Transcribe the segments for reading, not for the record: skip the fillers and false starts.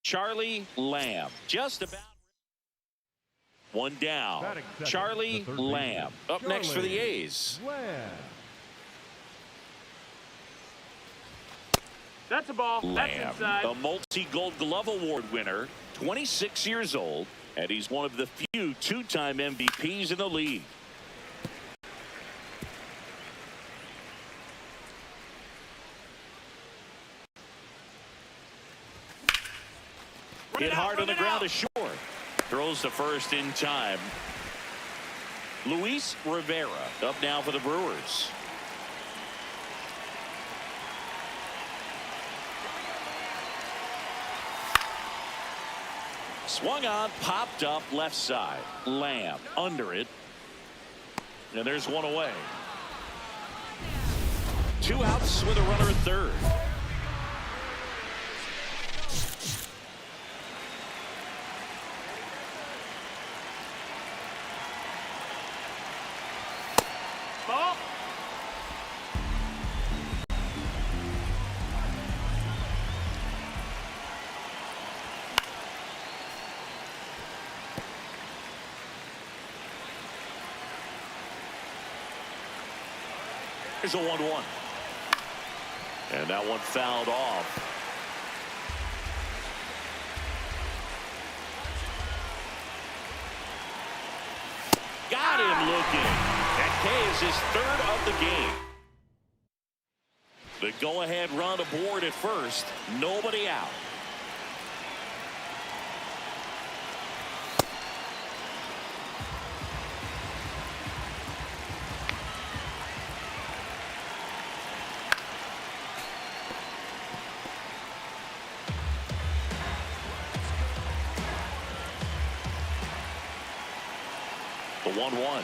Charlie Lamb. Just about. One down. Charlie Lamb. Up next for the A's. That's a ball. Lamb, That's inside. a multi-Gold Glove Award winner, 26 years old, and he's one of the few two-time MVPs in the league. Hit hard on the ground to short. Throws to first in time. Luis Rivera up now for the Brewers. Swung on, popped up left side. Lamb under it. And there's one away. Two outs with a runner at third. Ball. Here's a 1-1. And that one fouled off. Got him looking. That K is his third of the game. The go-ahead run aboard at first. Nobody out. The 1-1.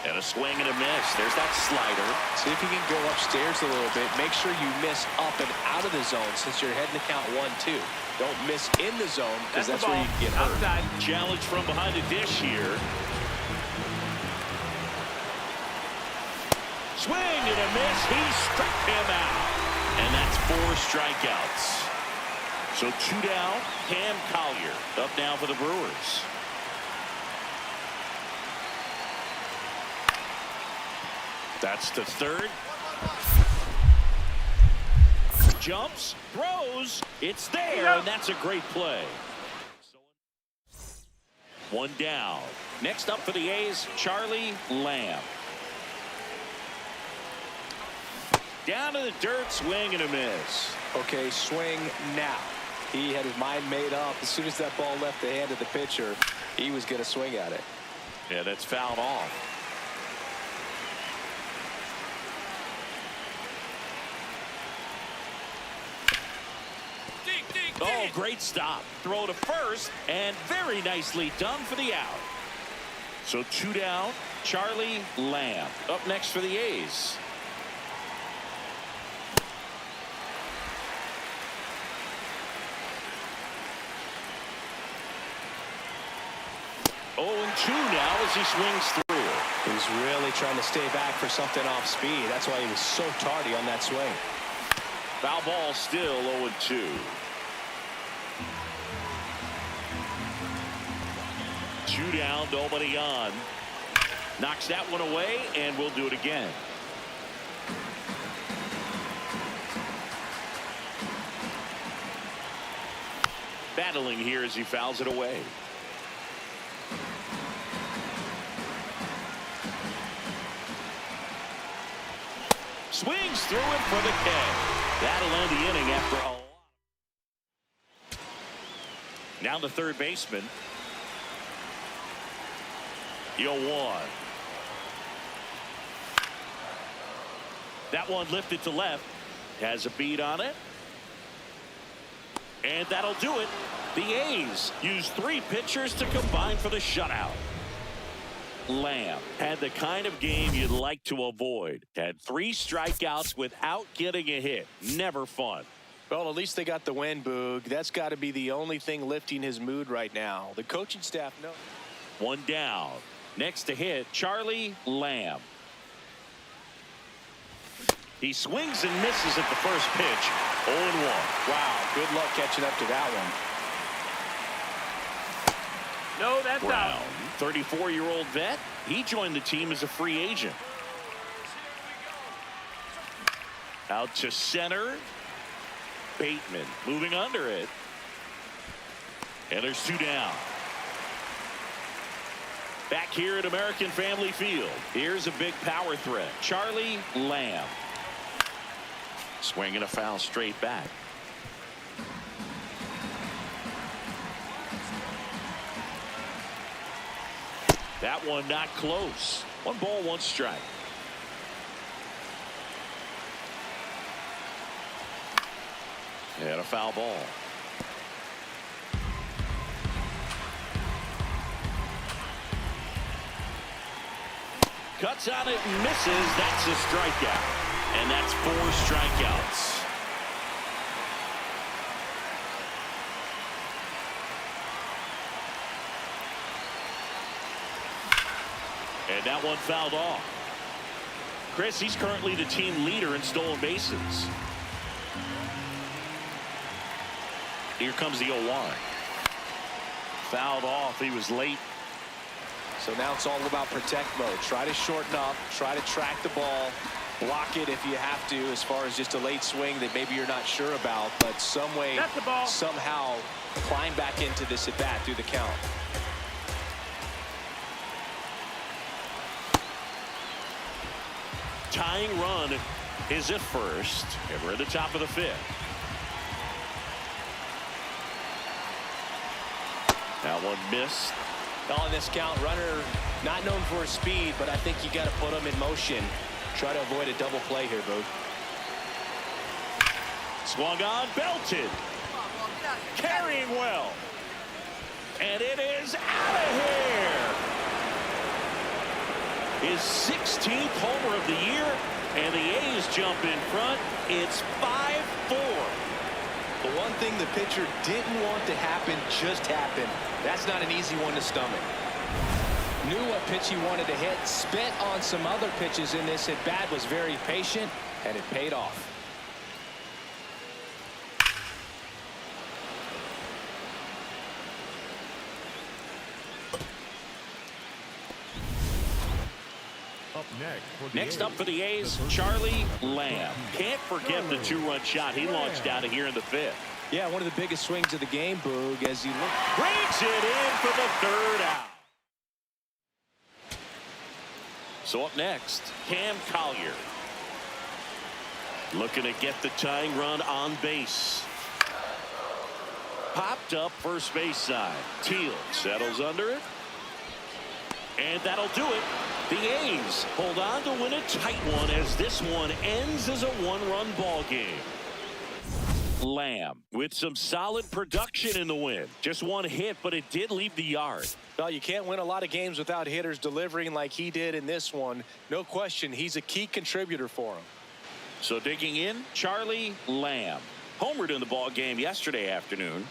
And a swing and a miss. There's that slider. See if you can go upstairs a little bit. Make sure you miss up and out of the zone since you're heading to count 1-2. Don't miss in the zone because that's where you can get hurt. Outside. Challenge from behind the dish here. Swing and a miss. He struck him out. And that's 4 strikeouts. So 2 down. Cam Collier up now for the Brewers. That's the third. Jumps, throws, it's there, and that's a great play. 1 down. Next up for the A's, Charlie Lamb. Down to the dirt, swing and a miss. Okay, swing now. He had his mind made up. As soon as that ball left the hand of the pitcher, he was going to swing at it. Yeah, that's fouled off. Oh, great stop. Throw to first, and very nicely done for the out. So 2 down, Charlie Lamb. Up next for the A's. Oh, and 2 now as he swings through. He's really trying to stay back for something off speed. That's why he was so tardy on that swing. Foul ball still 0-2. Two down, nobody on. Knocks that one away, and we'll do it again. Battling here as he fouls it away. Swings through it for the K. That'll end the inning after a lot. Now the third baseman. 0-1. That one lifted to left. Has a beat on it. And that'll do it. The A's use 3 pitchers to combine for the shutout. Lamb had the kind of game you'd like to avoid. Had 3 strikeouts without getting a hit. Never fun. Well, at least they got the win, Boog. That's got to be the only thing lifting his mood right now. The coaching staff knows. 1 down. Next to hit, Charlie Lamb. He swings and misses at the first pitch. 0-1. Wow, good luck catching up to that one. No, that's out. Brown, 34-year-old vet. He joined the team as a free agent. Out to center. Bateman moving under it. And there's 2 down. Back here at American Family Field, here's a big power threat. Charlie Lamb. Swinging a foul straight back. That one not close. 1 ball, 1 strike. And a foul ball. Cuts on it and misses. That's a strikeout. And that's 4 strikeouts. And that one fouled off. Chris, he's currently the team leader in stolen bases. Here comes the 0-1. Fouled off. He was late. So now it's all about protect mode. Try to shorten up. Try to track the ball. Block it if you have to, as far as just a late swing that maybe you're not sure about. But some way, That's the ball. somehow climb back into this at bat through the count. Tying run is at first. And we're at the top of the 5th. That one missed. On this count, runner not known for his speed, but I think you got to put him in motion. Try to avoid a double play here, Boog. Swung on, belted. Carrying well. And it is out of here. His 16th homer of the year, and the A's jump in front. It's 5-4. The one thing the pitcher didn't want to happen just happened. That's not an easy one to stomach. Knew what pitch he wanted to hit. Spent on some other pitches in this at bat. Was very patient, and it paid off. Next up for the A's, Charlie Lamb. Can't forget the 2-run shot he launched out of here in the 5th. Yeah, one of the biggest swings of the game, Boog, as he Brings it in for the 3rd out. So up next, Cam Collier. Looking to get the tying run on base. Popped up first base side. Teal settles under it. And that'll do it. The A's hold on to win a tight one as this one ends as a 1-run ball game. Lamb with some solid production in the win. Just 1 hit, but it did leave the yard. Well, you can't win a lot of games without hitters delivering like he did in this one. No question, he's a key contributor for him. So digging in, Charlie Lamb. Homered in the ball game yesterday afternoon.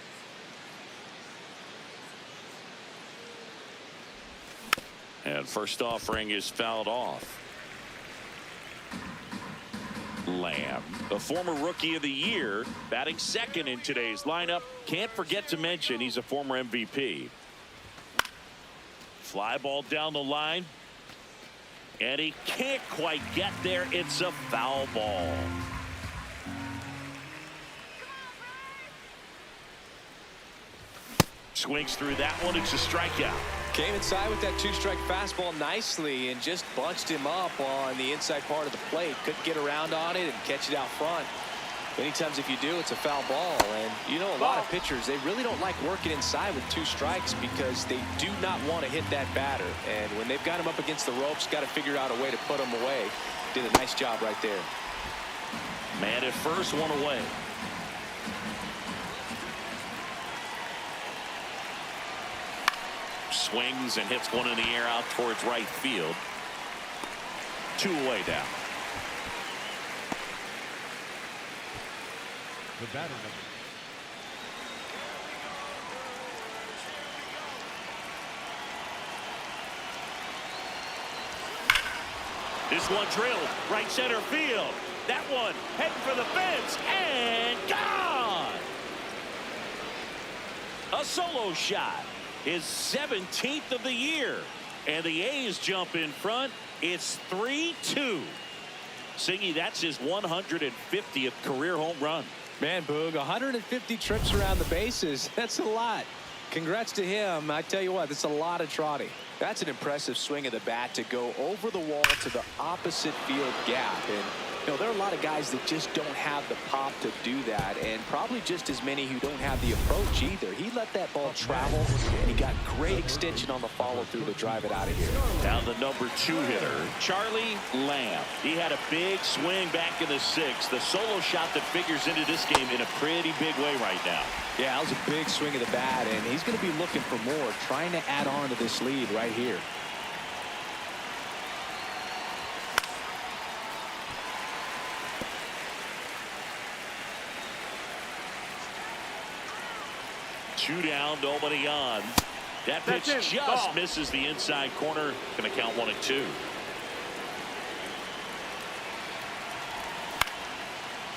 And first offering is fouled off. Lamb, the former Rookie of the Year, batting 2nd in today's lineup. Can't forget to mention he's a former MVP. Fly ball down the line. And he can't quite get there. It's a foul ball. Swings through that one. It's a strikeout. Came inside with that 2-strike fastball nicely and just bunched him up on the inside part of the plate. Couldn't get around on it and catch it out front. Many times if you do, it's a foul ball. And you know, a lot of pitchers, they really don't like working inside with 2 strikes because they do not want to hit that batter. And when they've got him up against the ropes, got to figure out a way to put him away. Did a nice job right there. Man at first, 1 away. Swings and hits one in the air out towards right field. 2 away now. The batter number. This one drilled right center field. That one heading for the fence and gone. A solo shot, his 17th of the year. And the A's jump in front. It's 3-2. Siggy, that's his 150th career home run. Man, Boog, 150 trips around the bases. That's a lot. Congrats to him. I tell you what, that's a lot of trotting. That's an impressive swing of the bat to go over the wall to the opposite field gap. And, you know, there are a lot of guys that just don't have the pop to do that, and probably just as many who don't have the approach either. He let that ball travel, and he got great extension on the follow-through to drive it out of here. Now the number 2 hitter, Charlie Lamb. He had a big swing back in the 6th. The solo shot that figures into this game in a pretty big way right now. Yeah, that was a big swing of the bat, and he's going to be looking for more, trying to add on to this lead right here. Two down, nobody on. That pitch just misses the inside corner. Going to count 1-2.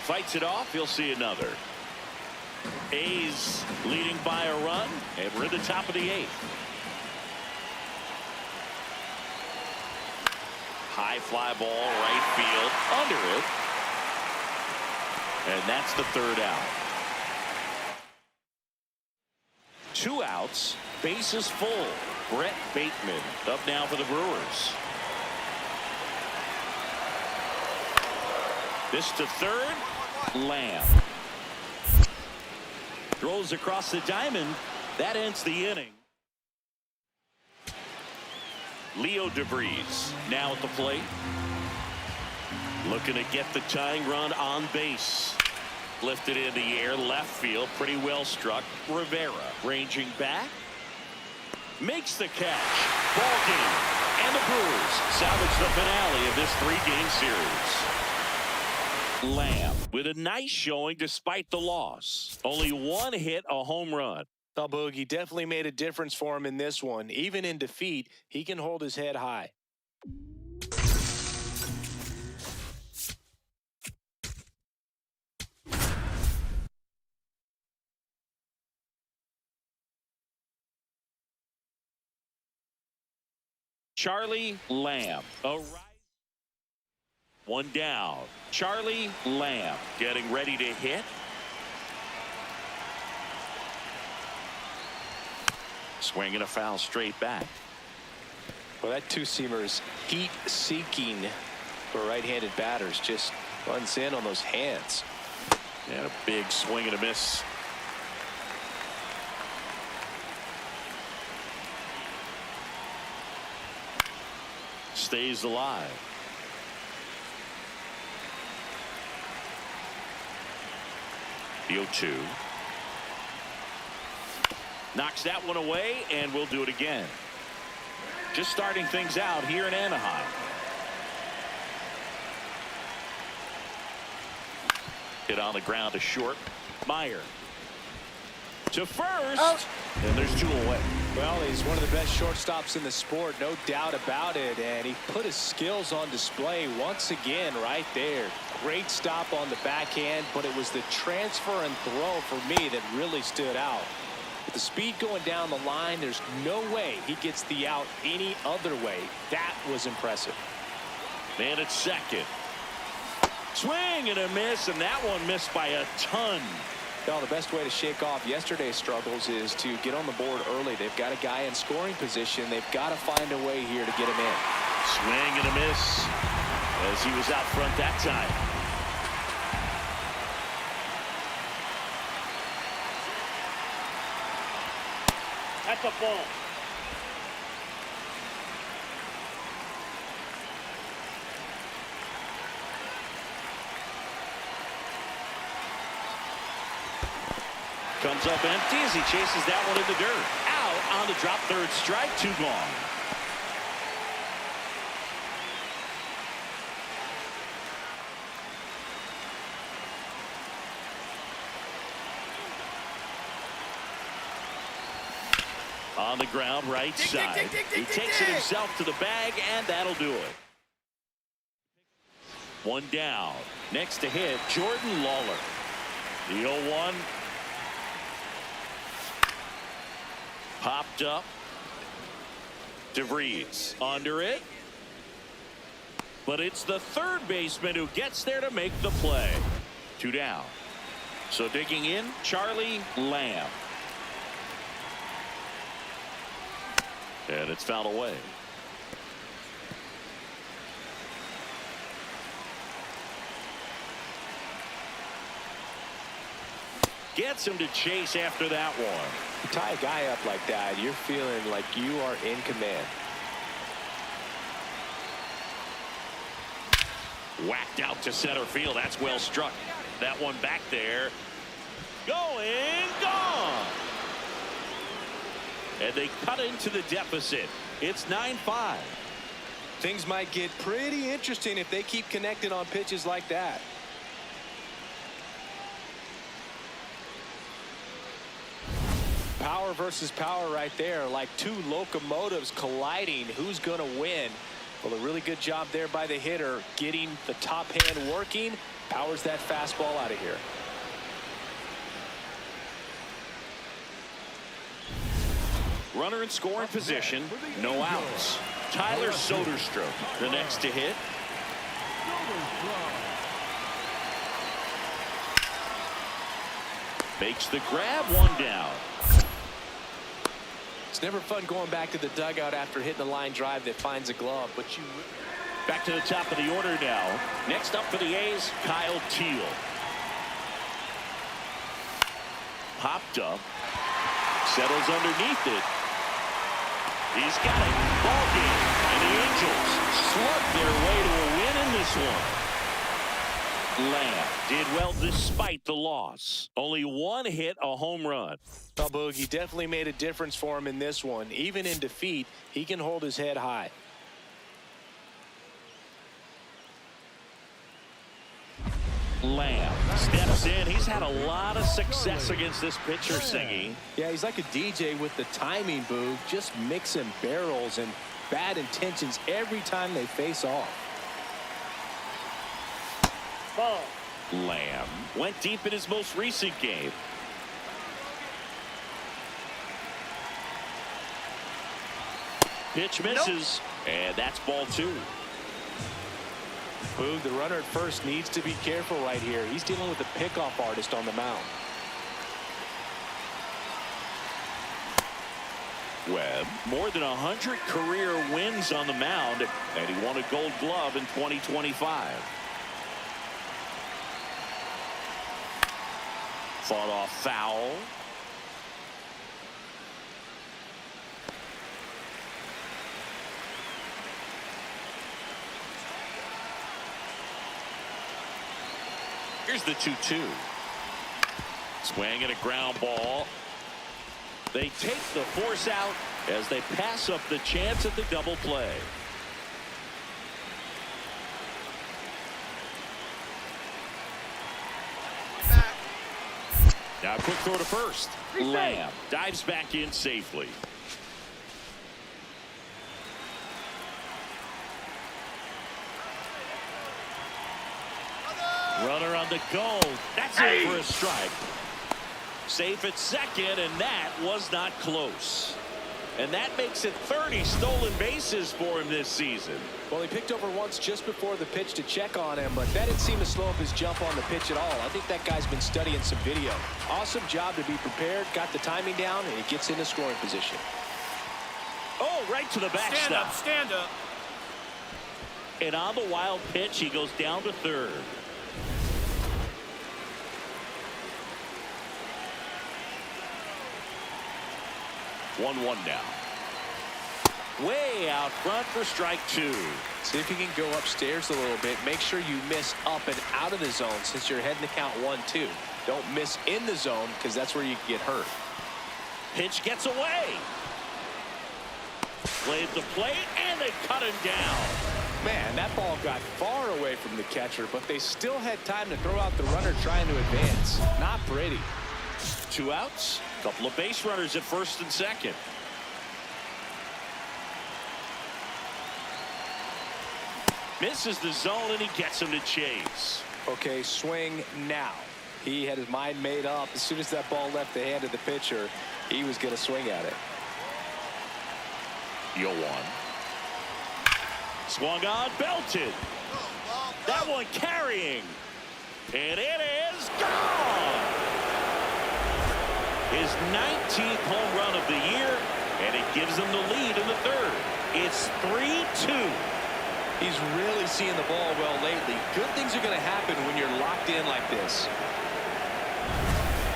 Fights it off. He'll see another. A's leading by a run, and we're at the top of the 8th. High fly ball, right field, under it. And that's the 3rd out. 2 outs, bases full. Brett Bateman up now for the Brewers. This to 3rd, Lamb. Throws across the diamond. That ends the inning. Leo DeVries now at the plate. Looking to get the tying run on base. Lifted in the air, left field, pretty well struck. Rivera ranging back. Makes the catch. Ball game. And the Brewers salvage the finale of this 3-game series. Lamb with a nice showing despite the loss. Only 1 hit, a home run. Oh, Boogie definitely made a difference for him in this one. Even in defeat, he can hold his head high. Charlie Lamb. One down. Charlie Lamb getting ready to hit. Swinging a foul straight back. Well, that two-seamer is heat-seeking for right-handed batters. Just runs in on those hands. And a big swing and a miss. Stays alive. The 0-2. Knocks that one away, and we'll do it again. Just starting things out here in Anaheim. Hit on the ground to short. Meyer to first. Out. And there's 2 away. Well, he's one of the best shortstops in the sport, no doubt about it. And he put his skills on display once again right there. Great stop on the backhand, but it was the transfer and throw for me that really stood out. With the speed going down the line, there's no way he gets the out any other way. That was impressive. Man at second. Swing and a miss, and that one missed by a ton. Well, the best way to shake off yesterday's struggles is to get on the board early. They've got a guy in scoring position. They've got to find a way here to get him in. Swing and a miss as he was out front that time. That's a ball. Comes up empty as he chases that one in the dirt. Out on the drop, 3rd strike, 2 gone. On the ground, right side. He takes it himself to the bag, and that'll do it. One down. Next to hit, Jordan Lawler. The 0-1. Popped up. DeVries under it. But it's the third baseman who gets there to make the play. 2 down. So digging in, Charlie Lamb. And it's fouled away. Gets him to chase after that one. You tie a guy up like that, you're feeling like you are in command. Whacked out to center field. That's well struck. That one back there. Going, gone. And they cut into the deficit. It's 9-5. Things might get pretty interesting if they keep connecting on pitches like that. Power versus power right there, like two locomotives colliding. Who's going to win? Well, a really good job there by the hitter, getting the top hand working. Powers that fastball out of here. Runner in scoring position, no outs. Tyler Soderstrom, the next to hit. Makes the grab, 1 down. It's never fun going back to the dugout after hitting a line drive that finds a glove, but you... Back to the top of the order now. Next up for the A's, Kyle Teal. Popped up. Settles underneath it. He's got it. Ball game. And the Angels slug their way to a win in this one. Lamb did well despite the loss. Only 1 hit, a home run. Well, Boog, he definitely made a difference for him in this one. Even in defeat, he can hold his head high. Lamb steps in. He's had a lot of success against this pitcher, Singy. Yeah, he's like a DJ with the timing, Boog. Just mixing barrels and bad intentions every time they face off. Ball. Lamb went deep in his most recent game. Pitch misses. Nope. And that's ball 2. Boog, the runner at first needs to be careful right here. He's dealing with a pickoff artist on the mound. Webb, more than 100 career wins on the mound, and he won a Gold Glove in 2025. Fought off foul. Here's the 2-2. Swing and a ground ball. They take the force out as they pass up the chance at the double play. Now quick throw to first. Lamb dives back in safely. Runner on the go. That's it for a strike. Safe at second, and that was not close. And that makes it 30 stolen bases for him this season. Well, he picked over once just before the pitch to check on him, but that didn't seem to slow up his jump on the pitch at all. I think that guy's been studying some video. Awesome job to be prepared, got the timing down, and he gets into scoring position. Oh, right to the backstop. Stand up. And on the wild pitch, he goes down to third. One now. Way out front for strike 2. See if you can go upstairs a little bit. Make sure you miss up and out of the zone since you're heading to count 1-2. Don't miss in the zone because that's where you can get hurt. Pitch gets away. Played the plate, and they cut him down. Man, that ball got far away from the catcher, but they still had time to throw out the runner trying to advance. Not pretty. 2 outs. Couple of base runners at first and second. Misses the zone, and he gets him to chase. Okay, swing now. He had his mind made up. As soon as that ball left the hand of the pitcher, he was going to swing at it. 0-1. Swung on, belted. That one carrying. And it is gone. His 19th home run of the year, and it gives them the lead in the third. It's 3-2. He's really seeing the ball well lately. Good things are going to happen when you're locked in like this.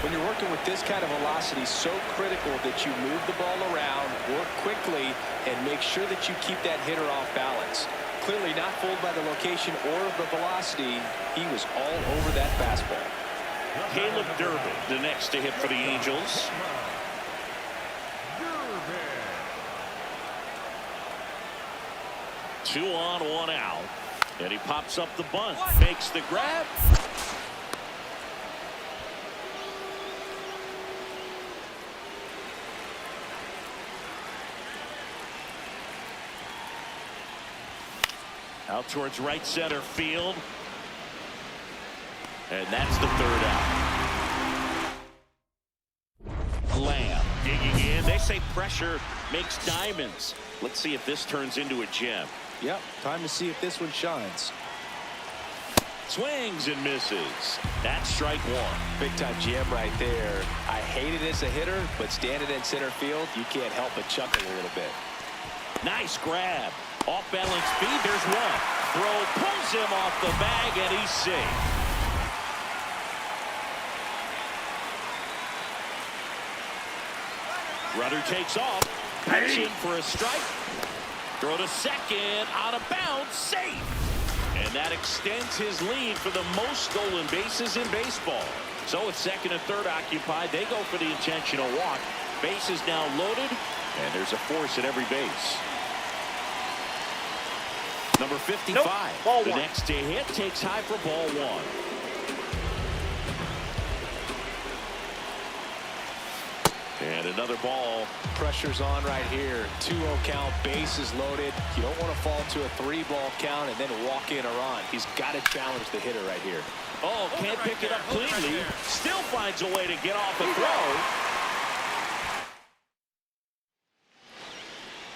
When you're working with this kind of velocity, so critical that you move the ball around, work quickly, and make sure that you keep that hitter off balance. Clearly not fooled by the location or the velocity. He was all over that fastball. Caleb Durbin, the next to hit for the Angels. Two on, one out. And he pops up the bunt, makes the grab. Out towards right center field. And that's the third out. Lamb digging in. They say pressure makes diamonds. Let's see if this turns into a gem. Yep, time to see if this one shines. Swings and misses. That's strike one. Big time jam right there. I hate it as a hitter, but standing in center field, you can't help but chuckle a little bit. Nice grab. Off balance speed. There's one. Throw pulls him off the bag, and he's safe. Runner takes off. Pitching for a strike. Throw to second. Out of bounds. Safe. And that extends his lead for the most stolen bases in baseball. So with second and third occupied, they go for the intentional walk. Base is now loaded, and there's a force at every base. Number 55, Ball the one. next to hit, takes high for ball one. And another ball. Pressure's on right here. 2-0 count, bases loaded. You don't want to fall to a 3-ball count and then walk in or on. He's got to challenge the hitter right here. Oh, can't pick it up cleanly. Still finds a way to get off the throw.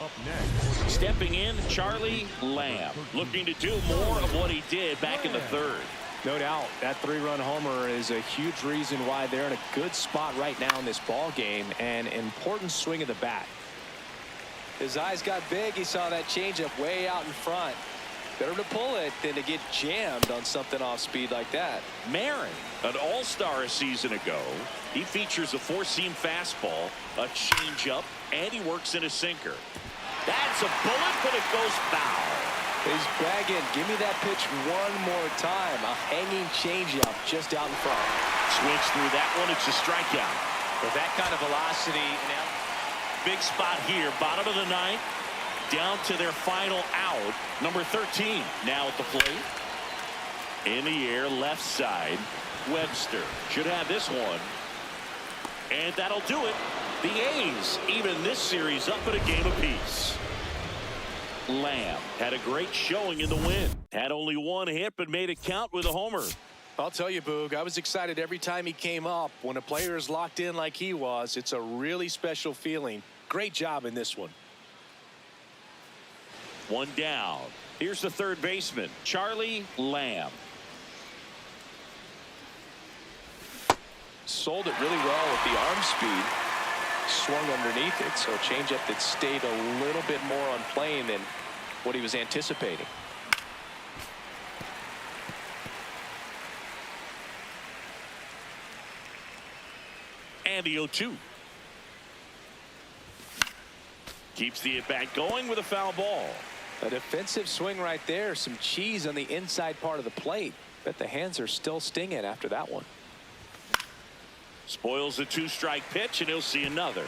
Up next. Stepping in, Charlie Lamb, looking to do more of what he did back in the third. No doubt, that 3-run homer is a huge reason why they're in a good spot right now in this ball game, and an important swing of the bat. His eyes got big. He saw that changeup way out in front. Better to pull it than to get jammed on something off speed like that. Marin, an all-star a season ago. He features a four-seam fastball, a changeup, and he works in a sinker. That's a bullet, but it goes foul. He's bagging. Give me that pitch one more time. A hanging changeup just out in front. Swings through that one. It's a strikeout. With that kind of velocity, Big spot here. Bottom of the ninth. Down to their final out. Number 13 now at the plate. In the air, left side. Webster should have this one. And that'll do it. The A's even this series up at a game apiece. Lamb had a great showing in the win. Had only one hit, but made it count with a homer. I'll tell you, Boog, I was excited every time he came up. When a player is locked in like he was, it's a really special feeling. Great job in this one. One down. Here's the third baseman, Charlie Lamb. Sold it really well with the arm speed. Swung underneath it, so a changeup that stayed a little bit more on plane than what he was anticipating. And the 0-2. Keeps the at-bat going with a foul ball. A defensive swing right there. Some cheese on the inside part of the plate. Bet the hands are still stinging after that one. Spoils the two-strike pitch, and he'll see another.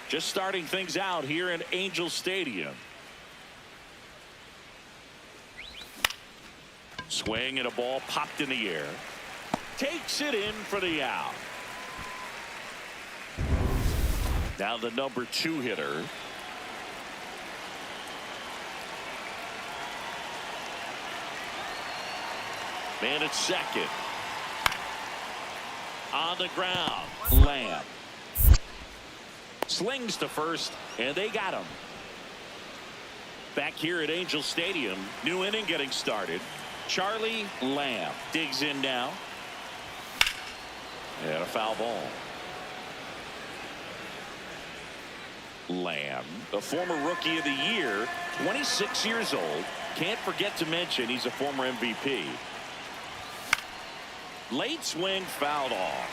Just starting things out here in Angel Stadium. Swing and a ball popped in the air. Takes it in for the out. Now the number 2 hitter. Man at second. On the ground, Lamb. Slings to first, and they got him. Back here at Angel Stadium, new inning getting started. Charlie Lamb digs in now. And a foul ball. Lamb, a former Rookie of the Year, 26 years old. Can't forget to mention he's a former MVP. Late swing, fouled off.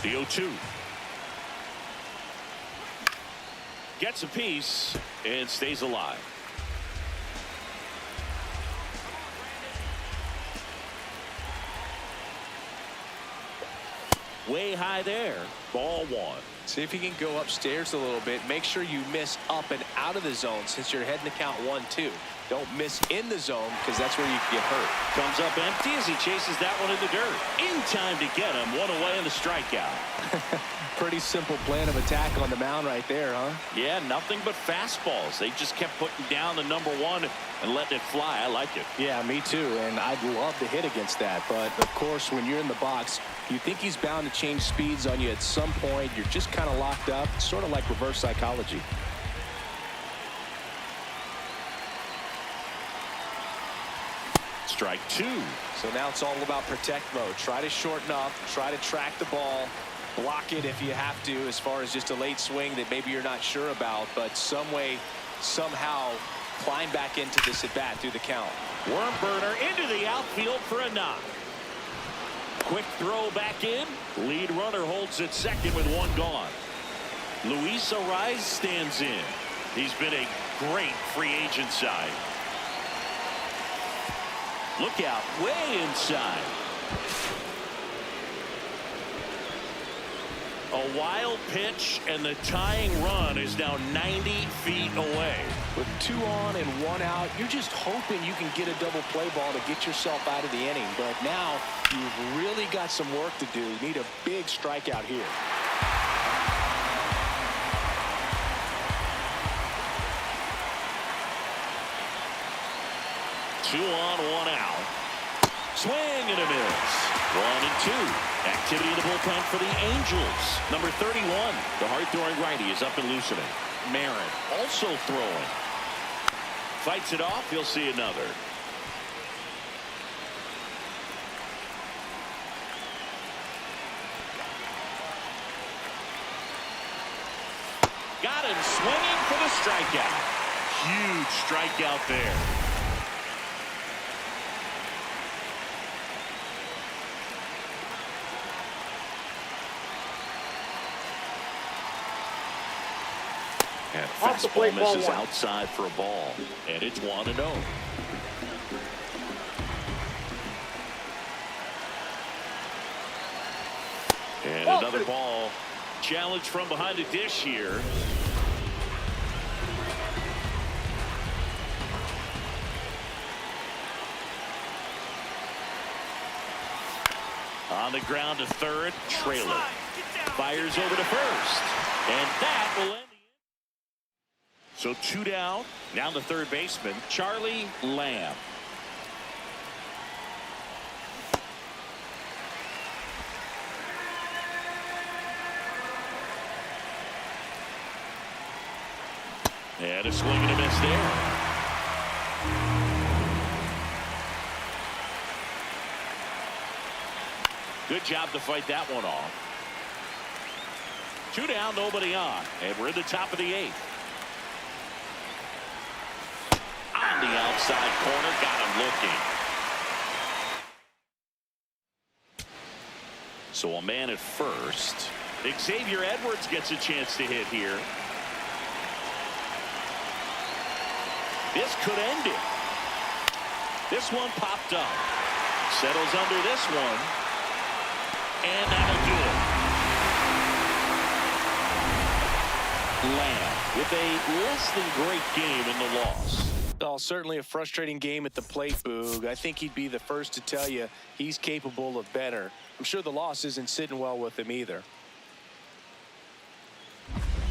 The 0-2. Gets a piece and stays alive. Way high there. Ball one. See if you can go upstairs a little bit. Make sure you miss up and out of the zone since you're heading to count 1-2. Don't miss in the zone because that's where you can get hurt. Comes up empty as he chases that one in the dirt. In time to get him. One away in the strikeout. Pretty simple plan of attack on the mound right there, huh? Yeah, nothing but fastballs. They just kept putting down the #1 and letting it fly. I like it. Yeah, me too. And I'd love to hit against that. But, of course, when you're in the box, you think he's bound to change speeds on you at some point. You're just kind of locked up. It's sort of like reverse psychology. Strike two. So now it's all about protect mode. Try to shorten up. Try to track the ball. Block it if you have to, as far as just a late swing that maybe you're not sure about. But some way, somehow, climb back into this at bat through the count. Worm burner into the outfield for a knock. Quick throw back in. Lead runner holds at second with one gone. Luis Ariz stands in. He's been a great free agent sign. Look out, way inside. A wild pitch, and the tying run is now 90 feet away. With 2 on and 1 out, you're just hoping you can get a double play ball to get yourself out of the inning. But now you've really got some work to do. You need a big strikeout here. Two on, 1 out. Swing and a miss. 1-2. Activity in the bullpen for the Angels. Number 31, the hard-throwing righty, is up and loosening. Marin also throwing. Fights it off. You'll see another. Got him swinging for the strikeout. Huge strikeout there. And fastball misses outside for a ball. And it's 1-0. And another ball. Challenge from behind the dish here. On the ground to third. Trailer. Fires over to first. And that will end. So 2 down. Now the third baseman, Charlie Lamb. And a swing and a miss there. Good job to fight that one off. 2 down, nobody on. And we're in the top of the 8th. On the outside corner, got him looking. So a man at first. Xavier Edwards gets a chance to hit here. This could end it. This one popped up. Settles under this one. And that'll do it. Lamb with a less than great game in the loss. Well, certainly a frustrating game at the plate, Boog. I think he'd be the first to tell you he's capable of better. I'm sure the loss isn't sitting well with him either.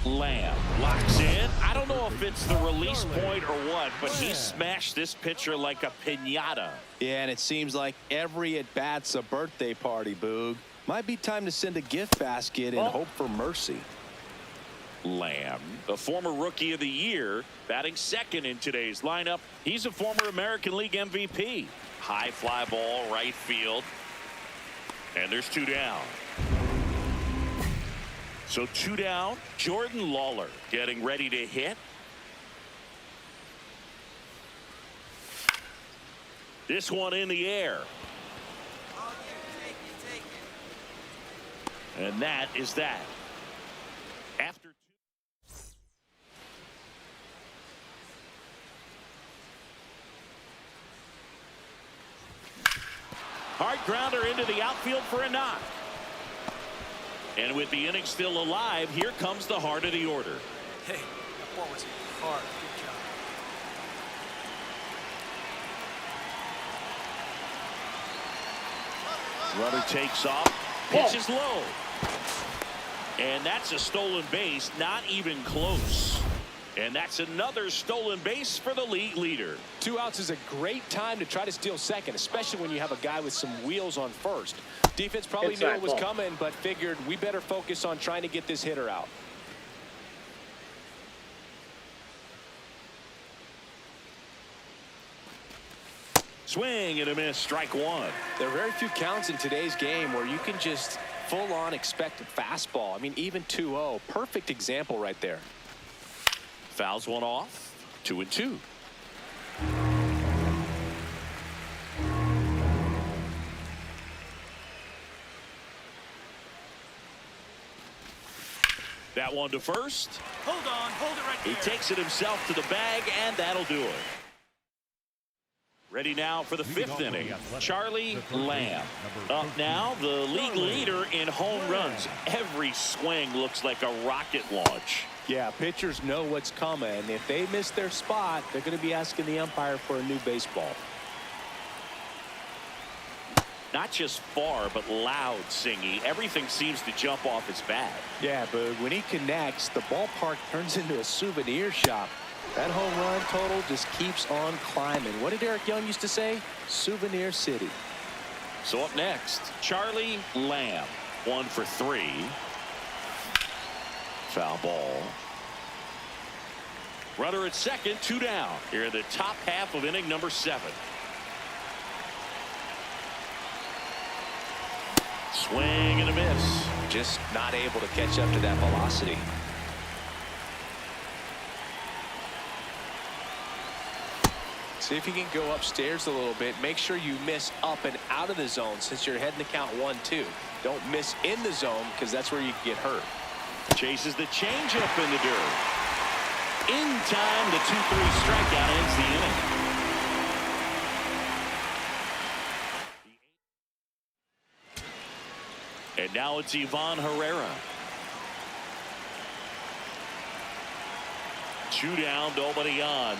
Lamb locks in. I don't know if it's the release point or what, but he smashed this pitcher like a piñata. Yeah, and it seems like every at-bat's a birthday party, Boog. Might be time to send a gift basket and hope for mercy. Lamb, a former Rookie of the Year, batting second in today's lineup. He's a former American League MVP. High fly ball, right field. And there's 2 down. So 2 down. Jordan Lawler getting ready to hit. This one in the air. And that is that. After hard grounder into the outfield for a knock. And with the inning still alive, here comes the heart of the order. Hey, that ball was hard. Good job. Runner takes off. Pitch is low. And that's a stolen base, not even close. And that's another stolen base for the league leader. 2 outs is a great time to try to steal second, especially when you have a guy with some wheels on first. Defense probably knew it was coming, but figured we better focus on trying to get this hitter out. Swing and a miss, strike 1. There are very few counts in today's game where you can just full-on expect a fastball. I mean, even 2-0. Perfect example right there. Fouls one off. 2-2. That one to first. Hold it right there. He takes it himself to the bag, and that'll do it. Ready now for the 5th inning. Charlie Lamb. Up now, the league leader in home runs. Every swing looks like a rocket launch. Yeah, pitchers know what's coming. If they miss their spot, they're going to be asking the umpire for a new baseball. Not just far, but loud singing. Everything seems to jump off his bat. Yeah, but when he connects, the ballpark turns into a souvenir shop. That home run total just keeps on climbing. What did Eric Young used to say? Souvenir City. So up next, Charlie Lamb. 1 for 3. Foul ball. Runner at second, 2 down. Here in the top half of inning number 7. Swing and a miss. Just not able to catch up to that velocity. See if you can go upstairs a little bit. Make sure you miss up and out of the zone since you're heading to count 1-2. Don't miss in the zone because that's where you can get hurt. Chases the changeup in the dirt. In time, the 2-3 strikeout ends the inning. And now it's Ivan Herrera. 2 down, nobody on.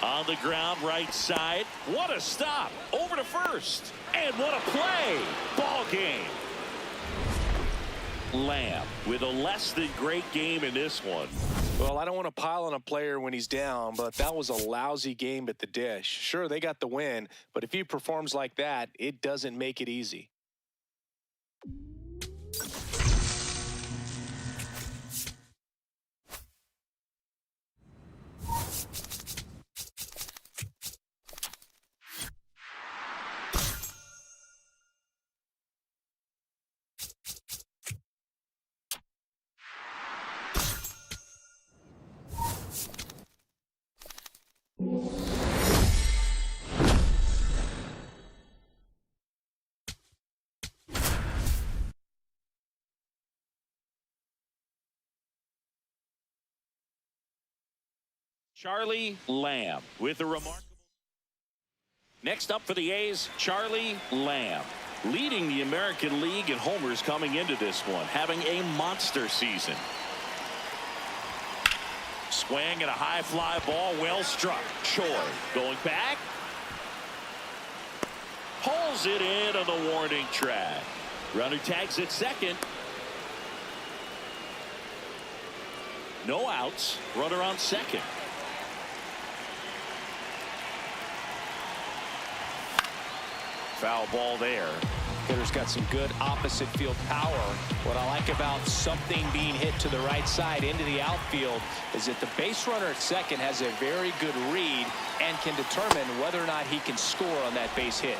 On the ground, right side. What a stop. Over to first. And what a play. Ball game. Lamb with a less than great game in this one. Well, I don't want to pile on a player when he's down, but that was a lousy game at the dish. Sure, they got the win, but if he performs like that, it doesn't make it easy. Charlie Lamb with a remarkable. Next up for the A's, Charlie Lamb, leading the American League in homers coming into this one, having a monster season. Swing and a high fly ball, well struck. Choi going back. Pulls it in on the warning track. Runner tags at second. No outs. Runner on second. Foul ball there. Hitter's got some good opposite field power. What I like about something being hit to the right side into the outfield is that the base runner at second has a very good read and can determine whether or not he can score on that base hit.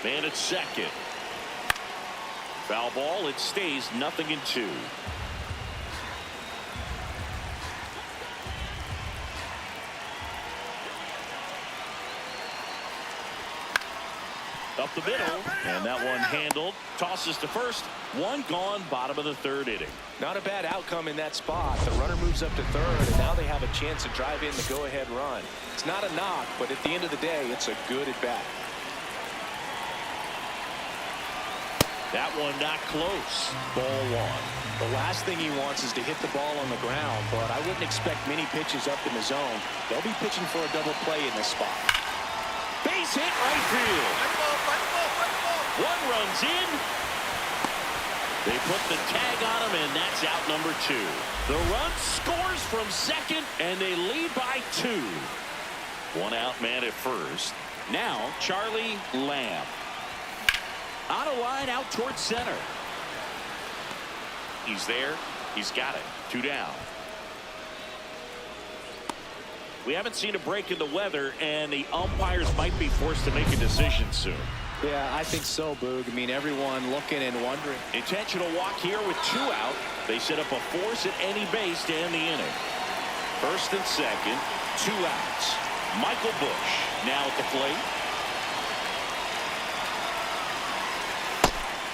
Man at second. Foul ball. It stays 0-2. Up the middle, and that one handled. Tosses to first. One gone, bottom of the third inning. Not a bad outcome in that spot. The runner moves up to third, and now they have a chance to drive in the go-ahead run. It's not a knock, but at the end of the day, it's a good at-bat. That one not close. Ball one. The last thing he wants is to hit the ball on the ground, but I wouldn't expect many pitches up in the zone. They'll be pitching for a double play in this spot. Base hit right field. One runs in. They put the tag on him, and that's out number 2. The run scores from second, and they lead by 2. One out man at first. Now Charlie Lamb. On a line out towards center. He's there. He's got it. 2 down. We haven't seen a break in the weather, and the umpires might be forced to make a decision soon. Yeah, I think so, Boog. I mean, everyone looking and wondering. Intentional walk here with 2 out. They set up a force at any base to end the inning. First and second, 2 outs. Michael Bush now at the plate.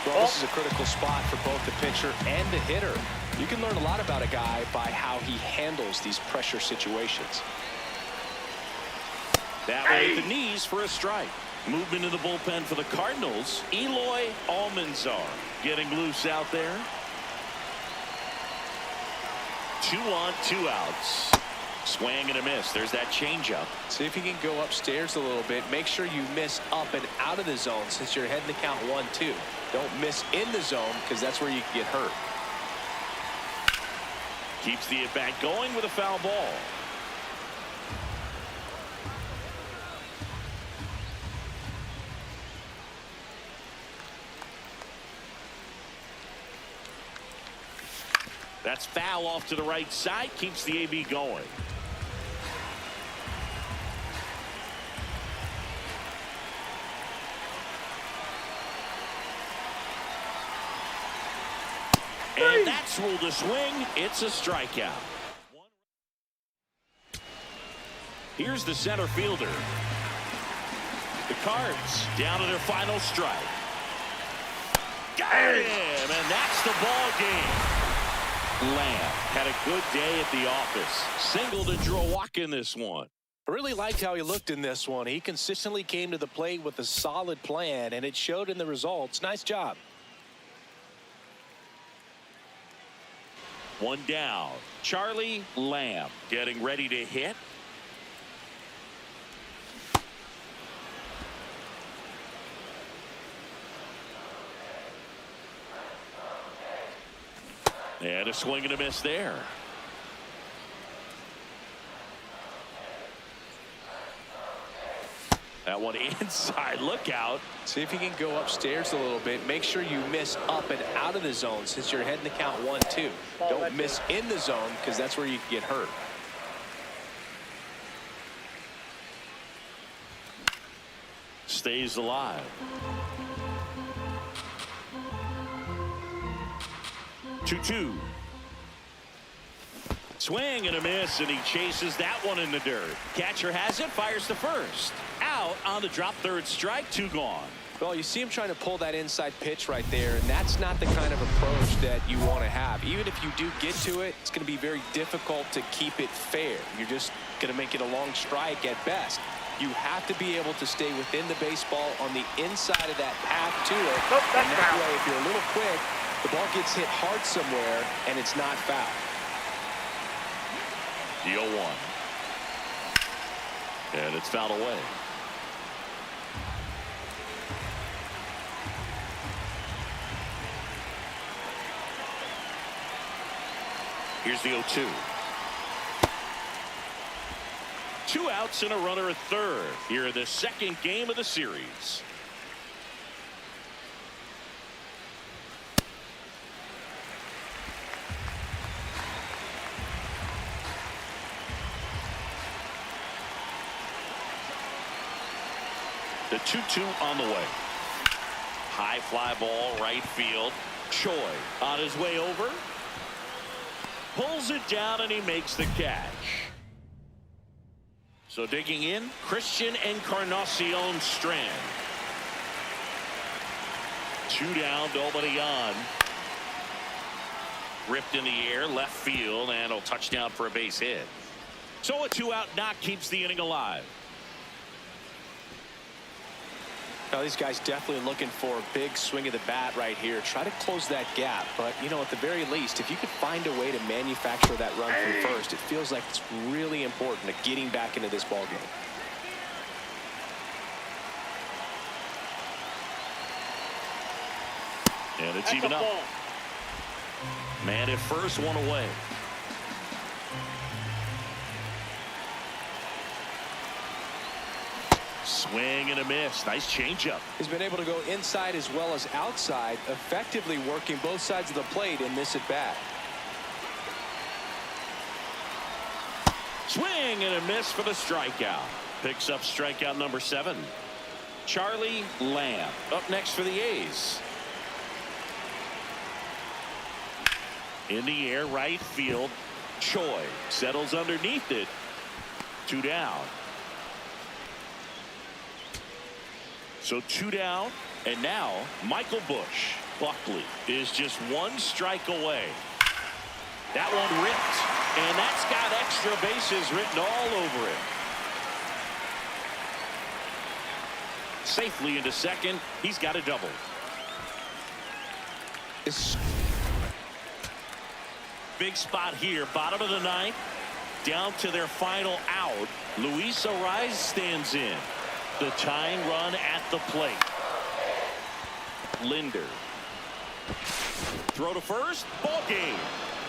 Well, this is a critical spot for both the pitcher and the hitter. You can learn a lot about a guy by how he handles these pressure situations. That way the knees for a strike. Movement in the bullpen for the Cardinals. Eloy Almanzar getting loose out there. 2 on, 2 outs. Swing and a miss. There's that changeup. See if you can go upstairs a little bit. Make sure you miss up and out of the zone since you're heading to count 1-2. Don't miss in the zone because that's where you can get hurt. Keeps the at-bat going with a foul ball. That's foul off to the right side. Keeps the AB going. And that's ruled a swing. It's a strikeout. Here's the center fielder. The Cards down to their final strike. Got him, and that's the ball game. Lamb had a good day at the office. Singled and drew a walk in this one. I really liked how he looked in this one. He consistently came to the plate with a solid plan, and it showed in the results. Nice job. One down. Charlie Lamb getting ready to hit. And a swing and a miss there. That one inside. Look out. See if you can go upstairs a little bit. Make sure you miss up and out of the zone since you're heading to count 1-2. Don't miss in the zone because that's where you can get hurt. Stays alive. Two. Swing and a miss, and he chases that one in the dirt. Catcher has it, fires to first. Out on the drop, third strike, 2 gone. Well, you see him trying to pull that inside pitch right there, and that's not the kind of approach that you want to have. Even if you do get to it, it's going to be very difficult to keep it fair. You're just going to make it a long strike at best. You have to be able to stay within the baseball on the inside of that path to it. And that way, if you're a little quick, the ball gets hit hard somewhere, and it's not foul. The 0-1. And it's fouled away. Here's the 0-2. 2 outs and a runner at third here in the second game of the series. The 2-2 on the way. High fly ball right field. Choi on his way over. Pulls it down and he makes the catch. So digging in, Christian Encarnacion Strand. 2 down, nobody on. Ripped in the air, left field, and a touchdown for a base hit. So a 2-out knock keeps the inning alive. Now these guys definitely looking for a big swing of the bat right here. Try to close that gap. But, you know, at the very least, if you could find a way to manufacture that run from first, it feels like it's really important to getting back into this ball game. And it's even up. Man at first, 1 away. Swing and a miss. Nice changeup. He's been able to go inside as well as outside, effectively working both sides of the plate in this at bat. Swing and a miss for the strikeout. Picks up strikeout number 7. Charlie Lamb up next for the A's. In the air, right field. Choi settles underneath it. 2 down. So 2 down, and now Michael Bush. Buckley is just 1 strike away. That one ripped, and that's got extra bases written all over it. Safely into second. He's got a double. Big spot here, bottom of the 9th. Down to their final out. Luis Ariz stands in. The tying run at the plate. Linder. Throw to first. Ball game.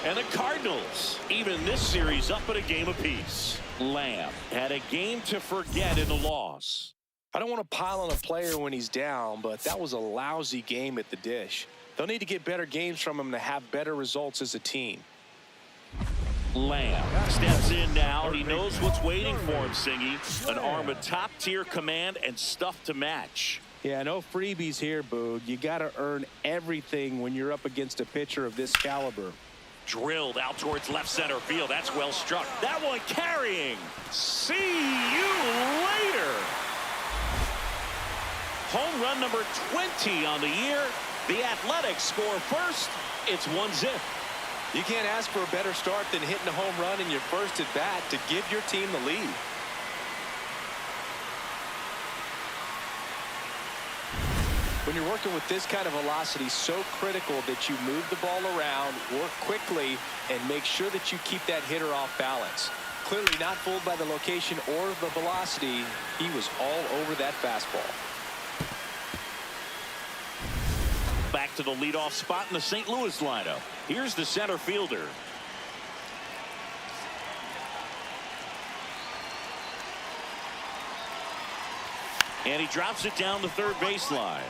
And the Cardinals, even this series, up at a game apiece. Lamb had a game to forget in the loss. I don't want to pile on a player when he's down, but that was a lousy game at the dish. They'll need to get better games from him to have better results as a team. Lamb steps in now. He knows what's waiting for him, Singy. An arm of top-tier command and stuff to match. Yeah, no freebies here, Boog. You got to earn everything when you're up against a pitcher of this caliber. Drilled out towards left center field. That's well struck. That one carrying. See you later. Home run number 20 on the year. The Athletics score first. It's 1-0. You can't ask for a better start than hitting a home run in your first at bat to give your team the lead. When you're working with this kind of velocity, so critical that you move the ball around, work quickly, and make sure that you keep that hitter off balance. Clearly not fooled by the location or the velocity. He was all over that fastball. Back to the leadoff spot in the St. Louis lineup. Here's the center fielder. And he drops it down the third baseline.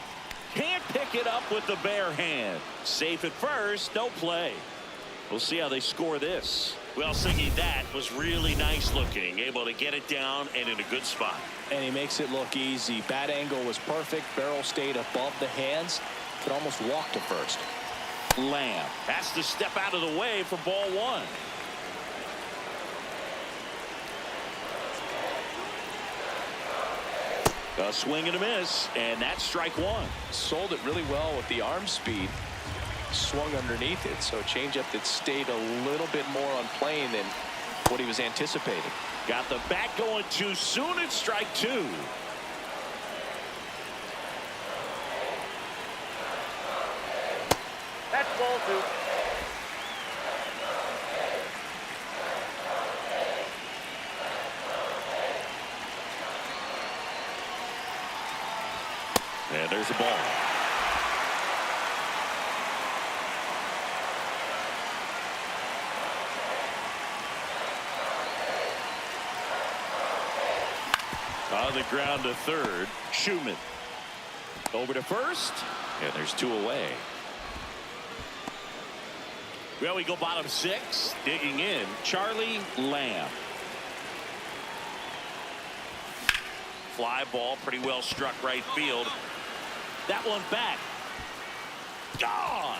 Can't pick it up with the bare hand. Safe at first, no play. We'll see how they score this. Well, Siggy, that was really nice looking. Able to get it down and in a good spot. And he makes it look easy. Bat angle was perfect. Barrel stayed above the hands. Could almost walk to first. Lamb has to step out of the way for ball 1. A swing and a miss, and that's strike 1. Sold it really well with the arm speed. Swung underneath it, so changeup that stayed a little bit more on plane than what he was anticipating. Got the bat going too soon. It's strike 2. That's ball 2. And there's a ball. On the ground to third, Schumann. Over to first, and there's 2 away. Well, we go bottom 6, digging in, Charlie Lamb. Fly ball, pretty well struck right field. That one back. Gone.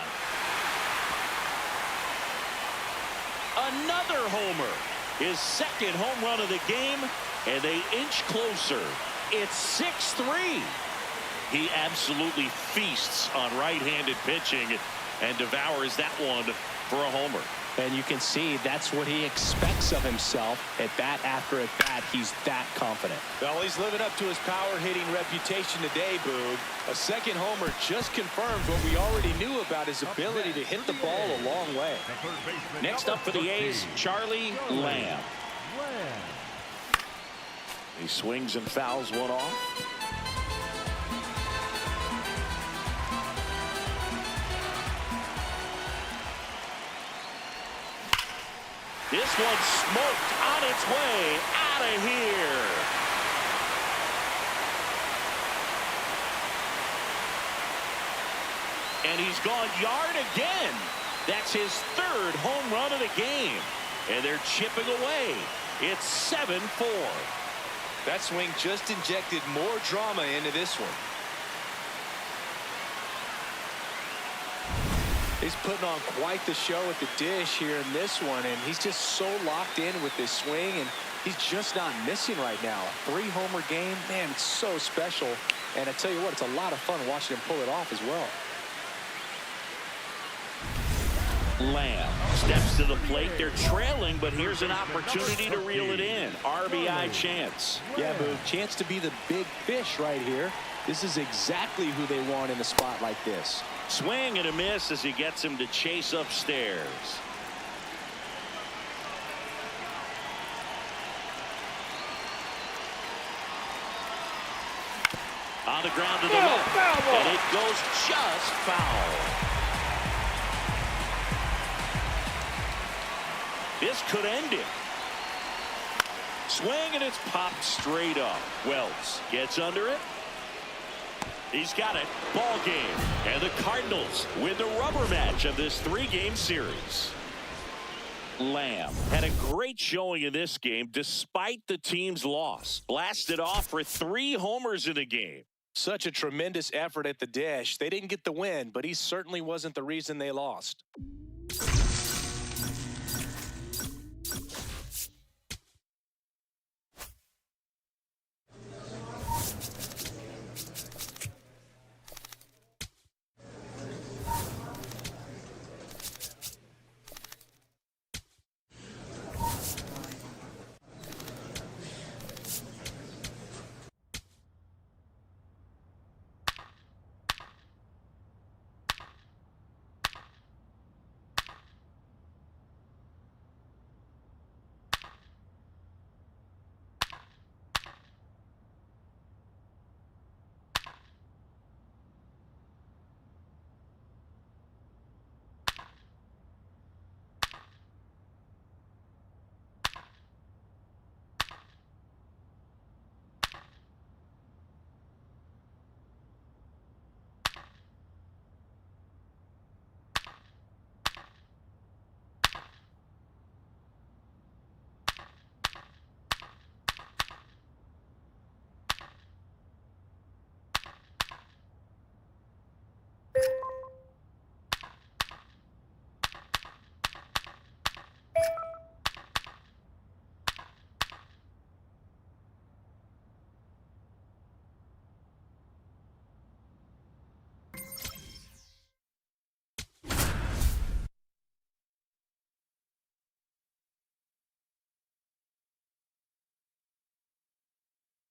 Another homer. His second home run of the game, and they inch closer. It's 6-3. He absolutely feasts on right-handed pitching and devours that one for a homer. And you can see that's what he expects of himself at bat after at bat. He's that confident. Well, he's living up to his power hitting reputation today, Boog. A second homer just confirms what we already knew about his ability to hit the ball a long way. Next up for the A's, Charlie Lamb. He swings and fouls one off. This one's smoked on its way out of here. And he's gone yard again. That's his 3rd home run of the game. And they're chipping away. It's 7-4. That swing just injected more drama into this one. He's putting on quite the show at the dish here in this one, and he's just so locked in with this swing, and he's just not missing right now. 3-homer game, man, it's so special. And I tell you what, it's a lot of fun watching him pull it off as well. Lamb steps to the plate. They're trailing, but here's an opportunity to reel it in. RBI chance. Yeah, Boog, chance to be the big fish right here. This is exactly who they want in a spot like this. Swing and a miss as he gets him to chase upstairs. On the ground to the left, and it goes just foul. This could end it. Swing and it's popped straight up. Wells gets under it. He's got it. Ball game. And the Cardinals win the rubber match of this 3-game series. Lamb had a great showing in this game despite the team's loss. Blasted off for 3 homers in the game. Such a tremendous effort at the dish. They didn't get the win, but he certainly wasn't the reason they lost.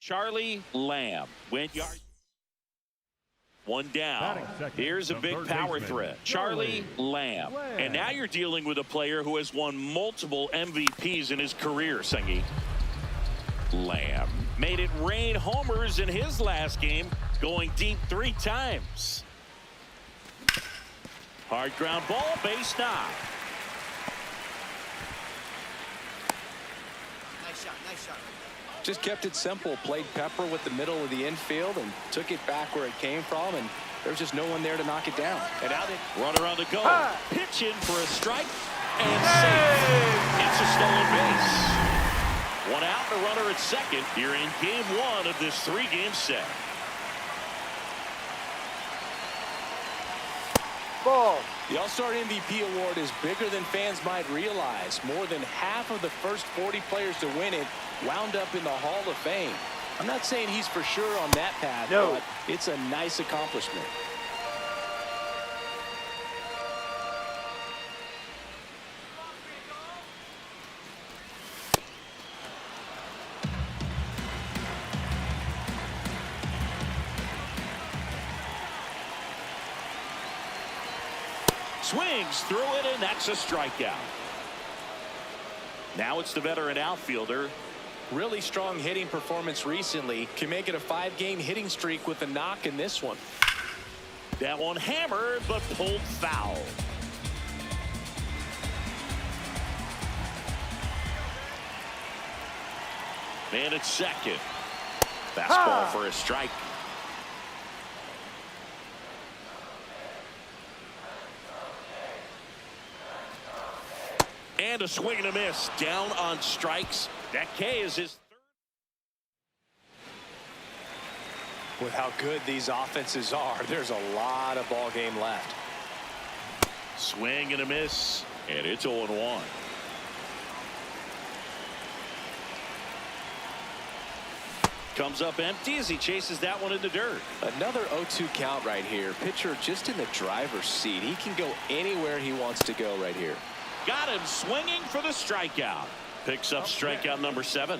Charlie Lamb went yard. One down. Here's a big power threat. Charlie Lamb. And now you're dealing with a player who has won multiple MVPs in his career, Sengi. Lamb made it rain homers in his last game, going deep 3 times. Hard ground ball, base knock. Nice shot. Just kept it simple. Played pepper with the middle of the infield and took it back where it came from. And there's just no one there to knock it down. And out it. Runner on the go. Pitch in for a strike. And safe. It's a stolen base. One out and a runner at second. You're in game one of this three-game set. Ball. The All-Star MVP award is bigger than fans might realize. More than half of the first 40 players to win it wound up in the Hall of Fame. I'm not saying he's for sure on that path, but it's a nice accomplishment. Swings through it, and that's a strikeout. Now it's the veteran outfielder. Really strong hitting performance recently. Can make it a 5-game hitting streak with a knock in this one. That one hammered, but pulled foul. Man at second. Fastball for a strike. And a swing and a miss. Down on strikes. That K is his third. With how good these offenses are, there's a lot of ball game left. Swing and a miss. And it's 0-1. Comes up empty as he chases that one in the dirt. Another 0-2 count right here. Pitcher just in the driver's seat. He can go anywhere he wants to go right here. Got him swinging for the strikeout. Picks up strikeout number 7.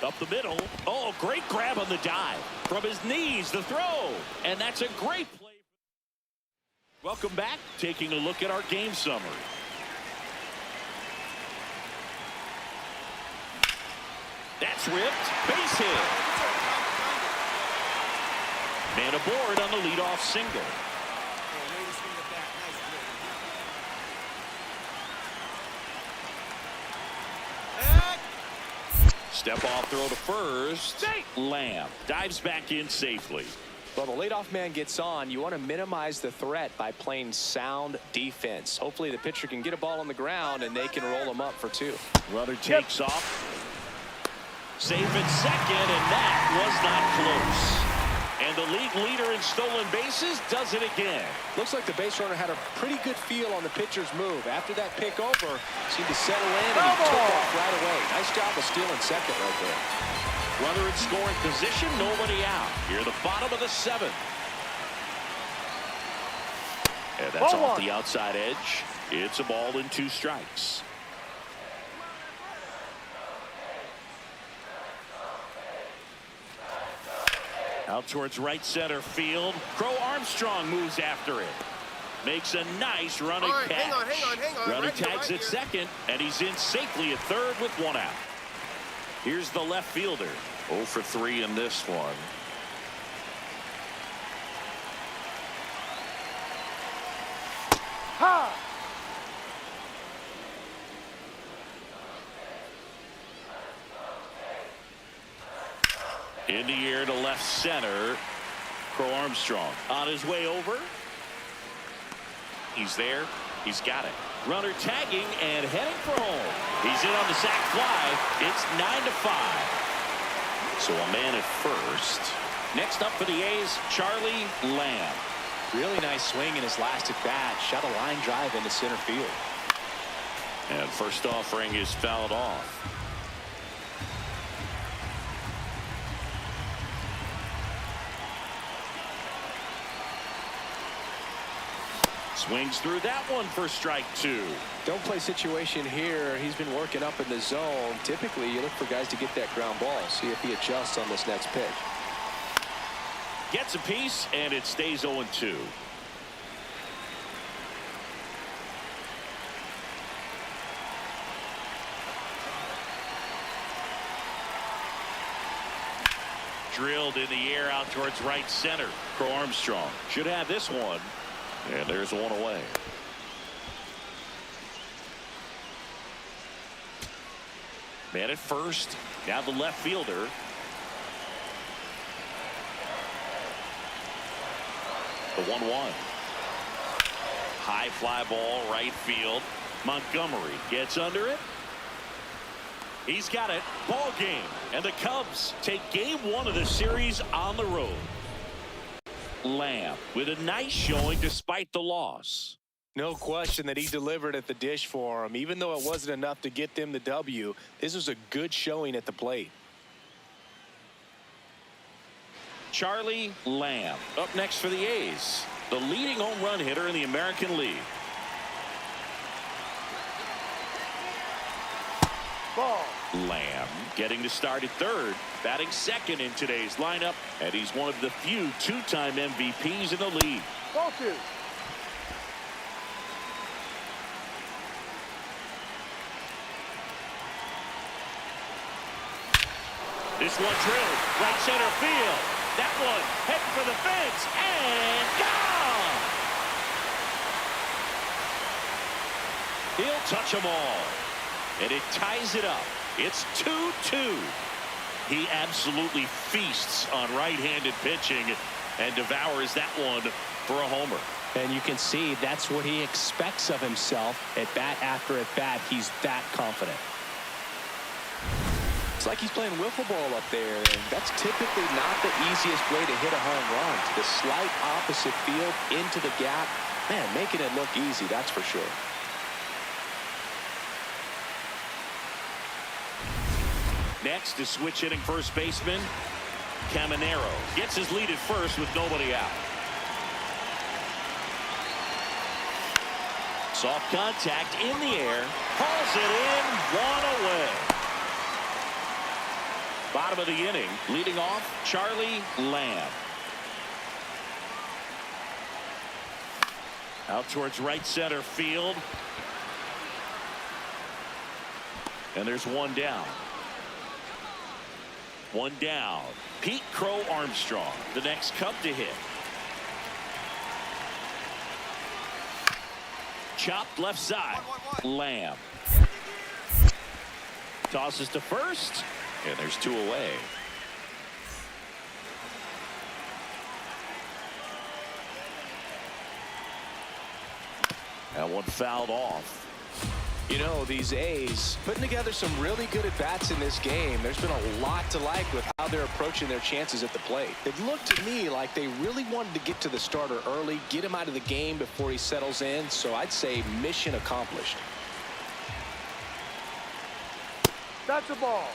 Up the middle. Oh, great grab on the dive. From his knees, the throw. And that's a great play. Welcome back. Taking a look at our game summary. That's ripped. Base hit. Man aboard on the leadoff single. Step off throw to first. Lamb dives back in safely. Well, the leadoff man gets on. You want to minimize the threat by playing sound defense. Hopefully the pitcher can get a ball on the ground and they can roll him up for 2. Runner takes off. Safe at second, and that was not close. And the league leader in stolen bases does it again. Looks like the base runner had a pretty good feel on the pitcher's move. After that pick over, seemed to settle in and he took off right away. Nice job of stealing second right there. Runner in scoring position, nobody out. Here at the bottom of the 7th. And that's off the outside edge. It's a ball and 2 strikes. Out towards right center field. Crow Armstrong moves after it. Makes a nice running catch. Hang on. Runner tags at second, and he's in safely at third with 1 out. Here's the left fielder. 0 for 3 in this one. In the air to left center. Crow Armstrong on his way over. He's there. He's got it. Runner tagging and heading for home. He's in on the sac fly. It's 9-5. So a man at first. Next up for the A's, Charlie Lamb. Really nice swing in his last at bat. Shot a line drive into center field. And first offering is fouled off. Swings through that one for strike 2. Don't play situation here. He's been working up in the zone. Typically, you look for guys to get that ground ball. See if he adjusts on this next pitch. Gets a piece, and it stays 0-2. Drilled in the air out towards right center. Crow Armstrong should have this one. And there's one away. Man at first. Now the left fielder. The 1-1. High fly ball right field. Montgomery gets under it. He's got it. Ball game. And the Cubs take game 1 of the series on the road. Lamb with a nice showing despite the loss. No question that he delivered at the dish for him. Even though it wasn't enough to get them the W, this was a good showing at the plate. Charlie Lamb up next for the A's, the leading home run hitter in the American League. Ball. Lamb getting to start at third, batting second in today's lineup, and he's one of the few two-time MVPs in the league. Ball 2. This one drilled right center field. That one heading for the fence and gone. He'll touch them all, and it ties it up. It's 2-2. He absolutely feasts on right-handed pitching and devours that one for a homer. And you can see that's what he expects of himself at bat after at bat. He's that confident. It's like he's playing wiffle ball up there, and that's typically not the easiest way to hit a home run. To the slight opposite field, into the gap. Man, making it look easy, that's for sure. Next is switch hitting first baseman Caminero. Gets his lead at first with nobody out. Soft contact in the air. Hauls it in. One away. Bottom of the inning. Leading off, Charlie Lamb. Out towards right center field. And there's one down. One down. Pete Crow Armstrong, the next Cub to hit. Chopped left side. Lamb. Tosses to first. And there's two away. That one fouled off. You know, these A's putting together some really good at-bats in this game. There's been a lot to like with how they're approaching their chances at the plate. It looked to me like they really wanted to get to the starter early, get him out of the game before he settles in. So I'd say mission accomplished. That's a ball.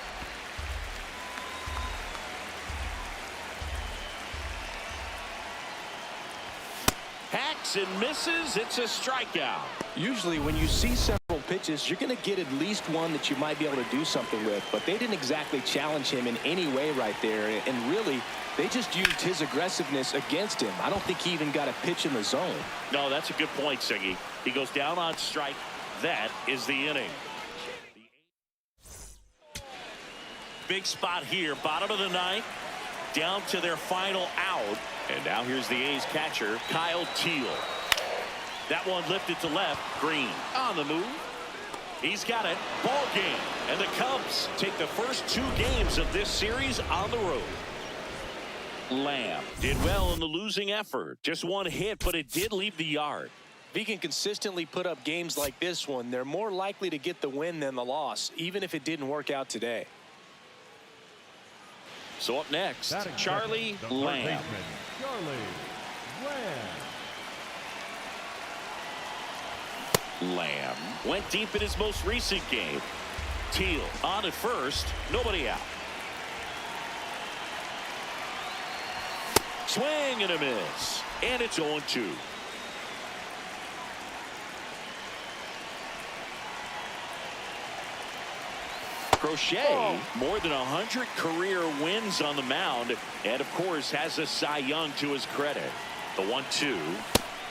Hacks and misses. It's a strikeout. Usually when you see several pitches, you're going to get at least one that you might be able to do something with. But they didn't exactly challenge him in any way right there. And really, they just used his aggressiveness against him. I don't think he even got a pitch in the zone. No, that's a good point, Siggy. He goes down on strike. That is the inning. Big spot here. Bottom of the ninth. Down to their final out. And now here's the A's catcher, Kyle Teal. That one lifted to left. Green on the move. He's got it. Ball game. And the Cubs take the first two games of this series on the road. Lamb did well in the losing effort. Just one hit, but it did leave the yard. If he can consistently put up games like this one, they're more likely to get the win than the loss, even if it didn't work out today. So up next, Charlie Lamb. Lamb went deep in his most recent game. Teal on at first, nobody out. Swing and a miss, and it's 0-2. Crochet, more than 100 career wins on the mound, and of course has a Cy Young to his credit. The 1-2.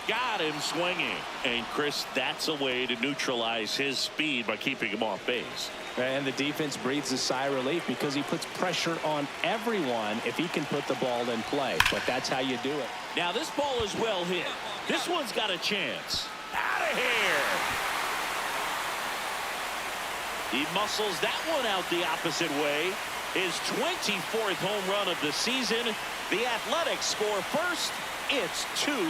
Got him swinging. And Chris, that's a way to neutralize his speed by keeping him off base. And the defense breathes a sigh of relief because he puts pressure on everyone if he can put the ball in play. But that's how you do it. Now this ball is well hit. This one's got a chance. Out of here. He muscles that one out the opposite way. His 24th home run of the season. The Athletics score first. It's 2-0.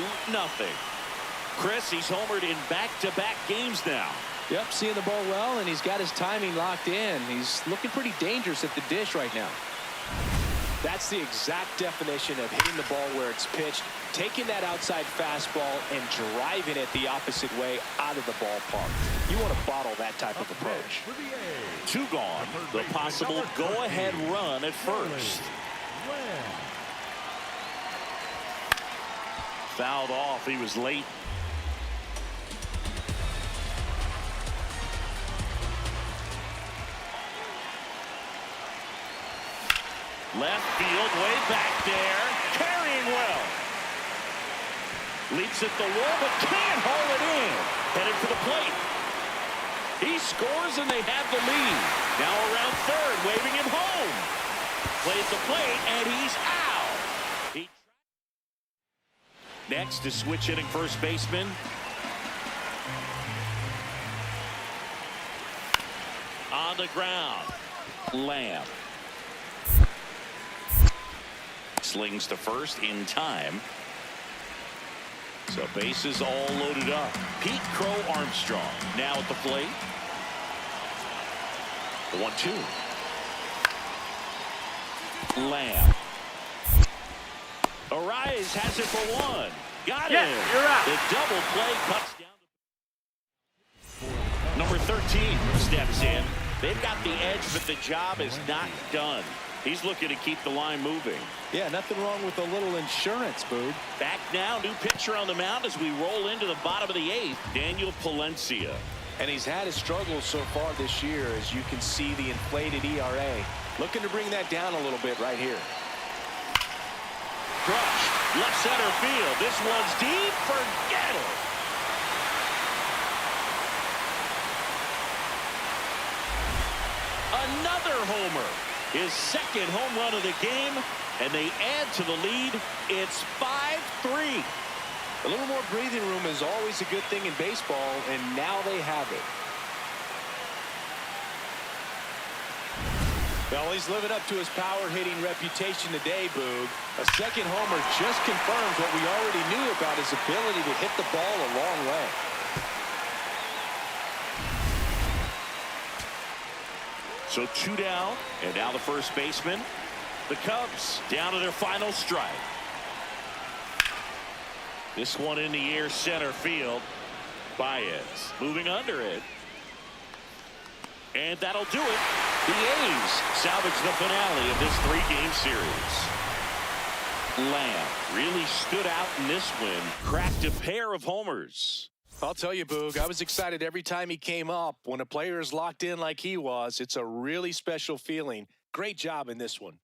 Chris, he's homered in back-to-back games now. Yep, seeing the ball well, and he's got his timing locked in. He's looking pretty dangerous at the dish right now. That's the exact definition of hitting the ball where it's pitched, taking that outside fastball and driving it the opposite way out of the ballpark. You want to bottle that type of approach. 2 gone. The possible go-ahead run at first. Fouled off. He was late. Left field, way back there. Carrying well. Leaps at the wall, but can't haul it in. Headed for the plate. He scores, and they have the lead. Now around third, waving him home. Plays the plate, and he's out. Next is switch hitting first baseman. On the ground. Lamb. Slings to first in time. So bases all loaded up. Pete Crow Armstrong now at the plate. 1-2. Lamb. Arias has it for 1. Got Yeah, him. you're out. The double play cuts down. Number 13 steps in. They've got the edge, but the job is not done. He's looking to keep the line moving. Yeah, nothing wrong with a little insurance, Boog. Back now, new pitcher on the mound as we roll into the bottom of the 8th, Daniel Palencia. And he's had his struggles so far this year, as you can see the inflated ERA. Looking to bring that down a little bit right here. Crushed, left center field. This one's deep. Forget it. Another homer. His second home run of the game, and they add to the lead. It's 5-3. A little more breathing room is always a good thing in baseball, and now they have it. Well, he's living up to his power-hitting reputation today, Boog. A second homer just confirms what we already knew about his ability to hit the ball a long way. So 2 down, and now the first baseman. The Cubs down to their final strike. This one in the air, center field. Baez moving under it. And that'll do it. The A's salvage the finale of this 3-game series. Lamb really stood out in this win. Cracked a pair of homers. I'll tell you, Boog, I was excited every time he came up. When a player is locked in like he was, it's a really special feeling. Great job in this one.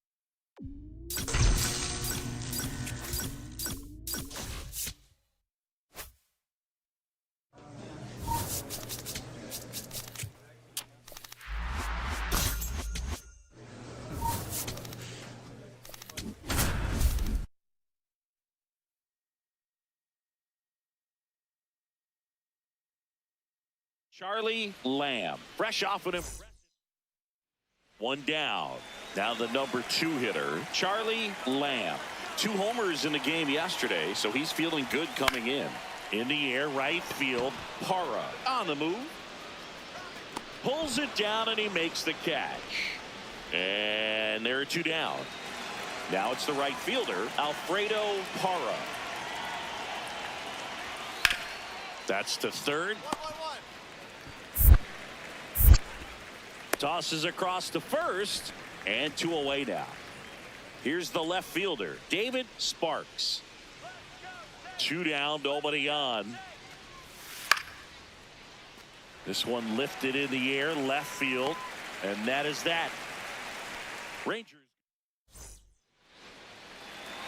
Charlie Lamb, fresh off an impressive 1 down. Now the number 2 hitter, Charlie Lamb. 2 homers in the game yesterday, so he's feeling good coming in. In the air, right field, Parra on the move. Pulls it down, and he makes the catch. And there are 2 down. Now it's the right fielder, Alfredo Parra. That's to third. Tosses across to first, and 2 away now. Here's the left fielder, David Sparks. 2 down, nobody on. This one lifted in the air, left field, and that is that. Rangers.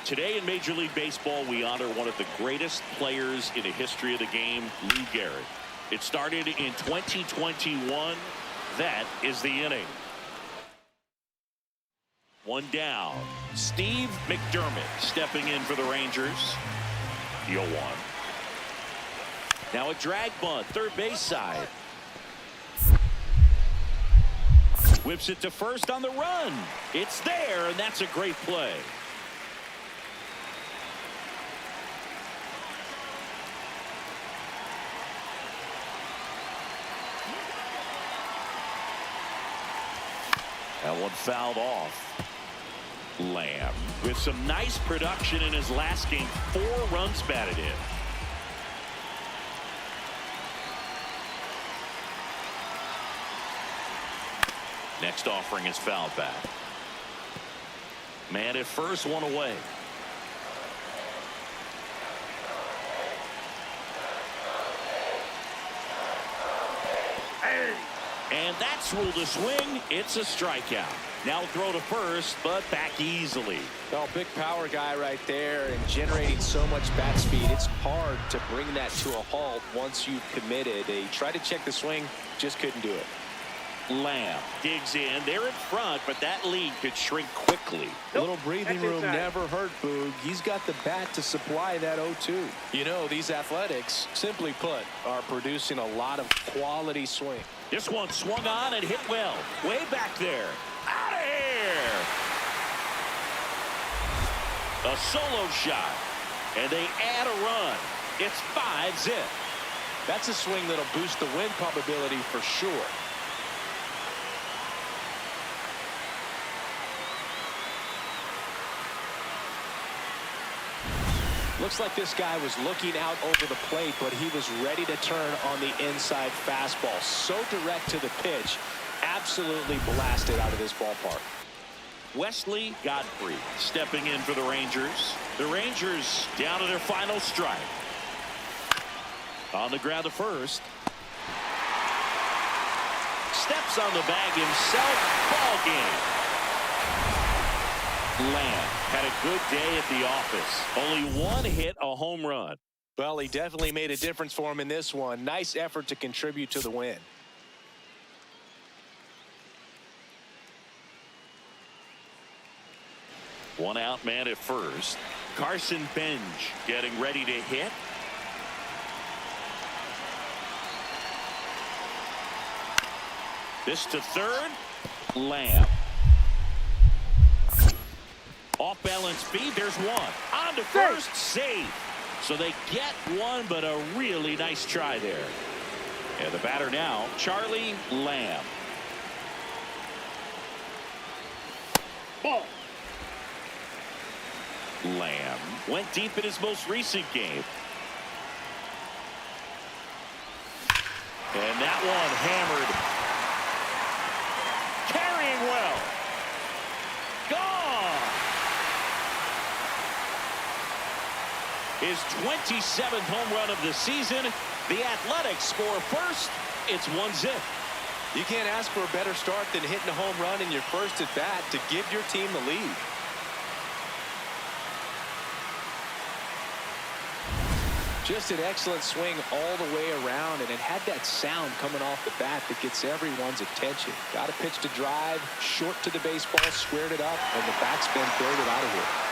Today in Major League Baseball, we honor one of the greatest players in the history of the game, Lou Gehrig. It started in 2021. that is the inning. One down. Steve McDermott stepping in for the Rangers. 0-1. Now a drag bunt, third base side. Whips it to first on the run. It's there, and that's a great play. That one fouled off. Lamb with some nice production in his last game. 4 runs batted in. Next offering is fouled back. Man at first, one away. And that's ruled a swing. It's a strikeout. Now throw to first, but back easily. Oh, big power guy right there and generating so much bat speed. It's hard to bring that to a halt once you've committed. They tried to check the swing, just couldn't do it. Lamb digs in. They're in front, but that lead could shrink quickly. A little breathing room never hurt Boog. He's got the bat to supply that 0-2. You know, these Athletics, simply put, are producing a lot of quality swing. This one swung on and hit well. Way back there. Out of here. A solo shot. And they add a run. It's 5-zip. That's a swing that'll boost the win probability for sure. Looks like this guy was looking out over the plate, but he was ready to turn on the inside fastball. So direct to the pitch. Absolutely blasted out of this ballpark. Wesley Godfrey stepping in for the Rangers. The Rangers down to their final strike. On the ground to first. Steps on the bag himself. Ball game. Lamb had a good day at the office. Only 1 hit, a home run. Well, he definitely made a difference for him in this one. Nice effort to contribute to the win. One out man at first. Carson Benj getting ready to hit. This to third. Lamb. Off balance speed. There's one. On to first. Save. So they get one, but a really nice try there. And the batter now, Charlie Lamb. Ball. Lamb went deep in his most recent game. And that one hammered. Carrying well. Gone. His 27th home run of the season. The Athletics score first. It's 1-0. You can't ask for a better start than hitting a home run in your first at bat to give your team the lead. Just an excellent swing all the way around, and it had that sound coming off the bat that gets everyone's attention. Got a pitch to drive, short to the baseball, squared it up, and the backspin carried it out of here.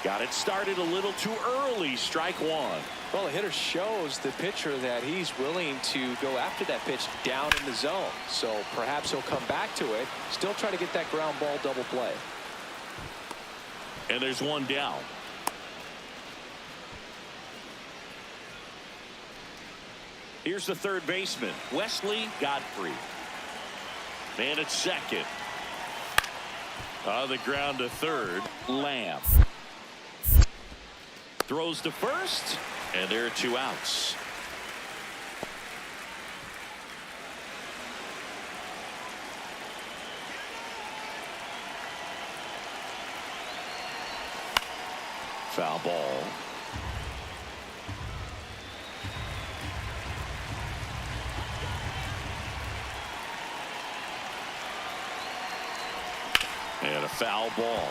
Got it started a little too early. Strike one. Well, the hitter shows the pitcher that he's willing to go after that pitch down in the zone. So perhaps he'll come back to it. Still try to get that ground ball double play. And there's one down. Here's the third baseman, Wesley Godfrey. Man at second. On the ground to third, Lamb. Throws to first, and there are 2 outs. Foul ball. foul ball.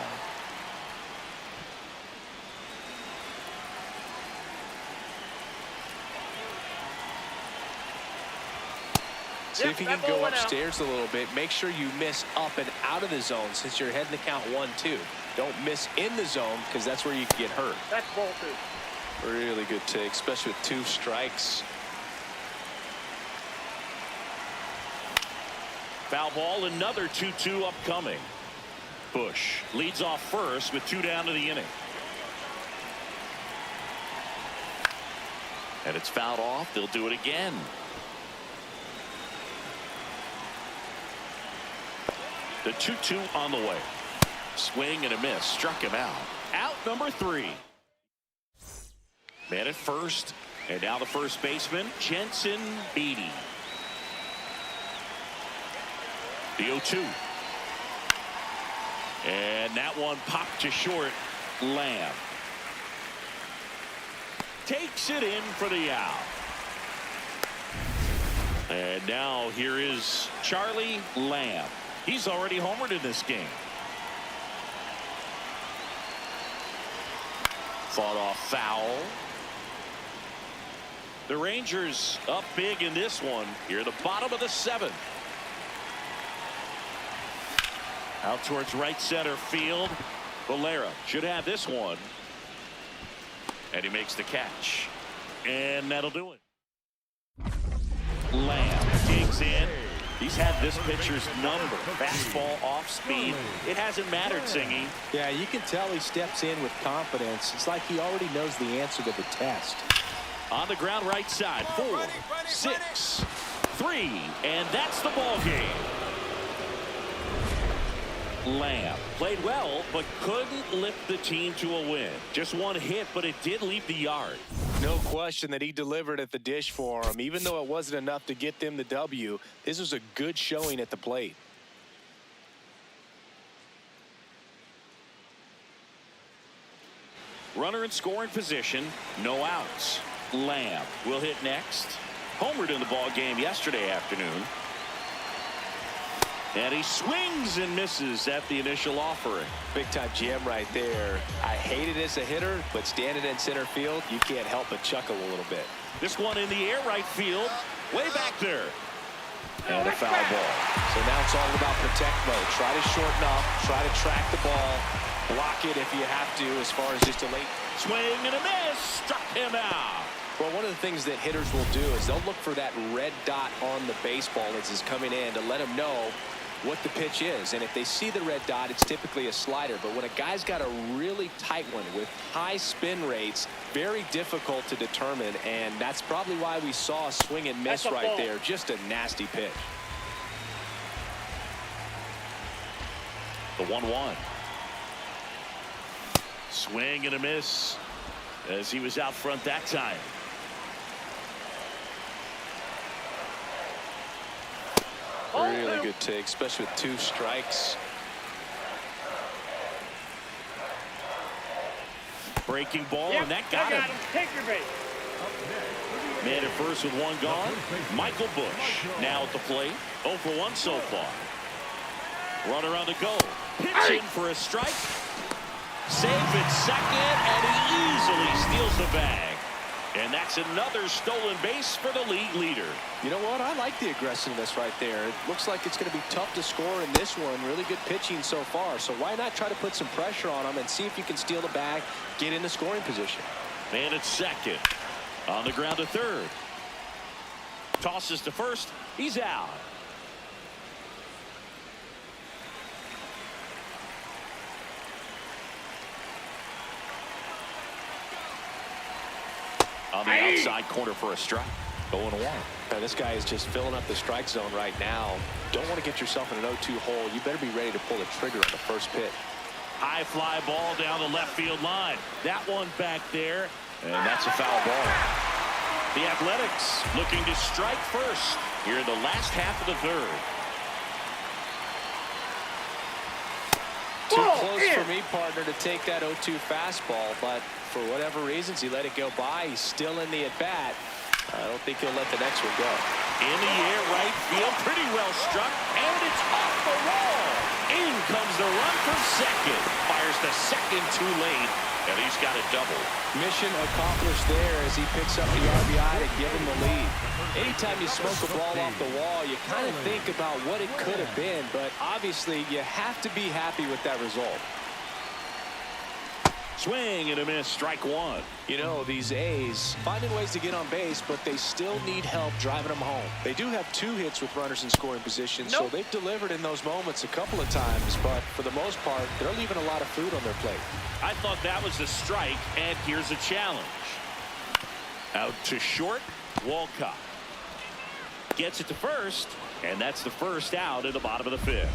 See if you can go upstairs a little bit. Make sure you miss up and out of the zone since you're heading to count 1-2. Don't miss in the zone because that's where you can get hurt. That's ball 2. Really good take, especially with 2 strikes. Foul ball, another 2-2 upcoming. Bush leads off first with 2 down to the inning. And it's fouled off. They'll do it again. The 2-2 on the way. Swing and a miss. Struck him out. Out number 3. Man at first. And now the first baseman, Jensen Beatty. The 0-2. And that one popped to short. Lamb takes it in for the out. And now here is Charlie Lamb. He's already homered in this game. Fought off foul. The Rangers up big in this one. Here at the bottom of the 7th. Out towards right center field. Valera should have this one. And he makes the catch. And that'll do it. Lamb digs in. He's had this pitcher's number. Fastball off speed. It hasn't mattered, Singy. Yeah, you can tell he steps in with confidence. It's like he already knows the answer to the test. On the ground right side. 4, 6, 3. And that's the ball game. Lamb played well, but couldn't lift the team to a win. Just one hit, but it did leave the yard. No question that he delivered at the dish for him. Even though it wasn't enough to get them the W, this was a good showing at the plate. Runner in scoring position, no outs. Lamb will hit next. Homered in the ball game yesterday afternoon. And he swings and misses at the initial offering. Big time gem right there. I hate it as a hitter, but standing in center field, you can't help but chuckle a little bit. This one in the air right field, way back there. And a foul ball. So now it's all about protect mode. Try to shorten up, try to track the ball, block it if you have to as far as just a late swing and a miss. Struck him out. Well, one of the things that hitters will do is they'll look for that red dot on the baseball as it's coming in to let them know what the pitch is. And if they see the red dot, it's typically a slider. But when a guy's got a really tight one with high spin rates, very difficult to determine. And that's probably why we saw a swing and miss right there. Just a nasty pitch. The 1-1. Swing and a miss as he was out front that time. Really good take, especially with 2 strikes. Breaking ball, and that got him. Take your base. Man at first with 1 gone. Michael Bush now at the plate. 0 for 1 so far. Runner on the go. Pitch in for a strike. Safe at second, and he easily steals the bag. And that's another stolen base for the league leader. You know what? I like the aggressiveness right there. It looks like it's going to be tough to score in this one. Really good pitching so far. So why not try to put some pressure on him and see if you can steal the bag, get in the scoring position. Man at second. On the ground to third. Tosses to first. He's out. On the outside corner for a strike. 0-1. This guy is just filling up the strike zone right now. Don't want to get yourself in an 0-2 hole. You better be ready to pull the trigger on the first pitch. High fly ball down the left field line. That one back there, and that's a foul ball. The Athletics looking to strike first here in the last half of the third. Too close for me, partner, to take that 0-2 fastball, but for whatever reasons, he let it go by. He's still in the at-bat. I don't think he'll let the next one go. In the air, right field, pretty well struck, and it's off the wall. In comes the run from second. Fires the second too late, and he's got a double. Mission accomplished there as he picks up the RBI to give him the lead. Anytime you smoke a ball off the wall, you kind of think about what it could have been, but obviously you have to be happy with that result. Swing and a miss, strike one. You know, these A's finding ways to get on base, but they still need help driving them home. They do have 2 hits with runners in scoring position, so they've delivered in those moments a couple of times, but for the most part, they're leaving a lot of food on their plate. I thought that was a strike, and here's a challenge. Out to short, Walcott. Gets it to first, and that's the first out in the bottom of the 5th.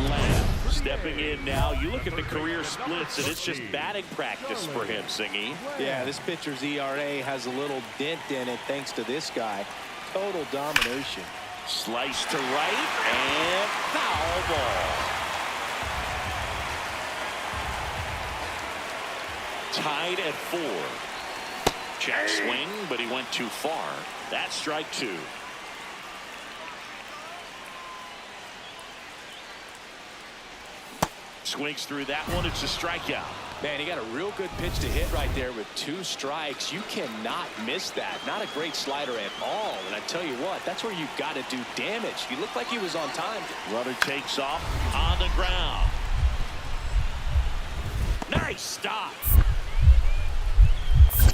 Lamb stepping in now. You look at the career splits, and it's just batting practice for him, Singy. Yeah, this pitcher's ERA has a little dent in it thanks to this guy. Total domination. Slice to right, and foul ball. Tied at 4. Check swing, but he went too far. That's strike 2. Swings through that one. It's a strikeout. Man, he got a real good pitch to hit right there with 2 strikes. You cannot miss that. Not a great slider at all. And I tell you what, that's where you've got to do damage. He looked like he was on time. Runner takes off on the ground. Nice stop.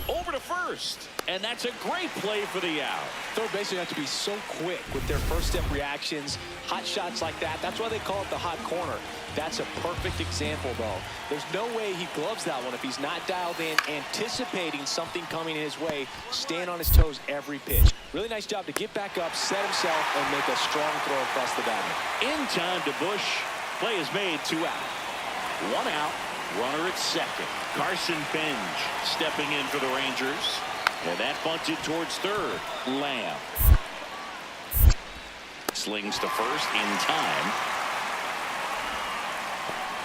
Over to first. And that's a great play for the out. Third basemen have to be so quick with their first step reactions. Hot shots like that. That's why they call it the hot corner. That's a perfect example, though. There's no way he gloves that one if he's not dialed in, anticipating something coming his way, staying on his toes every pitch. Really nice job to get back up, set himself, and make a strong throw across the diamond. In time to Bush. Play is made, 2 out. 1 out. Runner at second. Carson Benj stepping in for the Rangers. And that bunted towards third. Lamb slings to first in time.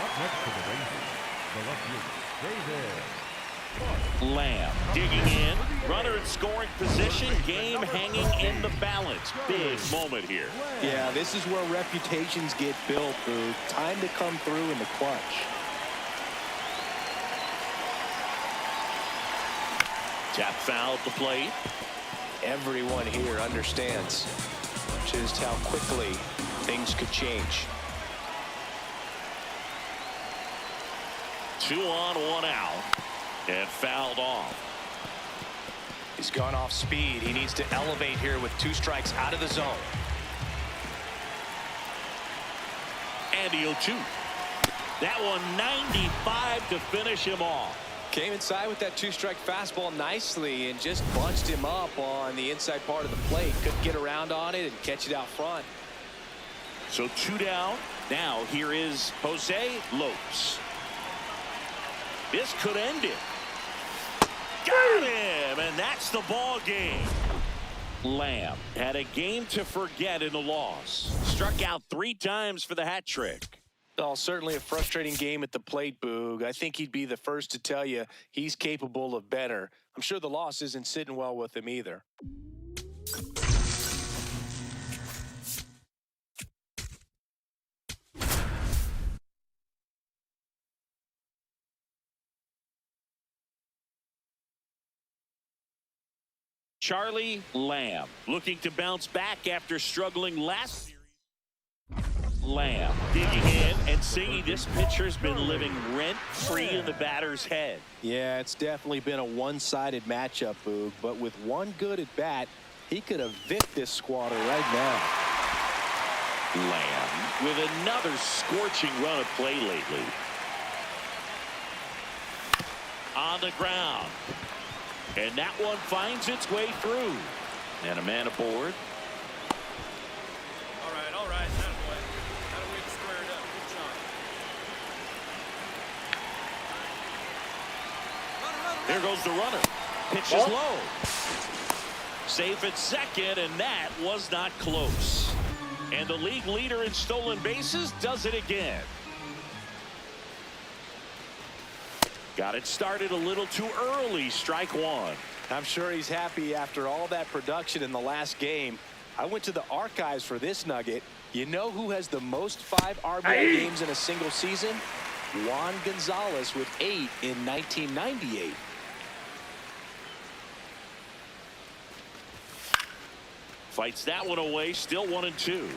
Up next to the Rangers, the left fielder. Stay there. Lamb digging in. Runner in scoring position. Game hanging in the balance. Big moment here. Yeah, this is where reputations get built, dude. Time to come through in the clutch. Tap foul at the plate. Everyone here understands just how quickly things could change. 2 on, 1 out. And fouled off. He's gone off speed. He needs to elevate here with 2 strikes out of the zone. And the 0-2. That one 95 to finish him off. Came inside with that 2-strike fastball nicely and just bunched him up on the inside part of the plate. Couldn't get around on it and catch it out front. So 2 down. Now here is Jose Lopes. This could end it. Got him, and that's the ball game. Lamb had a game to forget in the loss. Struck out 3 times for the hat trick. Well, certainly a frustrating game at the plate, Boog. I think he'd be the first to tell you he's capable of better. I'm sure the loss isn't sitting well with him either. Charlie Lamb looking to bounce back after struggling last series. Lamb digging in and singing. This pitcher's been living rent-free in the batter's head. Yeah, it's definitely been a one-sided matchup, Boog. But with one good at bat, he could evict this squatter right now. Lamb with another scorching run of play lately. On the ground. And that one finds its way through. And a man aboard. All right. That way. That way to square it up. Good job. There goes the runner. Pitch is low. Safe at second, and that was not close. And the league leader in stolen bases does it again. Got it started a little too early. Strike 1. I'm sure he's happy after all that production in the last game. I went to the archives for this nugget. You know who has the most 5 RBI games in a single season? Juan Gonzalez with 8 in 1998. Fights that one away, still 1-2.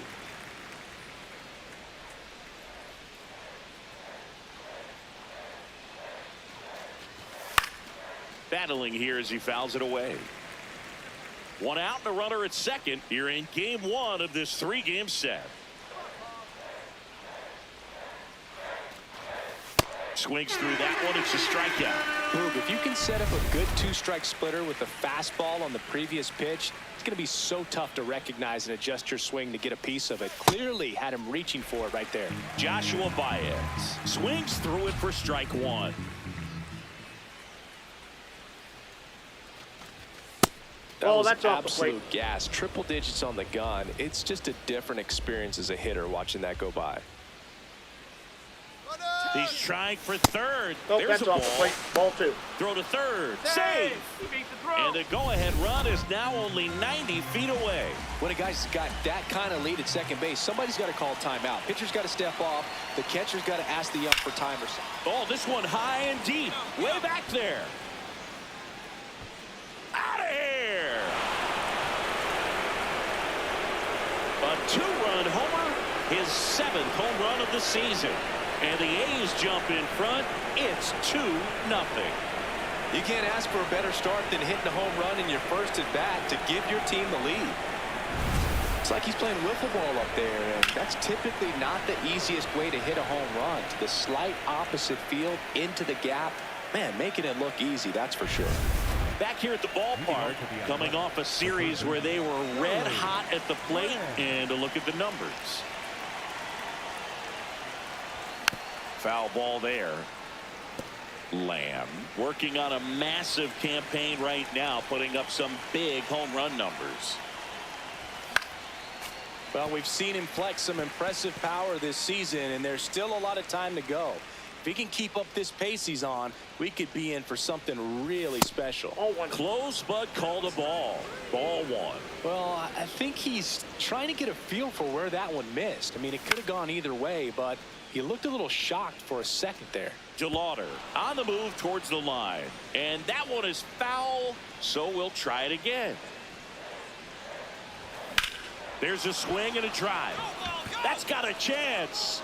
Battling here as he fouls it away. 1 out and a runner at second here in game 1 of this 3-game set. Swings through that one. It's a strikeout. Boog, if you can set up a good 2-strike splitter with a fastball on the previous pitch, it's going to be so tough to recognize and adjust your swing to get a piece of it. Clearly had him reaching for it right there. Joshua Baez swings through it for strike 1. That was that's off the plate. absolute gas. Triple digits on the gun. It's just a different experience as a hitter watching that go by. He's trying for third. Nope, There's that's a ball. off the plate. Ball 2. Throw to third. Save. Save. He beat the throw. And the go-ahead run is now only 90 feet away. When a guy's got that kind of lead at second base, somebody's got to call timeout. Pitcher's got to step off. The catcher's got to ask the ump for time or something. Oh, this one high and deep. Way back there. Out of here. A 2-run homer. His 7th home run of the season. And the A's jump in front. It's 2-0. You can't ask for a better start than hitting a home run in your first at bat to give your team the lead. It's like he's playing wiffle ball up there, and that's typically not the easiest way to hit a home run. To the slight opposite field, into the gap. Man, making it look easy, that's for sure. Back here at the ballpark, coming off a series where they were red hot at the plate, and a look at the numbers. Foul ball there. Lamb working on a massive campaign right now, putting up some big home run numbers. Well, we've seen him flex some impressive power this season, and there's still a lot of time to go. If he can keep up this pace he's on, we could be in for something really special. Oh, 1. Close, but called a ball. Ball 1. Well, I think he's trying to get a feel for where that one missed. I mean, it could have gone either way, but he looked a little shocked for a second there. DeLauder on the move towards the line. And that one is foul, so we'll try it again. There's a swing and a drive. That's got a chance.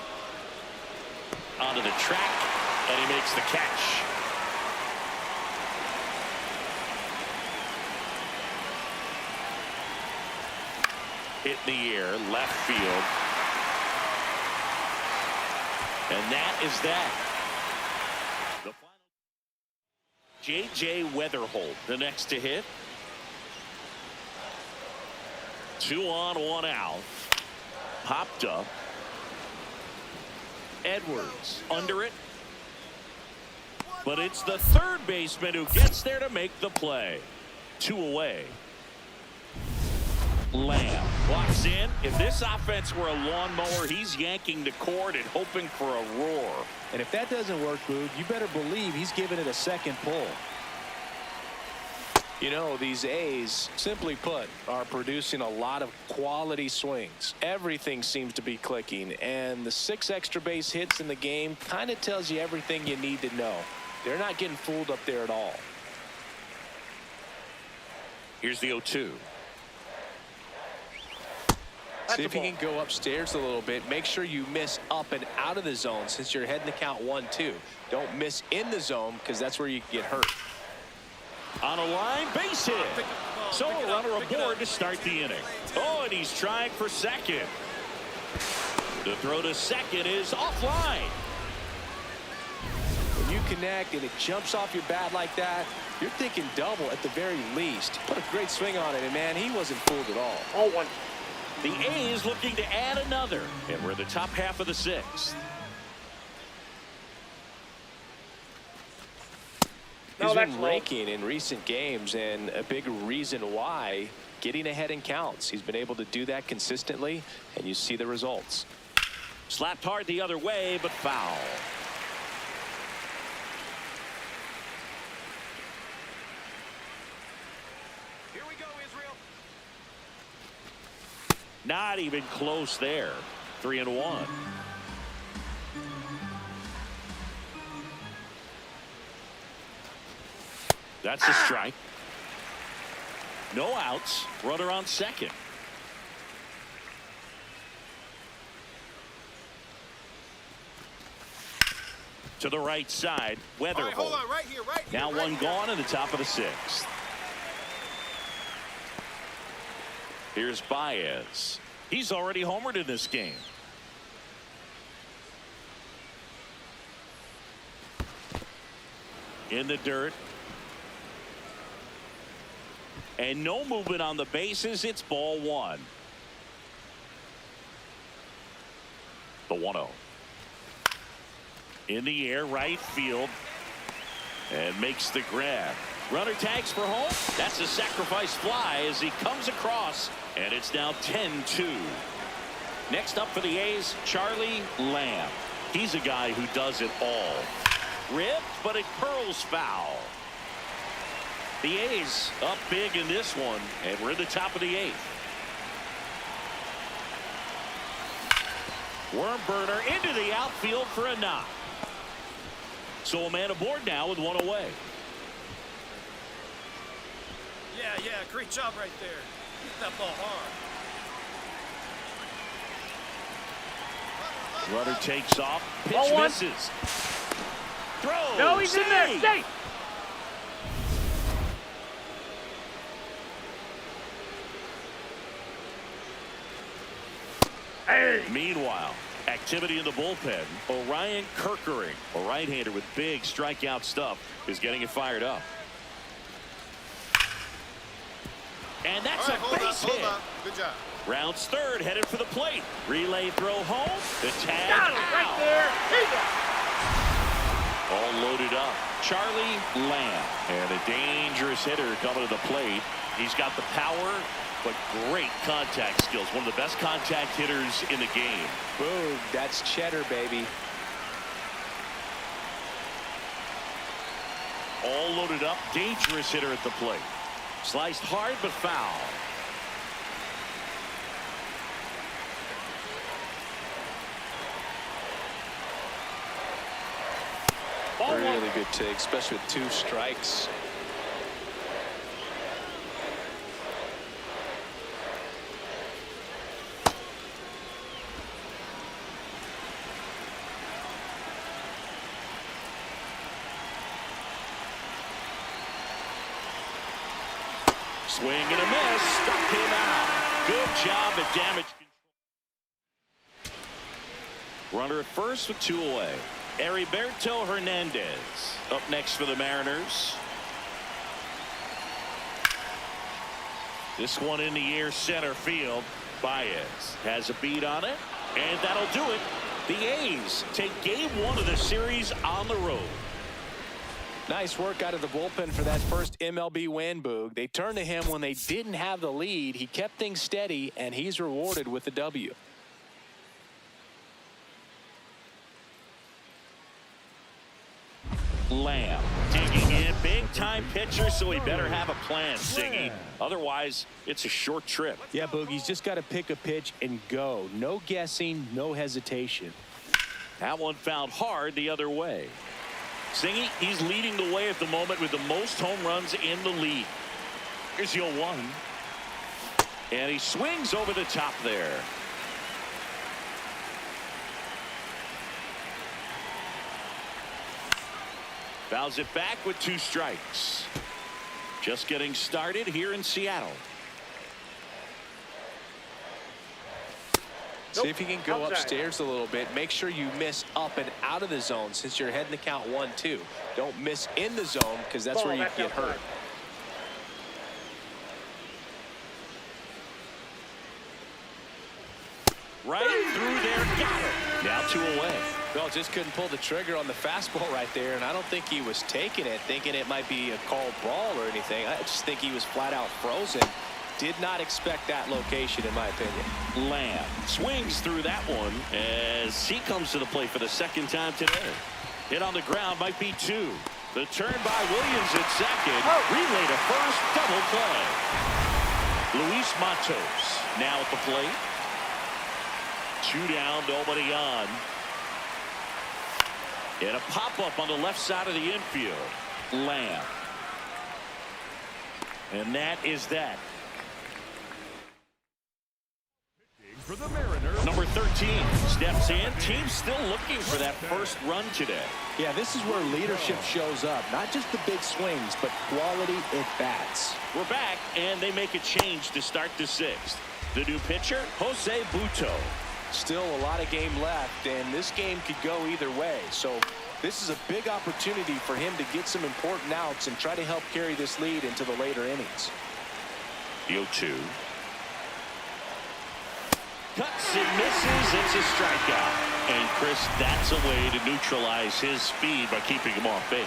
Onto the track, and he makes the catch. Hit in the air, left field. And that is that. The final. J.J. Weatherholt, the next to hit. 2 on, 1 out. Popped up. Edwards under it. But it's the third baseman who gets there to make the play. 2 away. Lamb walks in. If this offense were a lawnmower, he's yanking the cord and hoping for a roar. And if that doesn't work, Boog, you better believe he's giving it a second pull. You know, these A's, simply put, are producing a lot of quality swings. Everything seems to be clicking, and the 6 extra base hits in the game kind of tells you everything you need to know. They're not getting fooled up there at all. Here's the 0-2. See if you can go upstairs a little bit. Make sure you miss up and out of the zone since you're heading to count 1-2. Don't miss in the zone because that's where you get hurt. On a line, base hit. So a runner aboard to start the inning. Oh, and he's trying for second. The throw to second is offline. When you connect and it jumps off your bat like that, you're thinking double at the very least. Put a great swing on it, and man, he wasn't fooled at all. Oh, 1. The A's looking to add another, and we're in the top half of the 6th. He's been raking in recent games, and a big reason why, getting ahead in counts. He's been able to do that consistently, and you see the results. Slapped hard the other way, but foul. Here we go, Israel. Not even close there. 3-1. That's a strike. No outs. Runner on second. To the right side. Weather. All right, hold on, right here, right here. Now right one here. gone in the top of the sixth. Here's Baez. He's already homered in this game. In the dirt. And no movement on the bases. It's ball one. The 1-0. In the air, right field. And makes the grab. Runner tags for home. That's a sacrifice fly as he comes across. And it's now 10-2. Next up for the A's, Charlie Lamb. He's a guy who does it all. Ripped, but it curls foul. The A's up big in this one, and we're in the top of the eighth. Worm burner into the outfield for a knock. So a man aboard now with one away. Yeah, great job right there. Hit that ball hard. Runner takes off. Pitch Ball one. misses. Throw. No, he's in there. Save. Safe. Hey. Meanwhile, activity in the bullpen. Orion Kerkering, a right-hander with big strikeout stuff, is getting it fired up. And that's All right, a base hit. hold on. Good job. Rounds third, headed for the plate. Relay throw home. The tag Got him right out. there. He got it. All loaded up. Charlie Lamb. And a dangerous hitter coming to the plate. He's got the power, but great contact skills. One of the best contact hitters in the game. Boom. That's cheddar, baby. All loaded up. Dangerous hitter at the plate. Sliced hard, but foul. Really good take, especially with 2 strikes. Swing and a miss. Struck him out. Good job at damage control. Runner at first with 2 away. Heriberto Hernandez up next for the Mariners. This one in the air, center field. Baez has a beat on it, and that'll do it. The A's take game 1 of the series on the road. Nice work out of the bullpen for that first MLB win, Boog. They turned to him when they didn't have the lead. He kept things steady, and he's rewarded with the W. Lamb digging in, big time pitcher, so he better have a plan, Siggy. Otherwise, it's a short trip. Yeah, Boog, he's just got to pick a pitch and go. No guessing, no hesitation. That one fouled hard the other way. Siggy, he's leading the way at the moment with the most home runs in the league. Here's 0-1. And he swings over the top there. Fouls it back with 2 strikes. Just getting started here in Seattle. See if you can go Outside. upstairs a little bit. Make sure you miss up and out of the zone since you're heading to count 1-2. Don't miss in the zone because that's where you That's get outside. hurt. Right through there. Got it. Now 2 away. Well, just couldn't pull the trigger on the fastball right there, and I don't think he was taking it, thinking it might be a called ball or anything. I just think he was flat out frozen. Did not expect that location, in my opinion. Lamb swings through that one as he comes to the plate for the second time today. Hit on the ground, might be 2. The turn by Williams at second. Relay to first, double play. Luis Matos now at the plate. 2 down, nobody on. And a pop-up on the left side of the infield. Lamb. And that is that. For the Mariners, Number 13 steps in. Team's still looking for that first run today. Yeah, this is where leadership shows up. Not just the big swings, but quality at-bats. We're back, and they make a change to start the 6th. The new pitcher, Jose Butto. Still a lot of game left, and this game could go either way. So this is a big opportunity for him to get some important outs and try to help carry this lead into the later innings. The 0-2. Cuts and misses. It's a strikeout. And, Chris, that's a way to neutralize his speed by keeping him off base.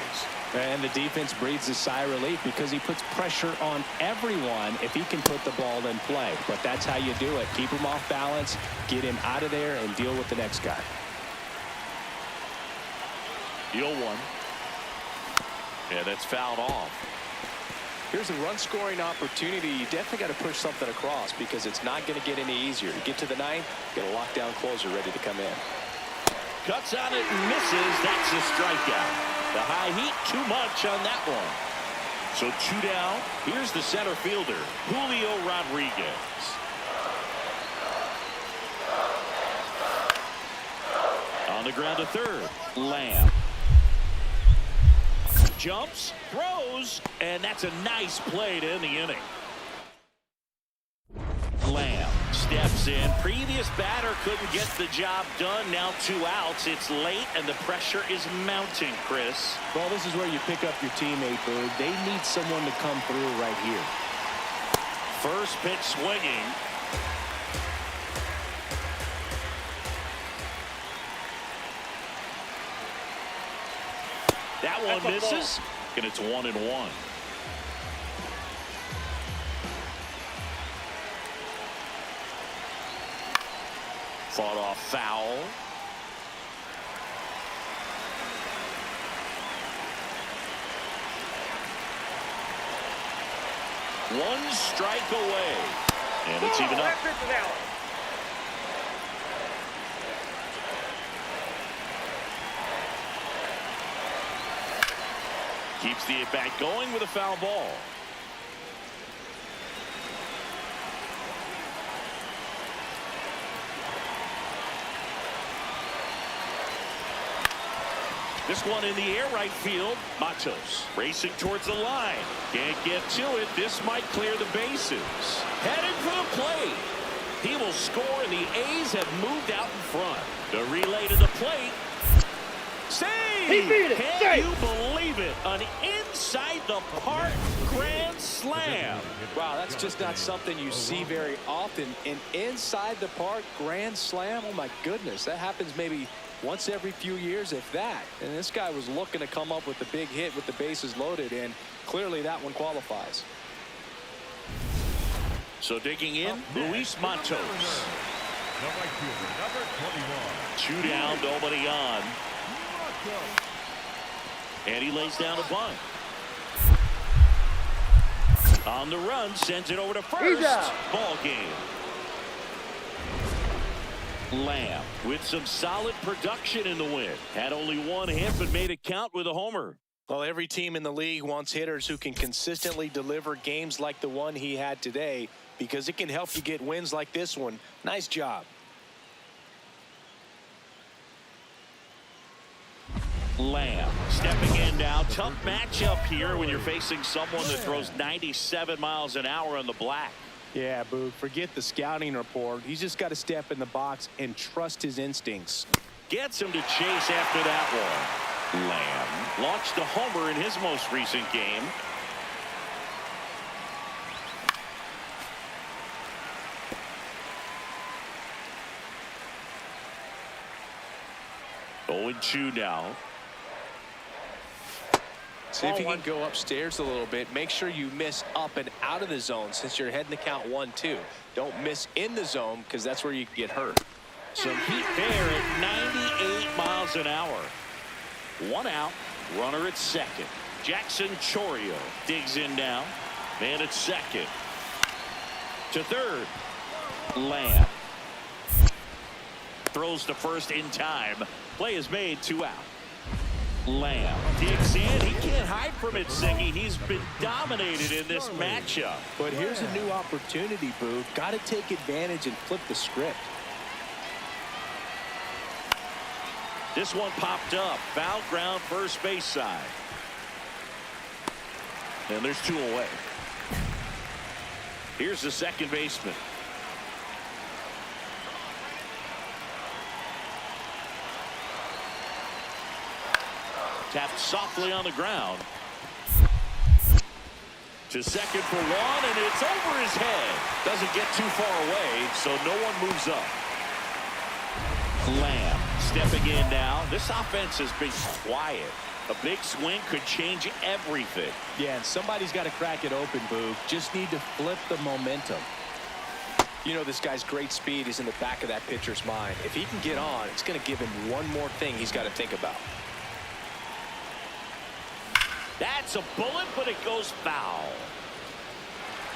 And the defense breathes a sigh of relief because he puts pressure on everyone if he can put the ball in play. But that's how you do it. Keep him off balance, get him out of there, and deal with the next guy. The 0-1. Yeah, that's fouled off. Here's a run-scoring opportunity. You definitely got to push something across because it's not going to get any easier. You get to the 9th, get a lockdown closer ready to come in. Cuts on it and misses. That's a strikeout. The high heat, too much on that one. So 2 down. Here's the center fielder, Julio Rodriguez. On the ground to third, Lamb. Jumps, throws, and that's a nice play to end the inning. Lamb steps in. Previous batter couldn't get the job done. Now 2 outs. It's late, and the pressure is mounting, Chris. Well, this is where you pick up your teammate, Boog. They need someone to come through right here. First pitch swinging. That one misses, and it's 1-1. Fought off foul. One strike away, and it's even up. Keeps the at-bat going with a foul ball. This one in the air, right field. Matos racing towards the line. Can't get to it. This might clear the bases. Headed for the plate. He will score, and the A's have moved out in front. The relay to the plate. Save! He beat it. Can you believe it? An inside-the-park grand slam. Wow, that's just not something you see very often. An inside-the-park grand slam? Oh, my goodness. That happens maybe once every few years, if that. And this guy was looking to come up with the big hit with the bases loaded, and clearly that one qualifies. So digging in, Luis Matos. the right fielder, number 21. 2 down, nobody on. And he lays down a bunt. On the run, sends it over to first. Ball game. Lamb with some solid production in the win. Had only 1 hit, but made it count with a homer. Well, every team in the league wants hitters who can consistently deliver games like the one he had today, because it can help you get wins like this one. Nice job. Lamb stepping in now. Tough matchup here when you're facing someone that throws 97 miles an hour on the black. Yeah, Boog, forget the scouting report. He's just got to step in the box and trust his instincts. Gets him to chase after that one. Lamb launched a homer in his most recent game. Oh, 0-2 now. See if you can go upstairs a little bit. Make sure you miss up and out of the zone since you're heading to count 1-2. Don't miss in the zone, because that's where you can get hurt. Some heat there at 98 miles an hour. 1 out, runner at second. Jackson Chorio digs in now. Man at second. To third. Lamb. throws to first in time. Play is made, 2 out. Lamb digs in. He can't hide from it, Siggy. He's been dominated in this matchup. But here's a new opportunity, Boo. Got to take advantage and flip the script. This one popped up. Foul ground, first base side. And there's 2 away. Here's the second baseman. Tapped softly on the ground. To second for 1, and it's over his head. Doesn't get too far away, so no one moves up. Lamb stepping in now. This offense has been quiet. A big swing could change everything. Yeah, and somebody's got to crack it open, Boo. Just need to flip the momentum. You know, this guy's great speed is in the back of that pitcher's mind. If he can get on, it's going to give him one more thing he's got to think about. That's a bullet, but it goes foul.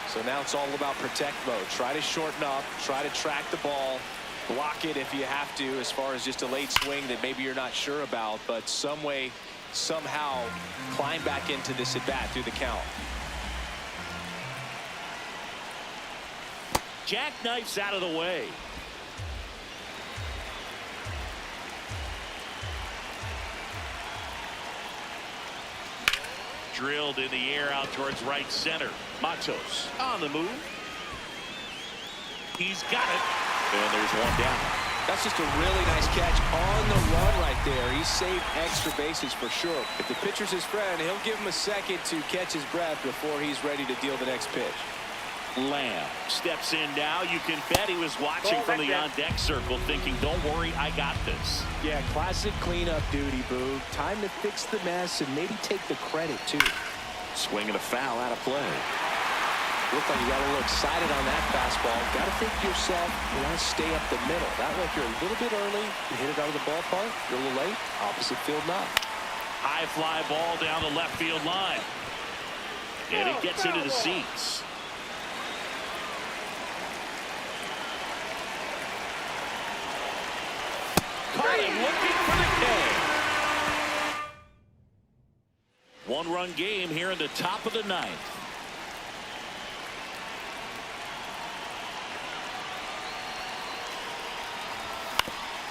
So now it's all about protect mode. Try to shorten up, try to track the ball, block it if you have to, as far as just a late swing that maybe you're not sure about, but some way, somehow climb back into this at bat through the count. Jackknifes out of the way. Drilled in the air out towards right center. Matos on the move. He's got it. And there's 1 down. That's just a really nice catch on the run right there. He saved extra bases for sure. If the pitcher's his friend, he'll give him a second to catch his breath before he's ready to deal the next pitch. Lamb steps in now. You can bet he was watching from the on-deck circle thinking, don't worry, I got this. Yeah, classic cleanup duty, Boo. Time to fix the mess and maybe take the credit, too. Swing and a foul out of play. Looked like you got a little excited on that fastball. Got to think to yourself, you want to stay up the middle. That way, if you're a little bit early, you hit it out of the ballpark. You're a little late, opposite field knock. High fly ball down the left field line. And it gets into the seats. Caught him looking for the K. 1-run game here in the top of the 9th.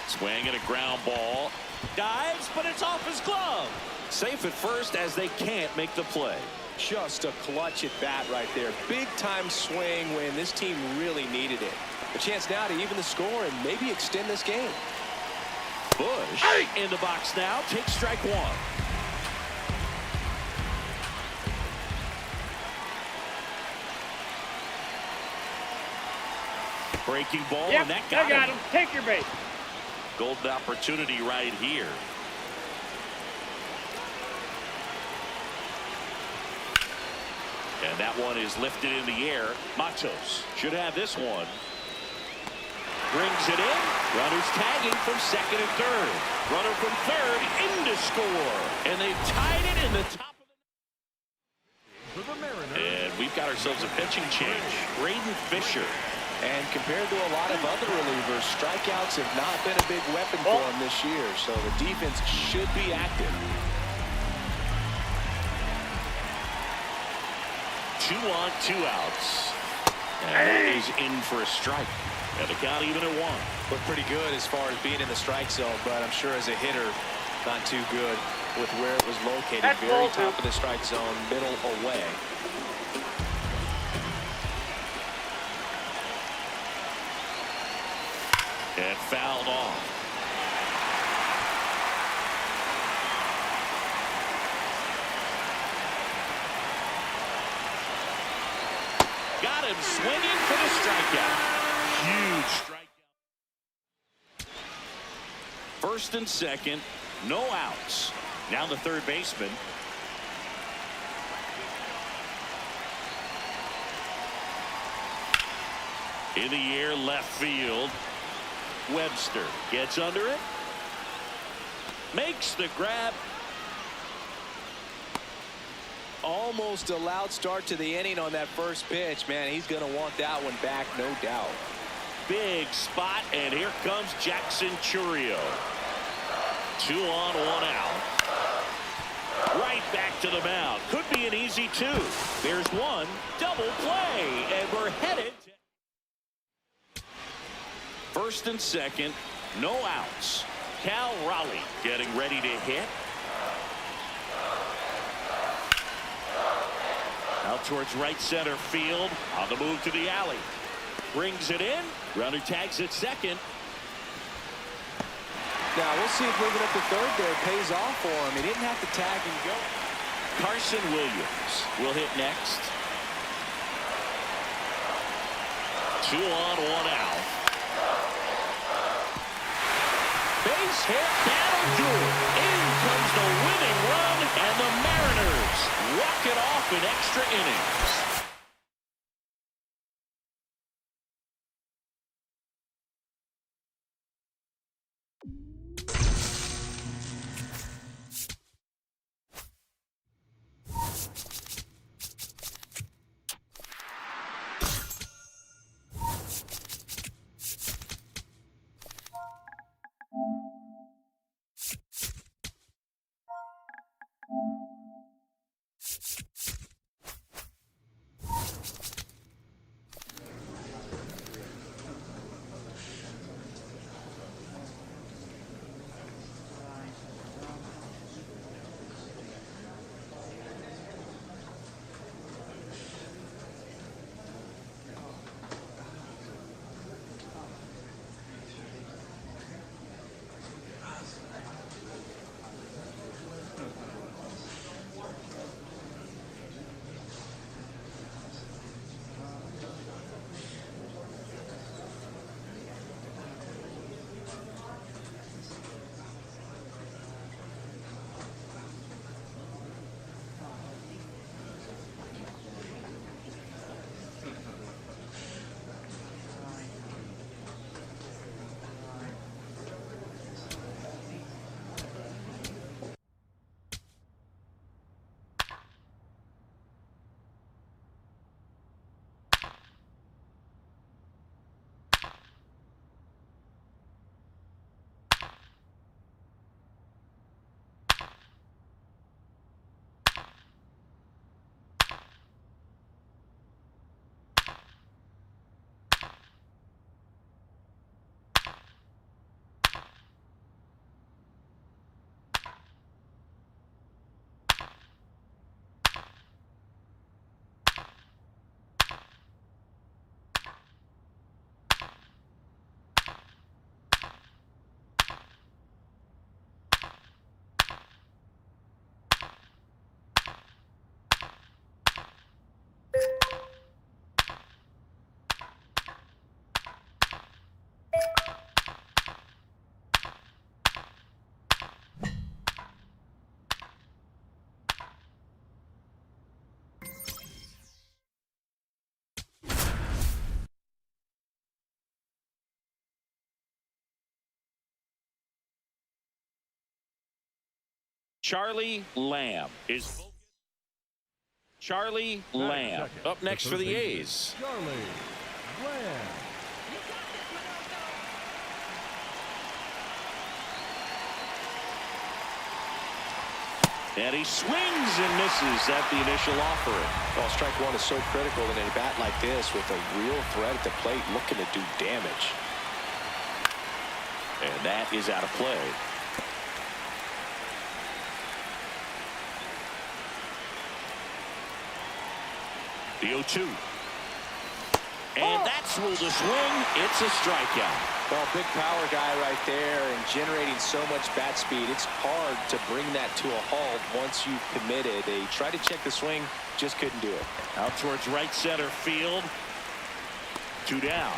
Swing and a ground ball. Dives, but it's off his glove. Safe at first as they can't make the play. Just a clutch at bat right there. Big time swing when this team really needed it. A chance now to even the score and maybe extend this game. Bush in the box now. Takes strike 1. Breaking ball, Yep, and that I got him. him. Take your bait. Golden opportunity right here. And that one is lifted in the air. Matos should have this one. Brings it in. Runners tagging from second and third. Runner from third in to score. And they've tied it in the top of the... And we've got ourselves a pitching change. Braden Fisher. And compared to a lot of other relievers, strikeouts have not been a big weapon for him this year. So the defense should be active. 2 on, 2 outs. And that is in for a strike. And the count even at 1. Looked pretty good as far as being in the strike zone, but I'm sure as a hitter, not too good with where it was located. That's Very ball top two. of the strike zone, middle away. And fouled off. Got him swinging for the strikeout. Huge strikeout. First and second, no outs. Now the third baseman. In the air, left field. Webster gets under it. Makes the grab. Almost a loud start to the inning on that first pitch. Man, he's going to want that one back, no doubt. big spot, and here comes Jackson Churio. 2 on, 1 out. Right back to the mound. Could be an easy 2. There's one. Double play, and we're headed to first and second. No outs. Cal Raleigh getting ready to hit. Out towards right center field. On the move to the alley. Brings it in. Runner tags at second. Now we'll see if moving up to third there pays off for him. He didn't have to tag and go. Carson Williams will hit next. 2 on, 1 out. Base hit, battle duel. In comes the winning run, and the Mariners walk it off in extra innings. Charlie Lamb is Charlie Lamb up next for the A's. Charlie Lamb. And he swings and misses at the initial offering. Well, strike one is so critical in a bat like this with a real threat at the plate looking to do damage. And that is out of play. The 0-2. And that's ruled a swing. It's a strikeout. Well, big power guy right there and generating so much bat speed. It's hard to bring that to a halt once you've committed. They tried to check the swing, just couldn't do it. Out towards right center field. 2 down.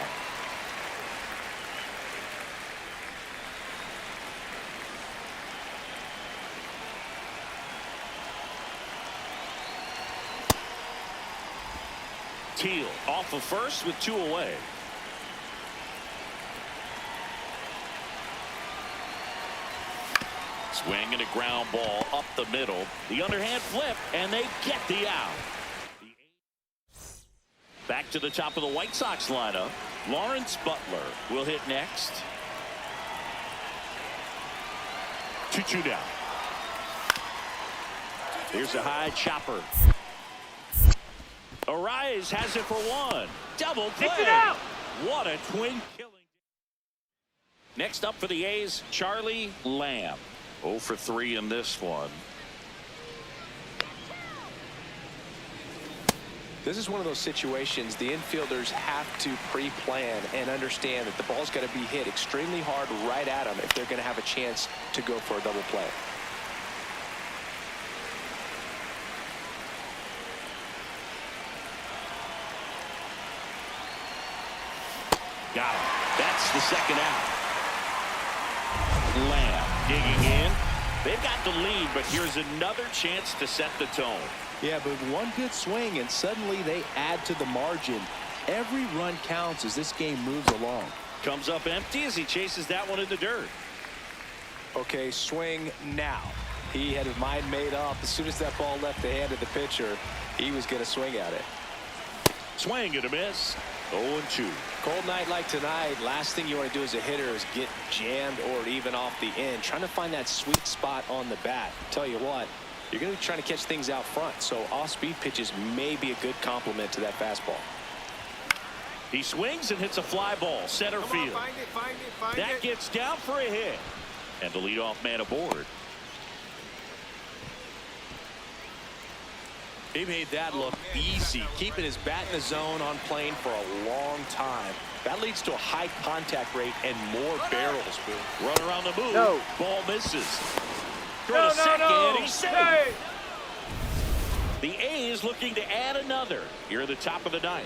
Teal off of first with 2 away. Swing and a ground ball up the middle. The underhand flip, and they get the out. Back to the top of the White Sox lineup. Lawrence Butler will hit next. 2-2 down. Here's a high chopper. Arias has it for one. Double play. Take it out. What a twin killing. Next up for the A's, Charlie Lamb. 0 for 3 in this one. This is one of those situations the infielders have to pre-plan and understand that the ball's got to be hit extremely hard right at them if they're going to have a chance to go for a double play. Got him. That's the second out. Lamb digging in. They've got the lead, but here's another chance to set the tone. Yeah, but one good swing and suddenly they add to the margin. Every run counts as this game moves along. Comes up empty as he chases that one in the dirt. Okay, swing now. He had his mind made up. As soon as that ball left the hand of the pitcher, he was going to swing at it. Swing and a miss. 0-2. Cold night like tonight, last thing you want to do as a hitter is get jammed or even off the end. Trying to find that sweet spot on the bat. Tell you what, you're going to be trying to catch things out front, so off-speed pitches may be a good complement to that fastball. He swings and hits a fly ball center Come field. on, find That it. gets down for a hit. And the leadoff man aboard. He made that look easy, keeping his bat in the zone on plane for a long time. That leads to a high contact rate and more barrels. Run around the move. No. Ball misses. Throw No, to second. no. He's safe. Hey. The A's looking to add another here at the top of the ninth.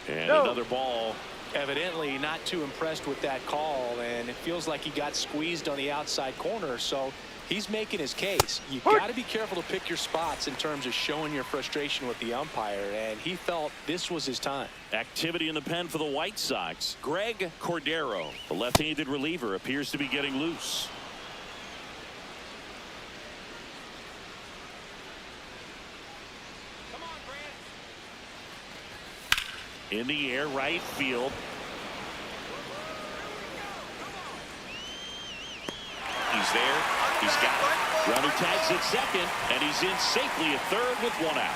And No. another ball. Evidently not too impressed with that call, and it feels like he got squeezed on the outside corner, so he's making his case. You got to be careful to pick your spots in terms of showing your frustration with the umpire, and he felt this was his time. Activity in the pen for the White Sox. Greg Cordero, the left-handed reliever, appears to be getting loose. In the air, right field. He's there. He's got it. Runner tags at second, and he's in safely at third with one out.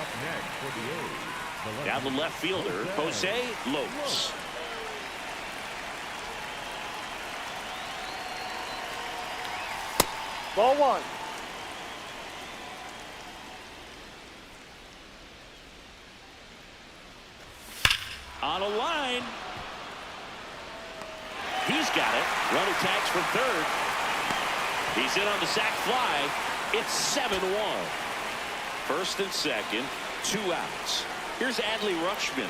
Up next for the A's. Down the left fielder, Jose Lopes. Ball one. On a line. He's got it. Runner tags for third. He's in on the sac fly. It's 7-1. First and second, 2 outs. Here's Adley Rutschman.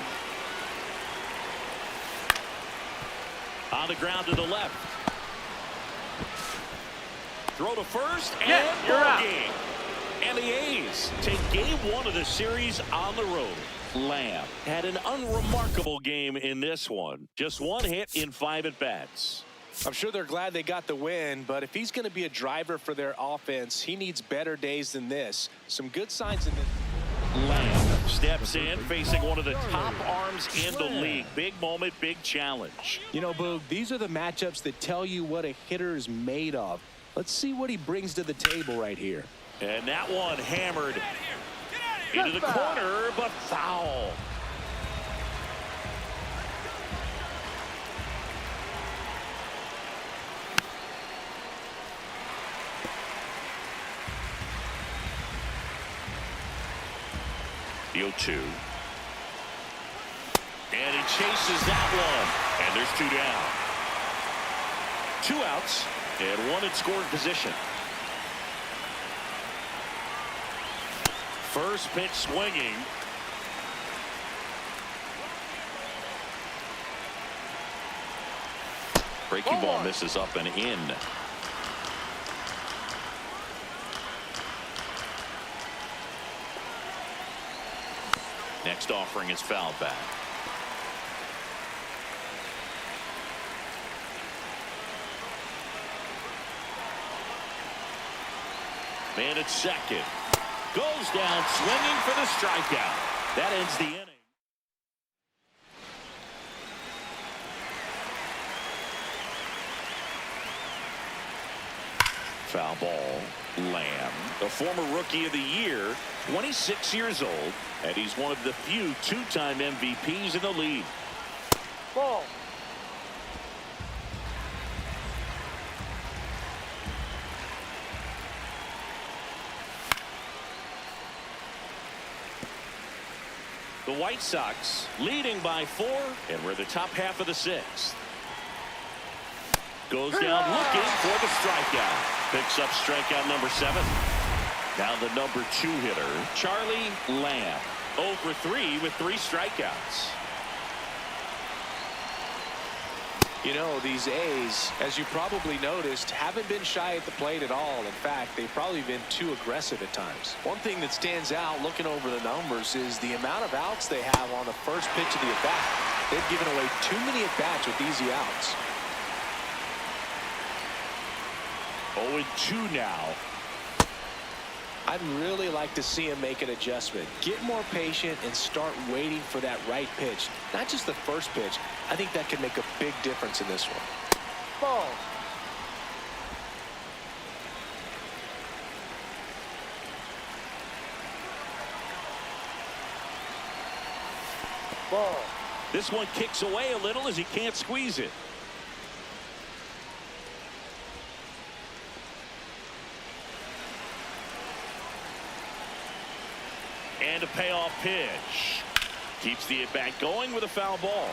On the ground to the left. Throw to first and Yeah, you're ball out. game. And the A's take game 1 of the series on the road. Lamb had an unremarkable game in this one. Just 1 hit in 5 at-bats. I'm sure they're glad they got the win, but if he's going to be a driver for their offense, he needs better days than this. Some good signs in this. Lamb steps in, facing one of the top arms in the league. Big moment, big challenge. You know, Boog, these are the matchups that tell you what a hitter is made of. Let's see what he brings to the table right here. And that one hammered into the corner, but foul. The 0-2. And he chases that one. And there's 2 down. 2 outs and 1 in scoring position. First pitch swinging. Breaking ball misses up and in. Next offering is fouled back. Man at second. Goes down swinging for the strikeout. That ends the inning. Foul ball. Lamb, the former Rookie of the Year, 26 years old, and he's one of the few two-time MVPs in the league. Ball. The White Sox leading by 4, and we're the top half of the 6th. Goes down looking for the strikeout. Picks up strikeout number 7. Now the number 2 hitter, Charlie Lamb. 0 for 3 with 3 strikeouts. You know, these A's, as you probably noticed, haven't been shy at the plate at all. In fact, they've probably been too aggressive at times. One thing that stands out looking over the numbers is the amount of outs they have on the first pitch of the at-bat. They've given away too many at-bats with easy outs. 0-2 now. I'd really like to see him make an adjustment. Get more patient and start waiting for that right pitch. Not just the first pitch. I think that could make a big difference in this one. Ball. Ball. This one kicks away a little as he can't squeeze it. And a payoff pitch. Keeps the at-bat going with a foul ball.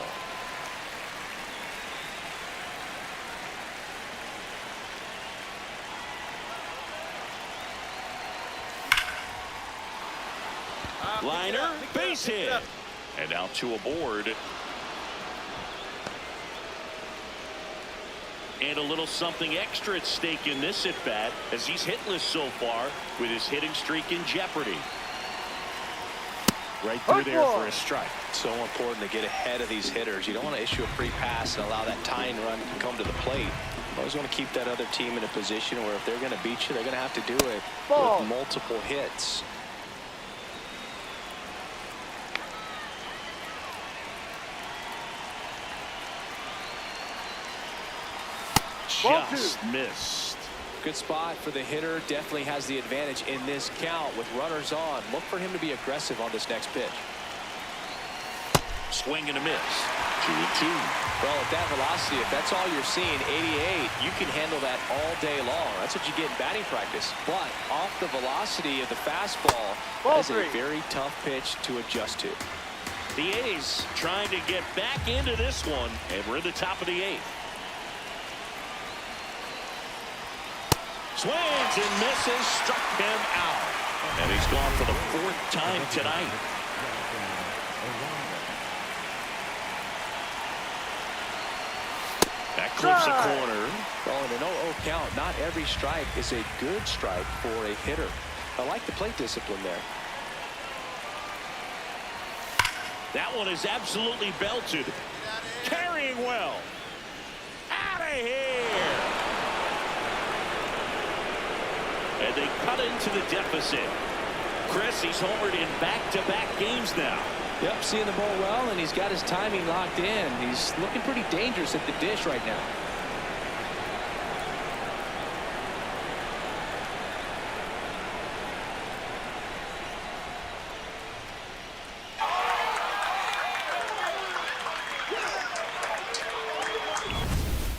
Liner, base hit. And now 2 aboard. And a little something extra at stake in this at-bat as he's hitless so far with his hitting streak in jeopardy. Right through there for a strike. So important to get ahead of these hitters. You don't want to issue a free pass and allow that tying run to come to the plate. You always want to keep that other team in a position where if they're going to beat you, they're going to have to do it with multiple hits. Just missed. Good spot for the hitter. Definitely has the advantage in this count with runners on. Look for him to be aggressive on this next pitch. Swing and a miss. 2-2. Well, at that velocity, if that's all you're seeing, 88, you can handle that all day long. That's what you get in batting practice. But off the velocity of the fastball, that's a very tough pitch to adjust to. The A's trying to get back into this one, and we're in the top of the 8th. Swings and misses, struck him out. And he's gone for the 4th time tonight. That clips a corner. Well, in an 0-0 count, not every strike is a good strike for a hitter. I like the plate discipline there. That one is absolutely belted. Carrying well. Out of here. And they cut into the deficit. Chris, he's homered in back-to-back games now. Yep, seeing the ball well, and he's got his timing locked in. He's looking pretty dangerous at the dish right now.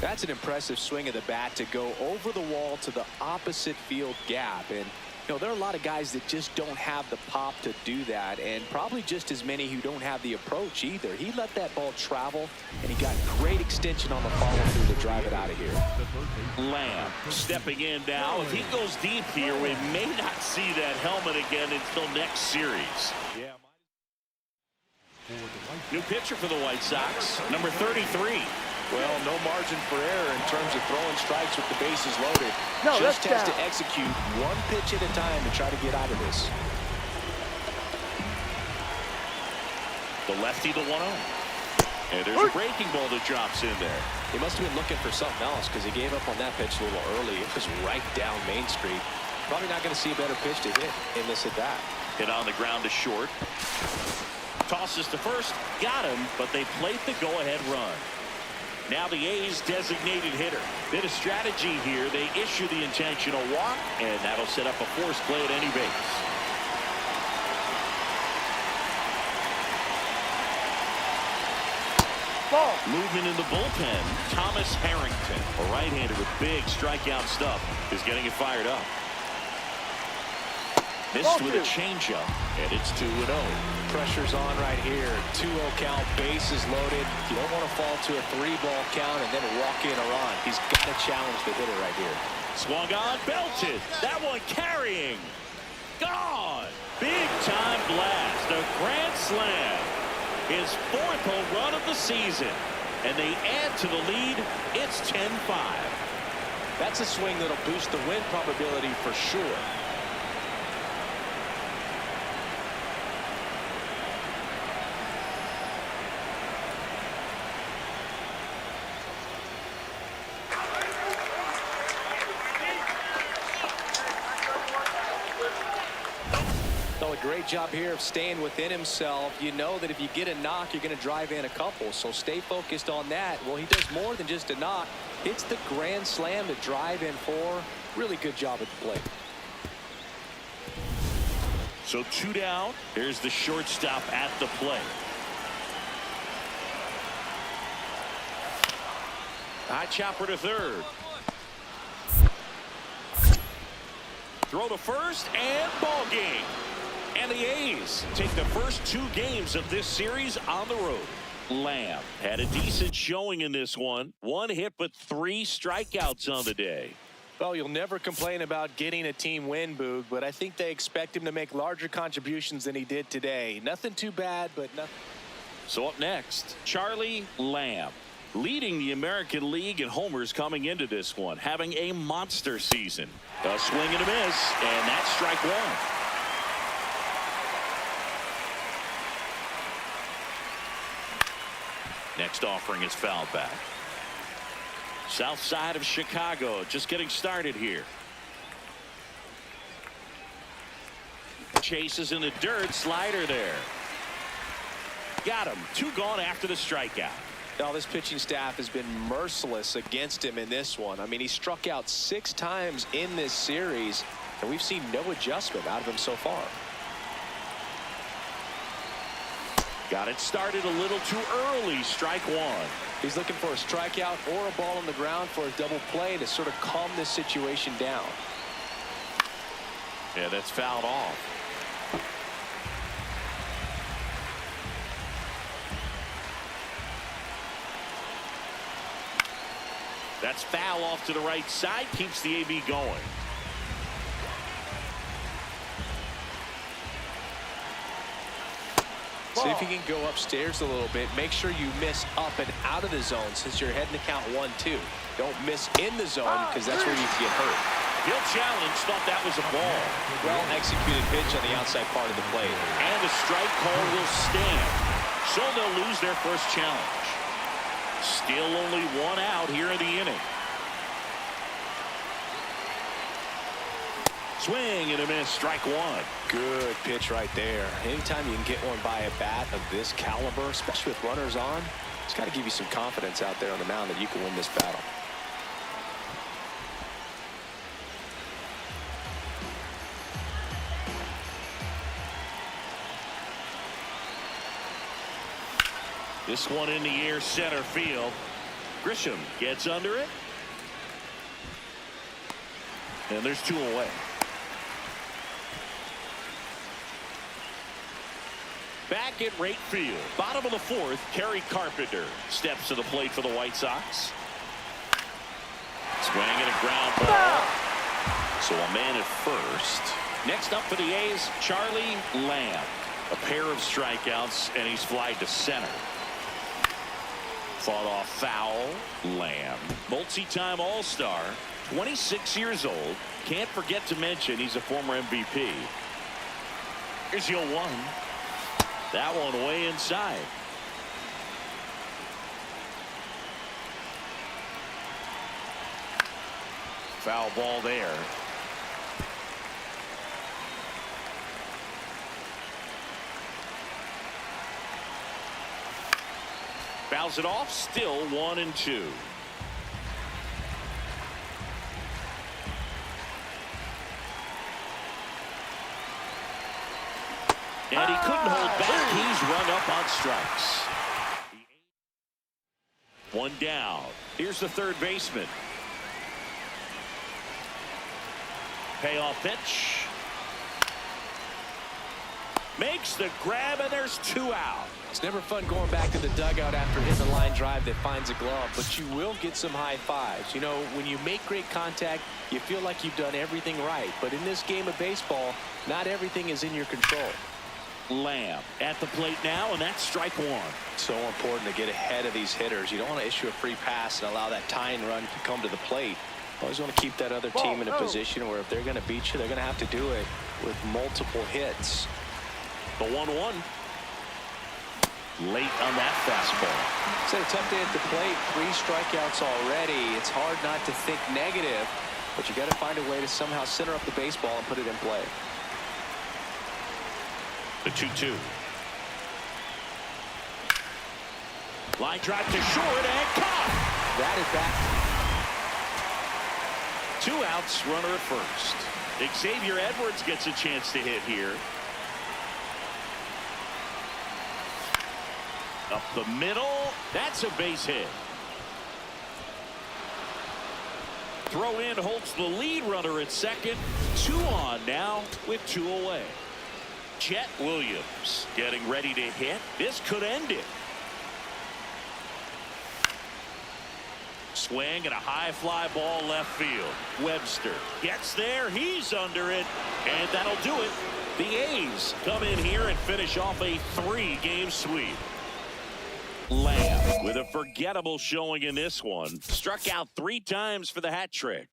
That's an impressive swing of the bat to go over the wall to the opposite field gap. And, you know, there are a lot of guys that just don't have the pop to do that, and probably just as many who don't have the approach either. He let that ball travel, and he got great extension on the follow-through to drive it out of here. Lamb stepping in now. If he goes deep here, we may not see that helmet again until next series. Yeah. New pitcher for the White Sox, number 33. Well, no margin for error in terms of throwing strikes with the bases loaded. Just has to execute one pitch at a time to try to get out of this. The lefty, the 1-0. And there's a breaking ball that drops in there. He must have been looking for something else because he gave up on that pitch a little early. It was right down Main Street. Probably not going to see a better pitch to hit in this at bat. Hit on the ground to short. Tosses to first. Got him, but they played the go-ahead run. Now the A's designated hitter. Bit of strategy here. They issue the intentional walk, and that'll set up a forced play at any base. Ball. Movement in the bullpen. Thomas Harrington, a right-hander with big strikeout stuff, is getting it fired up. Missed with a changeup, and it's 2-0. Pressure's on right here. 2-0 count, bases loaded. You don't want to fall to a 3-ball count and then walk in a run. He's got to challenge the hitter right here. Swung on, belted. That one carrying. Gone. Big time blast. A grand slam. His 4th home run of the season. And they add to the lead. It's 10-5. That's a swing that'll boost the win probability for sure. Great job here of staying within himself. You know that if you get a knock, you're going to drive in a couple. So stay focused on that. Well, he does more than just a knock. Hits the grand slam to drive in 4. Really good job at the plate. So 2 down. Here's the shortstop at the plate. High chopper to third. Throw to first and ball game. And the A's take the first 2 games of this series on the road. Lamb had a decent showing in this one. 1 hit but 3 strikeouts on the day. Well, you'll never complain about getting a team win, Boog, but I think they expect him to make larger contributions than he did today. Nothing too bad, but nothing. So up next, Charlie Lamb, leading the American League in homers coming into this one, having a monster season. A swing and a miss, and that's strike 1. Next offering is fouled back. South side of Chicago, just getting started here. Chases in the dirt, slider there. Got him. 2 gone after the strikeout. Now this pitching staff has been merciless against him in this one. I mean, he struck out 6 times in this series, and we've seen no adjustment out of him so far. Got it started a little too early. Strike 1. He's looking for a strikeout or a ball on the ground for a double play to sort of calm this situation down. Yeah, that's fouled off. That's foul off to the right side. Keeps the AB going. See if you can go upstairs a little bit. Make sure you miss up and out of the zone since you're heading to count 1-2. Don't miss in the zone because that's where you can get hurt. He'll challenge. Thought that was a ball. Well executed pitch on the outside part of the plate. And the strike call will stand. So they'll lose their first challenge. Still only 1 out here in the inning. Swing and a miss. Strike 1. Good pitch right there. Anytime you can get one by a bat of this caliber, especially with runners on, it's got to give you some confidence out there on the mound that you can win this battle. This one in the air, center field. Grisham gets under it. And there's 2 away. Back at right field. Bottom of the 4th, Kerry Carpenter steps to the plate for the White Sox. Swing and a ground ball. So a man at first. Next up for the A's, Charlie Lamb. A pair of strikeouts, and he's flied to center. Fought off foul. Lamb, multi-time All-Star, 26 years old. Can't forget to mention he's a former MVP. Here's your 1. That one way inside. Foul ball there. Fouls it off, still 1-2. And he couldn't hold back. He's run up on strikes. One down. Here's the third baseman. Payoff pitch. Makes the grab, and there's 2 out. It's never fun going back to the dugout after hitting a line drive that finds a glove, but you will get some high fives. You know, when you make great contact, you feel like you've done everything right. But in this game of baseball, not everything is in your control. Lamb at the plate now, and that's strike 1. So important to get ahead of these hitters. You don't want to issue a free pass and allow that tying run to come to the plate. Always want to keep that other team in a position where if they're going to beat you, they're going to have to do it with multiple hits. The 1-1. Late on that fastball. It's a tough day at the plate. 3 strikeouts already. It's hard not to think negative, but you got to find a way to somehow center up the baseball and put it in play. The 2-2. Line drive to short and caught. That is back. 2 outs, runner at first. Xavier Edwards gets a chance to hit here. Up the middle. That's a base hit. Throw in holds the lead runner at second. 2 on now with 2 away. Chet Williams getting ready to hit. This could end it. Swing and a high fly ball left field. Webster gets there. He's under it. And that'll do it. The A's come in here and finish off a 3-game sweep. Lamb with a forgettable showing in this one. Struck out 3 times for the hat trick.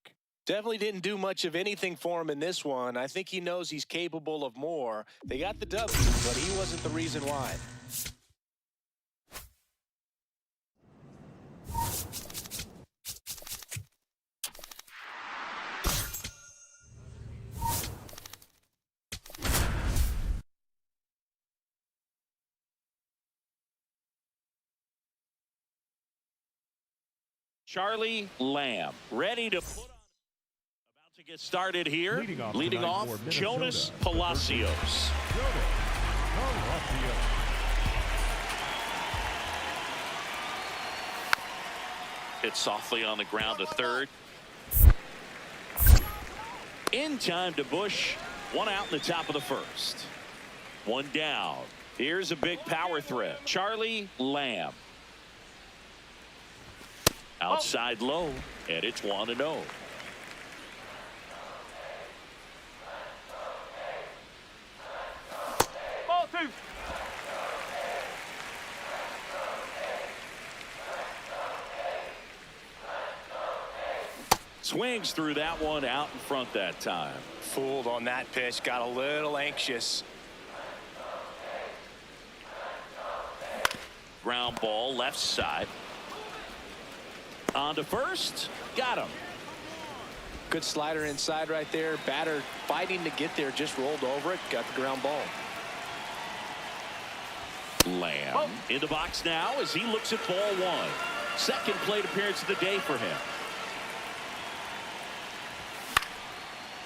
Definitely didn't do much of anything for him in this one. I think he knows he's capable of more. They got the W, but he wasn't the reason why. Charlie Lamb ready to put on. About to get started here. Leading off Jonas Palacios. Hit softly on the ground to third. In time to Bush. 1 out in the top of the first. 1 down. Here's a big power threat. Charlie Lamb. Outside low, and it's 1-0. Ball 2. Swings through that one, out in front that time. Fooled on that pitch, got a little anxious. Ground ball left side. On to first. Got him. Good slider inside right there. Batter fighting to get there, just rolled over it. Got the ground ball. Lamb in the box now as he looks at ball 1. Second plate appearance of the day for him.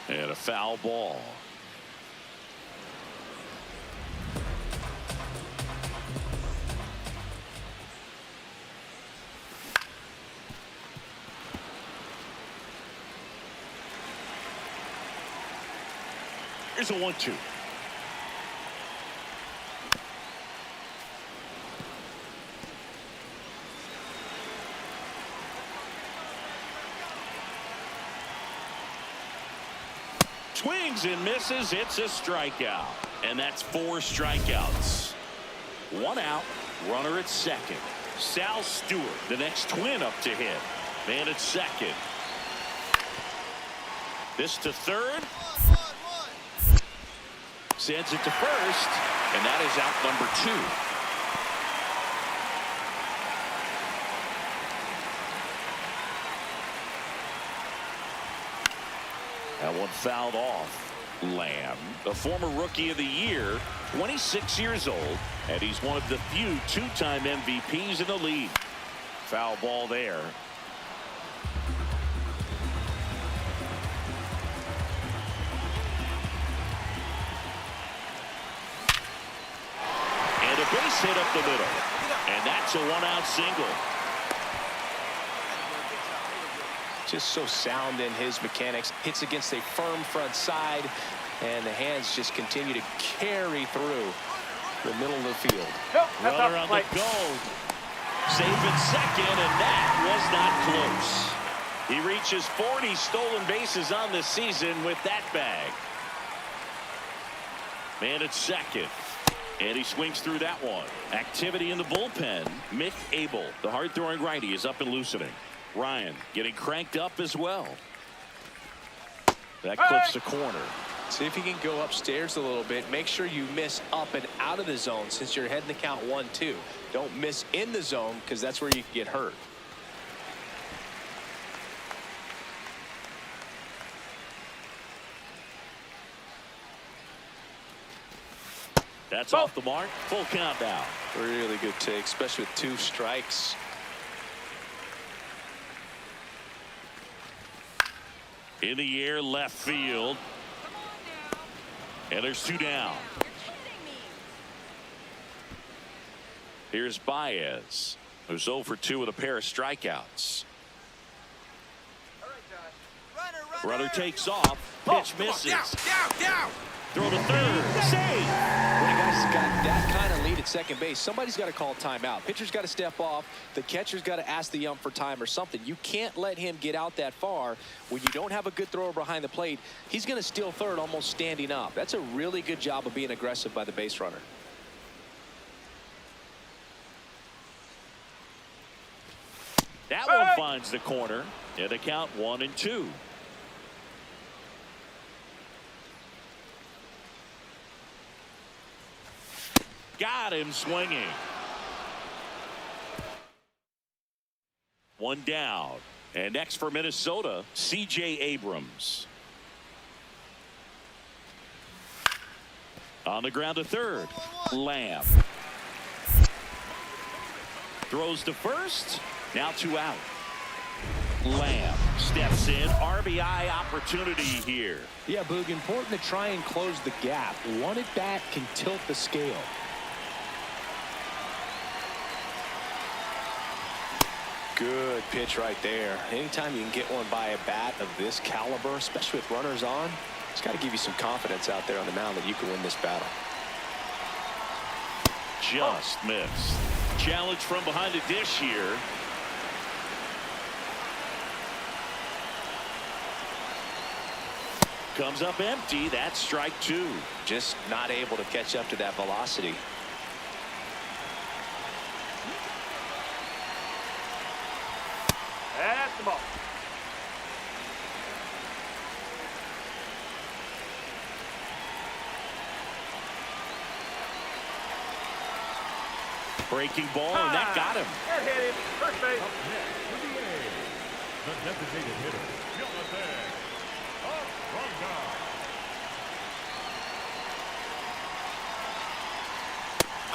And a foul ball. Here's a 1-2. Swings and misses. It's a strikeout. And that's 4 strikeouts. 1 out. Runner at second. Sal Stewart, the next Twin up to hit. Man at second. This to third. Sends it to first, and that is out number 2. That one fouled off. Lamb, the former Rookie of the Year, 26 years old, and he's one of the few two-time MVPs in the league. Foul ball there. And a base hit up the middle. And that's a one-out single. Just so sound in his mechanics. Hits against a firm front side, and the hands just continue to carry through the middle of the field. Nope, that's Runner off on the plate. the go. Safe at second, and that was not close. He reaches 40 stolen bases on the season with that bag. Man at second. And he swings through that one. Activity in the bullpen. Mick Abel, the hard-throwing righty, is up and loosening. Ryan getting cranked up as well. That clips the corner. See if you can go upstairs a little bit. Make sure you miss up and out of the zone since you're heading to count 1-2. Don't miss in the zone because that's where you can get hurt. That's off the mark. Full count now. Really good take, especially with 2 strikes. In the air, left field. And there's 2 down. Here's Baez, who's 0 for 2 with a pair of strikeouts. Runner takes off. Pitch misses. Down. Throw to third. Save. When a guy's got that kind of lead at second base, somebody's got to call timeout. Pitcher's got to step off. The catcher's got to ask the ump for time or something. You can't let him get out that far when you don't have a good thrower behind the plate. He's going to steal third almost standing up. That's a really good job of being aggressive by the base runner. That one finds the corner. And the count 1-2. Got him swinging. 1 down. And next for Minnesota, C.J. Abrams. On the ground to third. Lamb. Throws to first. Now 2 out. Lamb steps in. RBI opportunity here. Yeah, Boog, important to try and close the gap. One at bat can tilt the scale. Good pitch right there. Anytime you can get one by a bat of this caliber, especially with runners on, it's got to give you some confidence out there on the mound that you can win this battle. Just missed. Challenge from behind the dish here. Comes up empty. That's strike 2. Just not able to catch up to that velocity. That's the ball. Breaking ball, and that got him. That hit him. First base. Up next for the A's, the designated hitter, Jonathan Aranda.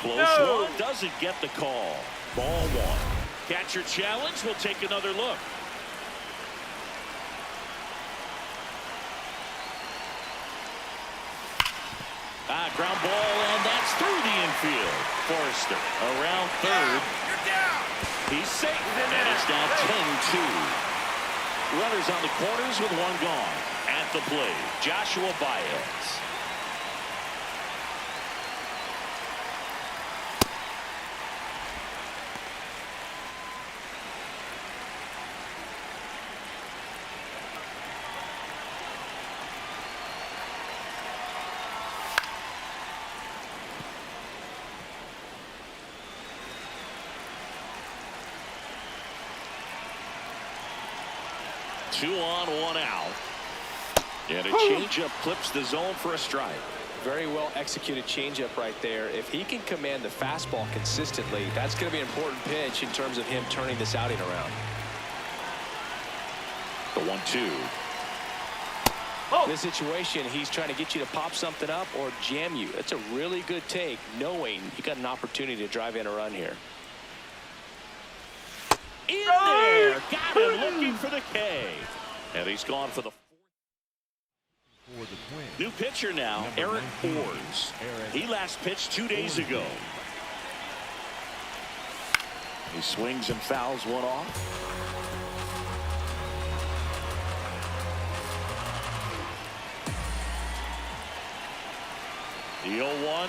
Close one, doesn't get the call. Ball 1. Catcher challenge. We'll take another look. Ground ball, and that's through the infield. Forrester around third. You're down. He's safe, and it's now 10-2. Runners on the corners with 1 gone. At the plate, Joshua Baez. Two on, 1 out. And a changeup clips the zone for a strike. Very well executed changeup right there. If he can command the fastball consistently, that's going to be an important pitch in terms of him turning this outing around. The 1-2. In this situation, he's trying to get you to pop something up or jam you. That's a really good take, knowing you got an opportunity to drive in a run here. In there. Got him looking for the K. And he's gone for the new pitcher now, Eric Orrs. He last pitched 2 days ago. He swings and fouls one off. The 0-1.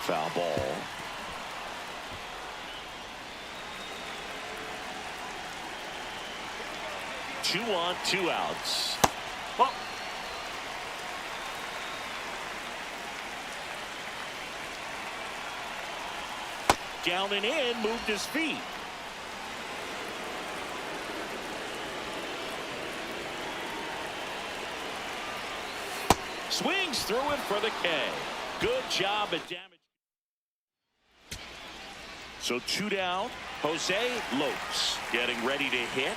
Foul ball. Two on, 2 outs. Down and in, moved his feet. Swings through it for the K. Good job at damage. So 2 down. Jose Lopes getting ready to hit.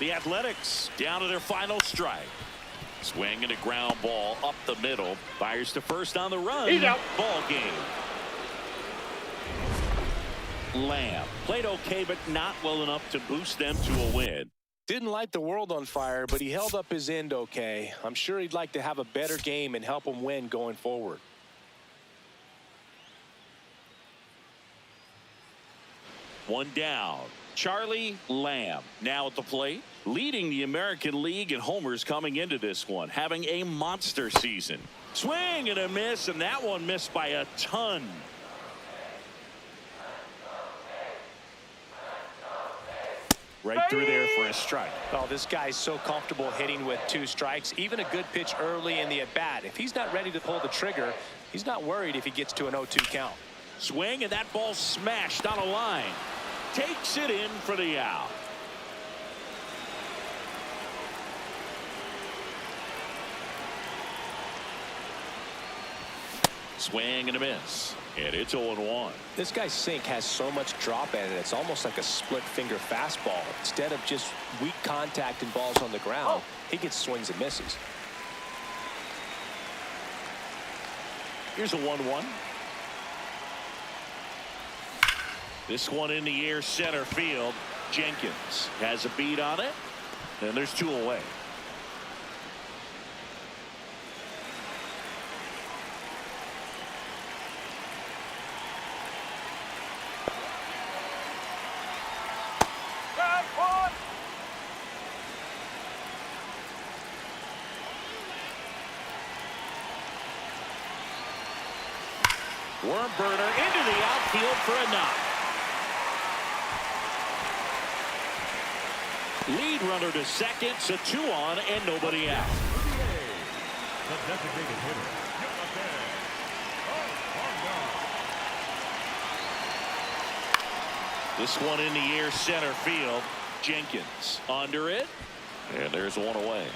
The Athletics down to their final strike. Swing and a ground ball up the middle. Fires to first on the run. He's out. Ball game. Lamb played okay, but not well enough to boost them to a win. Didn't light the world on fire, but he held up his end okay. I'm sure he'd like to have a better game and help him win going forward. One down. Charlie Lamb now at the plate, leading the American League in homers coming into this one, having a monster season. Swing and a miss, and that one missed by a ton. Right through there for a strike. Oh, this guy's so comfortable hitting with 2 strikes. Even a good pitch early in the at-bat. If he's not ready to pull the trigger, he's not worried if he gets to an 0-2 count. Swing, and that ball smashed on a line. Takes it in for the out. Swing and a miss. And it's 0-1. This guy's sink has so much drop in it. It's almost like a split finger fastball. Instead of just weak contact and balls on the ground, he gets swings and misses. Here's a 1-1. This one in the air, center field. Jenkins has a beat on it, and there's 2 away. Worm burner into the outfield for a knock. Lead runner to second, so 2 on and nobody out. The designated hitter. This one in the air, center field. Jenkins under it, and there's 1 away.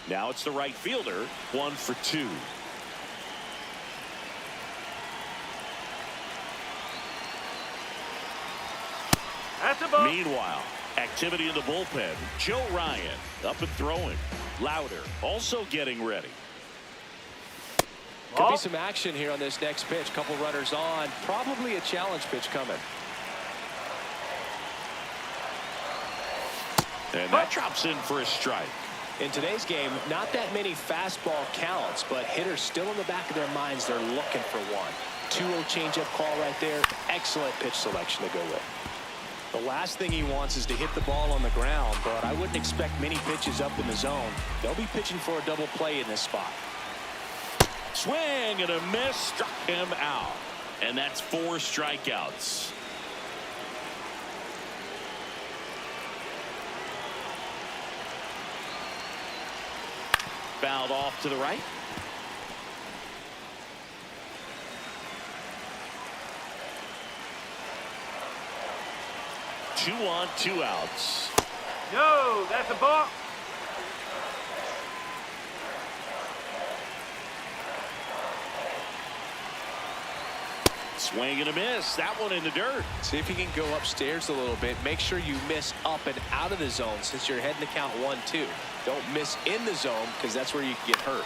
Now it's the right fielder, 1 for 2. That's a ball. Meanwhile, activity in the bullpen. Joe Ryan up and throwing. Louder also getting ready. Could be some action here on this next pitch. Couple runners on. Probably a challenge pitch coming. And that drops in for a strike. In today's game, not that many fastball counts, but hitters still in the back of their minds, they're looking for one. 2-0 changeup call right there. Excellent pitch selection to go with. The last thing he wants is to hit the ball on the ground, but I wouldn't expect many pitches up in the zone. They'll be pitching for a double play in this spot. Swing and a miss, struck him out. And that's 4 strikeouts. Fouled off to the right. Two on, 2 outs. No, that's a ball. Swing and a miss. That one in the dirt. See if you can go upstairs a little bit. Make sure you miss up and out of the zone since you're heading to count 1-2. Don't miss in the zone because that's where you can get hurt.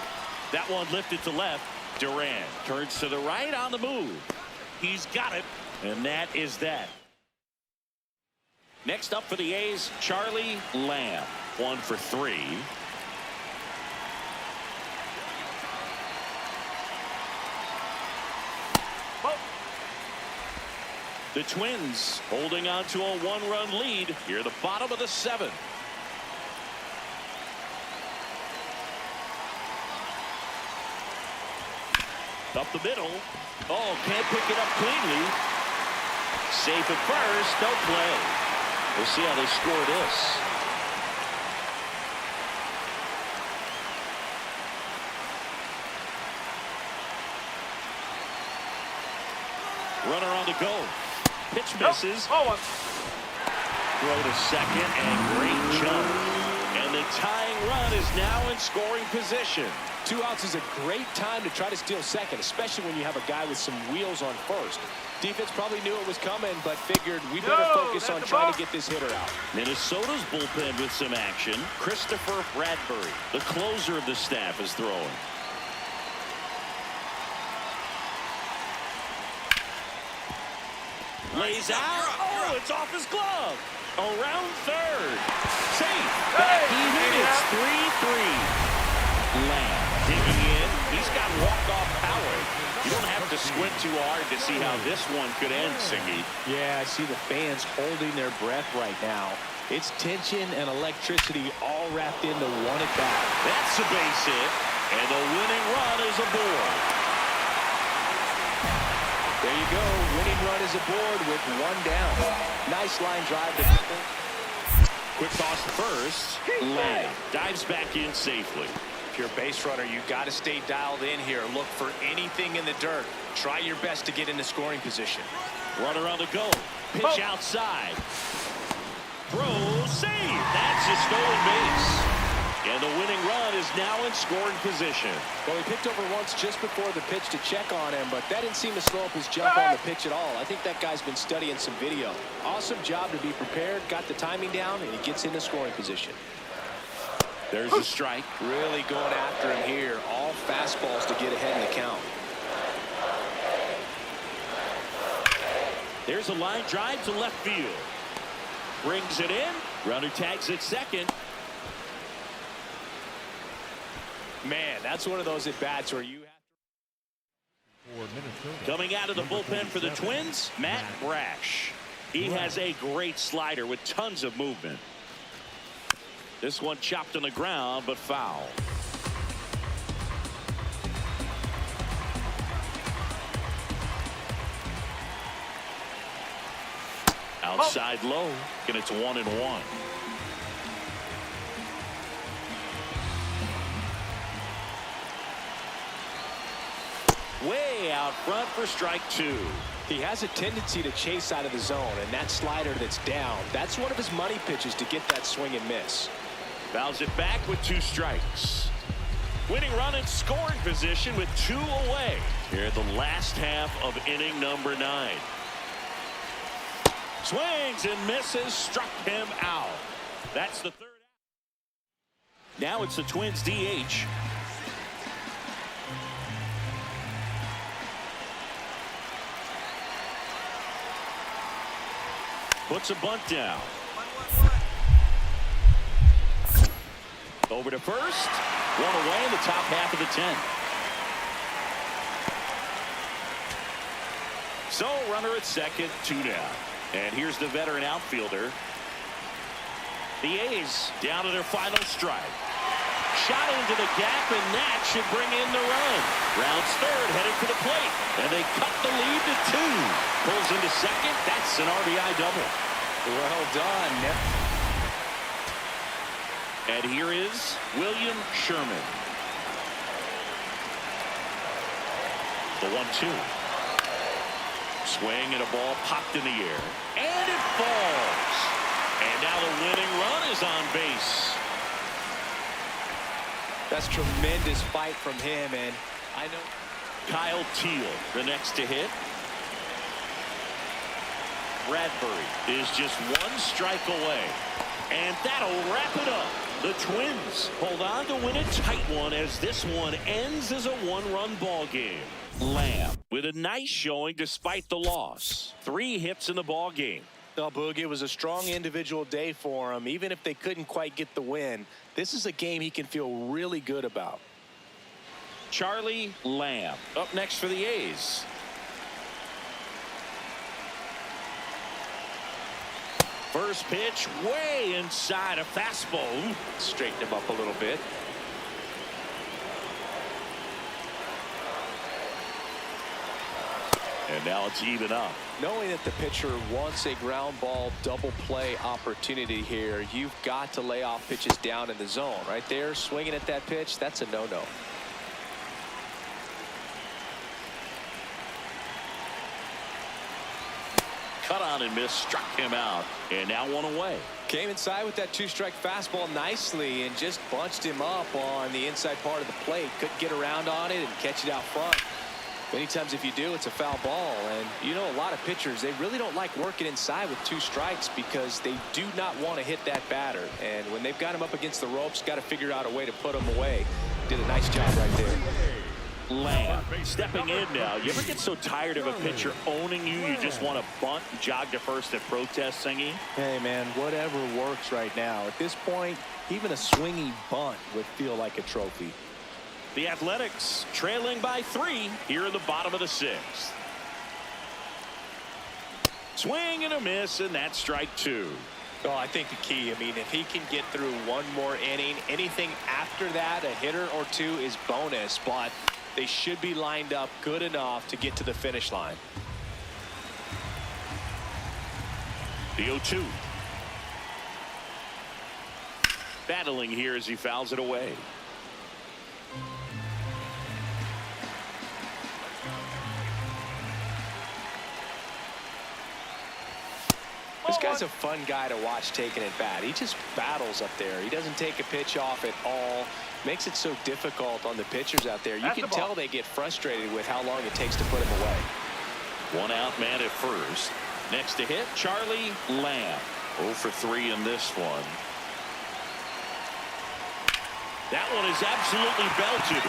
That one lifted to left. Durant turns to the right on the move. He's got it. And that is that. Next up for the A's, Charlie Lamb. 1 for 3. The Twins holding on to a 1-run lead here at the bottom of the 7th. Up the middle. Oh, can't pick it up cleanly. Safe at first. No play. We'll see how they score this. Runner on the go. Pitch misses. Oh, Throw to second and great jump. And the tying run is now in scoring position. 2 outs is a great time to try to steal second, especially when you have a guy with some wheels on first. Defense probably knew it was coming, but figured we better focus on trying to get this hitter out. Minnesota's bullpen with some action. Christopher Bradbury, the closer of the staff, is throwing. Lays out. Oh, it's off his glove. Around third. Safe. Back even. It's 3-3. Lamb digging in. He's got walk-off power. You don't have to squint too hard to see how this one could end, Singy. Yeah, I see the fans holding their breath right now. It's tension and electricity all wrapped into one at bat. That's a base hit, and the winning run is aboard. There you go. Winning run is aboard with 1 down. Nice line drive to quick toss to first. Lamb dives back in safely. If you're a base runner, you got to stay dialed in here. Look for anything in the dirt. Try your best to get into scoring position. Runner on the go. Pitch outside. Throw, save. That's a stolen base. And the winning run is now in scoring position. Well, he picked over once just before the pitch to check on him, but that didn't seem to slow up his jump on the pitch at all. I think that guy's been studying some video. Awesome job to be prepared, got the timing down, and he gets into scoring position. There's a strike. Really going after him here. All fastballs to get ahead in the count. There's a line drive to left field. Brings it in. Runner tags at second. Man, that's one of those at-bats where you have to... Coming out of the bullpen for the Twins, Matt Brash. He has a great slider with tons of movement. This one chopped on the ground, but foul. Outside low, and it's 1-1. Way out front for strike 2. He has a tendency to chase out of the zone, and that slider that's down, that's one of his money pitches to get that swing and miss. Fouls it back with 2 strikes. Winning run in scoring position with 2 away here at the last half of inning number 9. Swings and misses, struck him out. That's the 3rd out. Now it's the Twins DH. Puts a bunt down. Over to first. 1 away in the top half of the 10th. So runner at second, 2 down. And here's the veteran outfielder. The A's down to their final strike. Shot into the gap, and that should bring in the run. Rounds third, heading for the plate. And they cut the lead to 2. Pulls into second. That's an RBI double. Well done. And here is William Sherman. The 1-2. Swing and a ball popped in the air. And it falls. And now the winning run is on base. That's tremendous fight from him, and I know Kyle Teal, the next to hit. Bradbury is just one strike away. And that'll wrap it up. The Twins hold on to win a tight one as this one ends as a one-run ball game. Lamb with a nice showing despite the loss. 3 hits in the ball game. No, Boog, it was a strong individual day for him. Even if they couldn't quite get the win, this is a game he can feel really good about. Charlie Lamb up next for the A's. First pitch way inside a fastball. Straighten him up a little bit. And now it's even up. Knowing that the pitcher wants a ground ball double play opportunity here, you've got to lay off pitches down in the zone. Right there, swinging at that pitch, that's a no-no. Cut on and miss, struck him out, and now 1 away. Came inside with that 2-strike fastball nicely and just bunched him up on the inside part of the plate. Couldn't get around on it and catch it out front. Many times if you do, it's a foul ball. And you know, a lot of pitchers, they really don't like working inside with 2 strikes because they do not want to hit that batter. And when they've got him up against the ropes, got to figure out a way to put him away. Did a nice job right there. Lamb stepping in now. You ever get so tired of a pitcher owning you, you just want to bunt and jog to first and protest, Singy? Hey, man, whatever works right now. At this point, even a swinging bunt would feel like a trophy. The Athletics trailing by 3 here in the bottom of the 6th. Swing and a miss, and that's strike 2. Oh, I think the key, I mean, if he can get through one more inning, anything after that, a hitter or 2 is bonus, but they should be lined up good enough to get to the finish line. The 0-2. Battling here as he fouls it away. This guy's a fun guy to watch taking at bat. He just battles up there. He doesn't take a pitch off at all. Makes it so difficult on the pitchers out there. You can tell they get frustrated with how long it takes to put him away. 1 out man at first. Next to hit, Charlie Lamb. 0 for 3 in this one. That one is absolutely belted.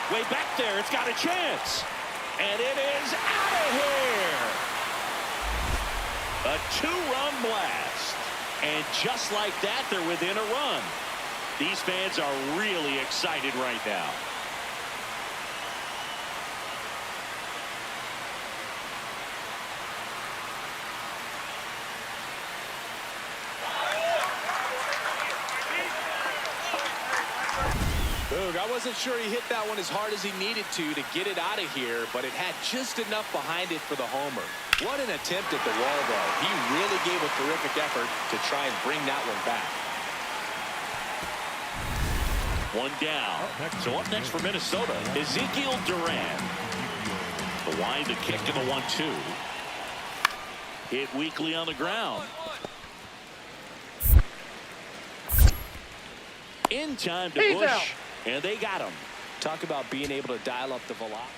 Way back there, it's got a chance. And it is out of here. A 2-run blast. And just like that, they're within a run. These fans are really excited right now. Boog, I wasn't sure he hit that one as hard as he needed to get it out of here, but it had just enough behind it for the homer. What an attempt at the wall, though. He really gave a terrific effort to try and bring that one back. 1 down. So up next for Minnesota, Ezekiel Duran. The wind, the kick, and the 1-2. Hit weakly on the ground. In time to Bush, and they got him. Talk about being able to dial up the velocity.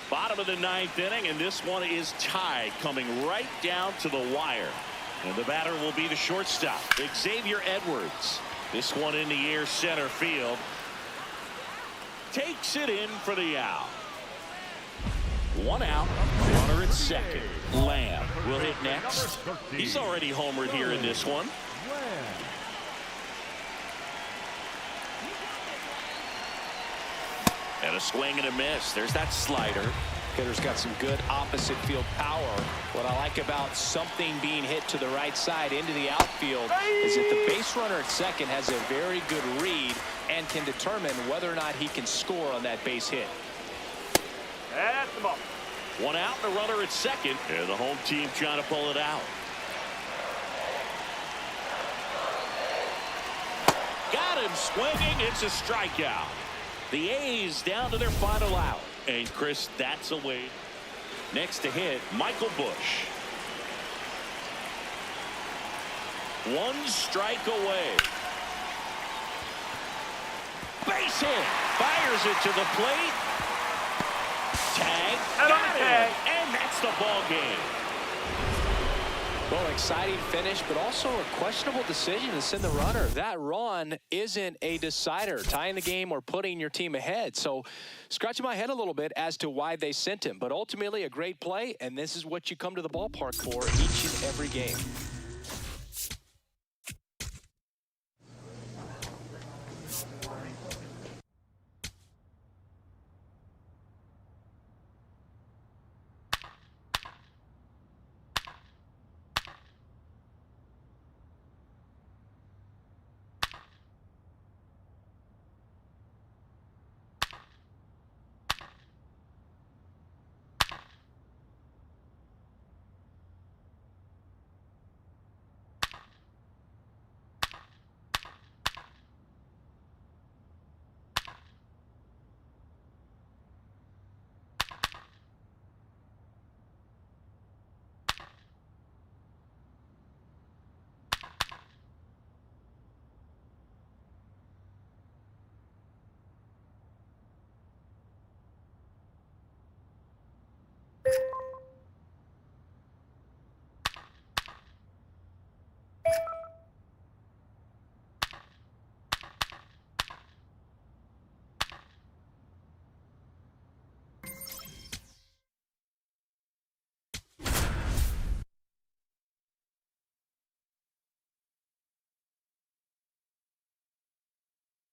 Bottom of the 9th inning, and this one is tied, coming right down to the wire. And the batter will be the shortstop, Xavier Edwards. This one in the air center field. Takes it in for the out. 1 out. Runner at second. Lamb will hit next. He's already homered here in this one. And a swing and a miss. There's that slider. Hitter's got some good opposite field power. What I like about something being hit to the right side into the outfield is that the base runner at second has a very good read and can determine whether or not he can score on that base hit. That's the ball. 1 out and a runner at second. And the home team trying to pull it out. Got him swinging. It's a strikeout. The A's down to their final out. And Chris, that's away. Next to hit, Michael Bush. 1 strike away. Base hit. Fires it to the plate. Tag. Got it. And that's the ball game. Well, exciting finish, but also a questionable decision to send the runner. That run isn't a decider, tying the game or putting your team ahead. So scratching my head a little bit as to why they sent him. But ultimately a great play, and this is what you come to the ballpark for each and every game.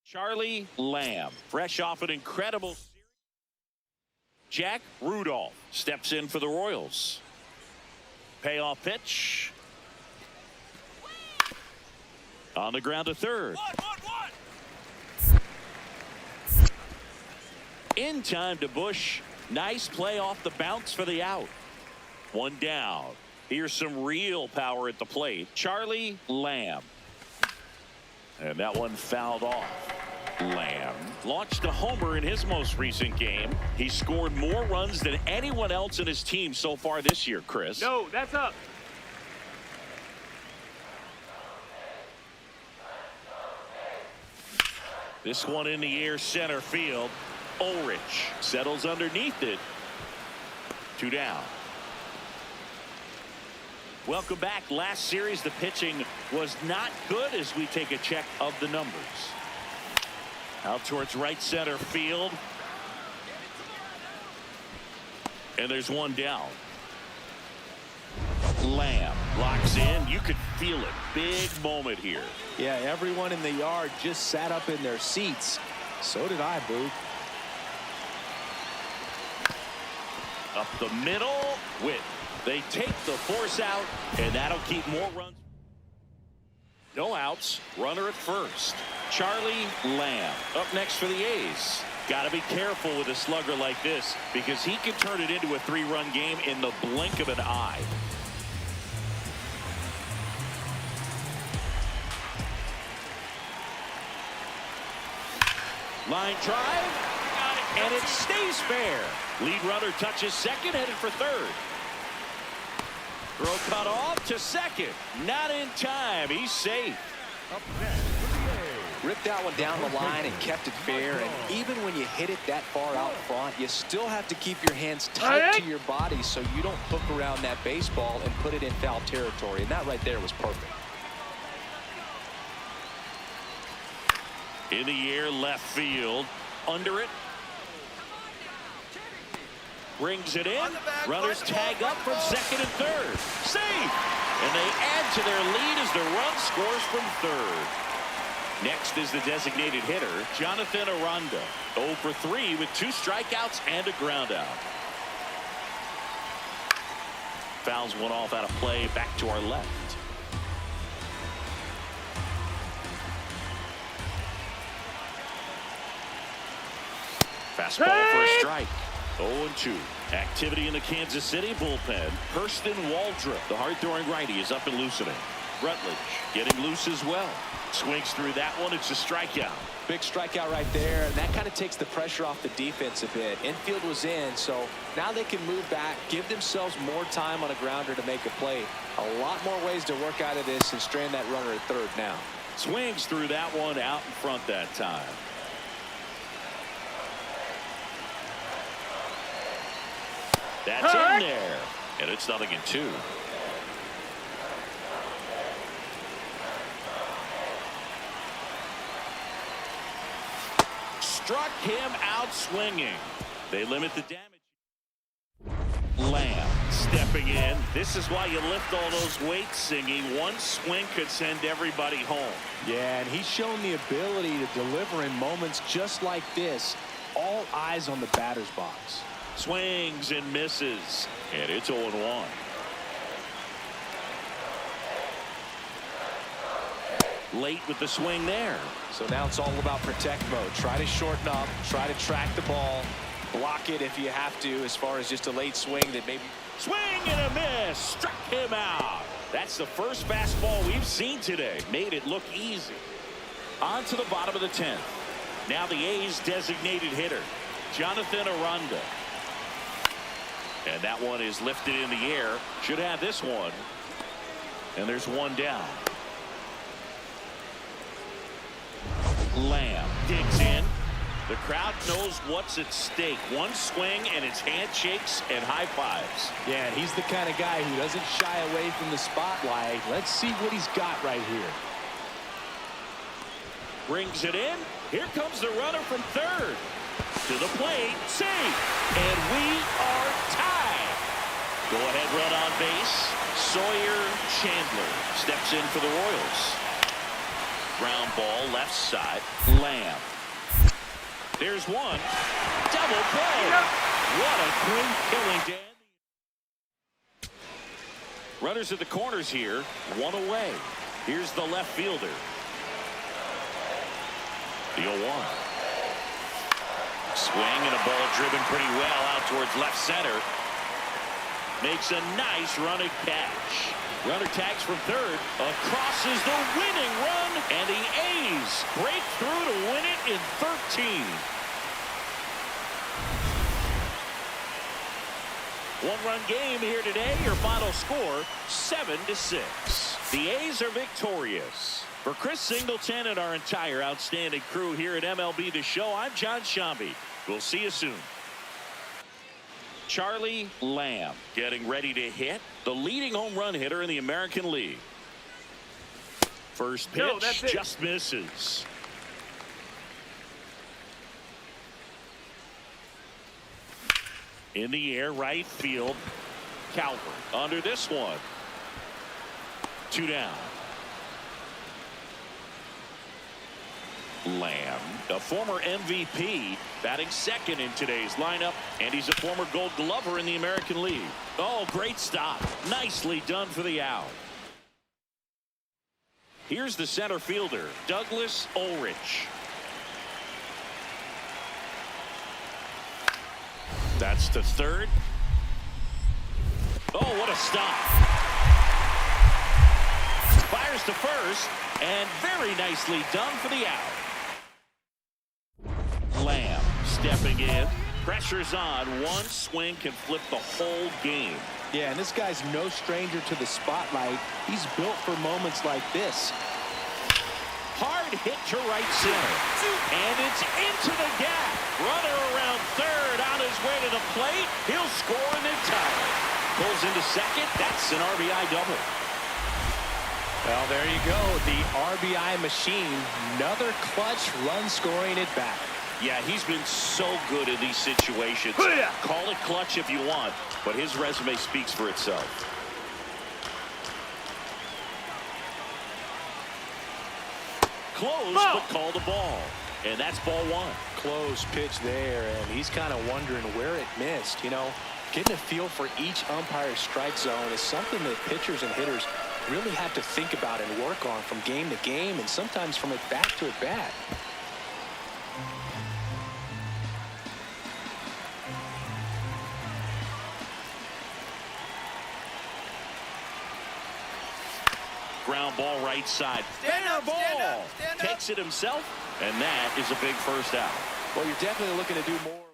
Charlie Lamb, fresh off an incredible series. Jack Rudolph steps in for the Royals. Payoff pitch. On the ground to third. In time to Bush. Nice play off the bounce for the out. One down. Here's some real power at the plate. Charlie Lamb. And that one fouled off. Lamb launched a homer in his most recent game. He scored more runs than anyone else in his team so far this year, Chris. No, that's up. This one in the air, center field. Ulrich settles underneath it. 2 down. Welcome back. Last series, the pitching was not good as we take a check of the numbers. Out towards right center field. And there's one down. Lamb locks in. You could feel it. Big moment here. Yeah, everyone in the yard just sat up in their seats. So did I, Boo. Up the middle. With they take the force out, and that'll keep more runs. No outs. Runner at first. Charlie Lamb up next for the A's. Got to be careful with a slugger like this because he can turn it into a 3-run game in the blink of an eye. Line drive, and it stays fair. Lead runner touches second, headed for third. Throw cut off to second. Not in time. He's safe. Up next for the A's. Ripped that one down the line and kept it fair. And even when you hit it that far out front, you still have to keep your hands tight to your body so you don't hook around that baseball and put it in foul territory. And that right there was perfect. In the air, left field. Under it. Brings it in. Runners tag up from second and third. Safe! And they add to their lead as the run scores from third. Next is the designated hitter, Jonathan Aranda. 0 for 3 with 2 strikeouts and a ground out. Fouls one off out of play, back to our left. Fastball for a strike. 0-2. Activity in the Kansas City bullpen. Hurston Waldrop, the hard-throwing righty, is up and loosening. Rutledge getting loose as well. Swings through that one. It's a strikeout. Big strikeout right there, and that kind of takes the pressure off the defense a bit. Infield was in, so now they can move back, give themselves more time on a grounder to make a play. A lot more ways to work out of this and strand that runner at third now. Swings through that one out in front that time. That's in there, and it's 0-2. struck him out swinging. They limit the damage. Lamb stepping in. This is why you lift all those weights, singing. One swing could send everybody home. Yeah, and he's shown the ability to deliver in moments just like this. All eyes on the batter's box. Swings and misses, and it's 0-1. Late with the swing there. So now it's all about protect mode. Try to shorten up, try to track the ball, block it if you have to, as far as just a late swing that maybe. Swing and a miss. Struck him out. That's the first fastball we've seen today. Made it look easy. On to the bottom of the 10th. Now the A's designated hitter, Jonathan Aranda. And that one is lifted in the air. Should have this one. And there's one down. Lamb digs in. The crowd knows what's at stake. One swing and it's handshakes and high fives. Yeah, and he's the kind of guy who doesn't shy away from the spotlight. Let's see what he's got right here. Brings it in. Here comes the runner from third. To the plate. Save. And we are tied. Go ahead run on base. Sawyer Chandler steps in for the Royals. Ground ball left side. Lamb. There's one. Double play. What a clean killing, Dan. Runners at the corners here. One away. Here's the left fielder. The 0-1. Swing and a ball driven pretty well out towards left center. Makes a nice running catch. Runner tags from third. Across is the winning run. And the A's break through to win it in 13. One-run game here today. Your final score, 7-6. The A's are victorious. For Chris Singleton and our entire outstanding crew here at MLB The Show, I'm John Shambi. We'll see you soon. Charlie Lamb getting ready to hit, the leading home run hitter in the American League. First pitch just misses. In the air, right field. Calvert under this one. 2 down. Lamb, a former MVP, batting second in today's lineup, and he's a former Gold Glover in the American League. Oh, great stop. Nicely done for the out. Here's the center fielder, Douglas Ulrich. That's to third. Oh, what a stop. Fires to first, and very nicely done for the out. Lamb stepping in. Pressure's on. One swing can flip the whole game. Yeah, and this guy's no stranger to the spotlight. He's built for moments like this. Hard hit to right center. And it's into the gap. Runner around third on his way to the plate. He'll score and then tie. Pulls into second. That's an RBI double. Well, there you go. The RBI machine. Another clutch run scoring at bat. Yeah, he's been so good in these situations. Call it clutch if you want, but his resume speaks for itself. Close, but called a ball. And that's ball one. Close pitch there, and he's kind of wondering where it missed. You know, getting a feel for each umpire's strike zone is something that pitchers and hitters really have to think about and work on from game to game, and sometimes from at bat to at bat. Ground ball right side. Stand up, Fair ball. stand up, stand up. Takes it himself, and that is a big first out. Well, you're definitely looking to do more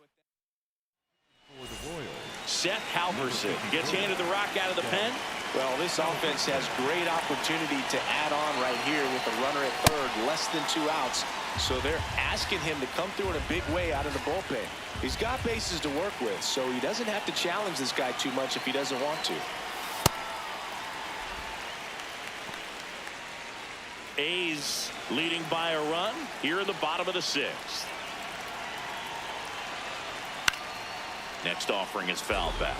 with that. For the Royals, Seth Halverson gets handed the rock out of the pen. Well, this offense has great opportunity to add on right here with the runner at third, less than 2 outs. So they're asking him to come through in a big way out of the bullpen. He's got bases to work with, so he doesn't have to challenge this guy too much if he doesn't want to. A's leading by a run here in the bottom of the 6th. 1-0 A's Next offering is foul back.